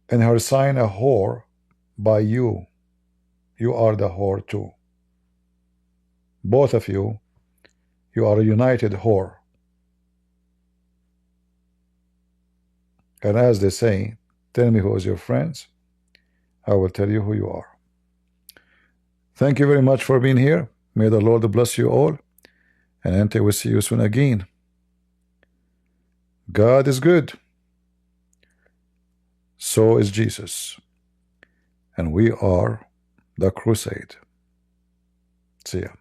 in her sign a whore by you. You are the whore too. Both of you, you are a united whore. And as they say, tell me who is your friends, I will tell you who you are. Thank you very much for being here. May the Lord bless you all, and until we see you soon again. God is good. So is Jesus. And we are the crusade. See ya.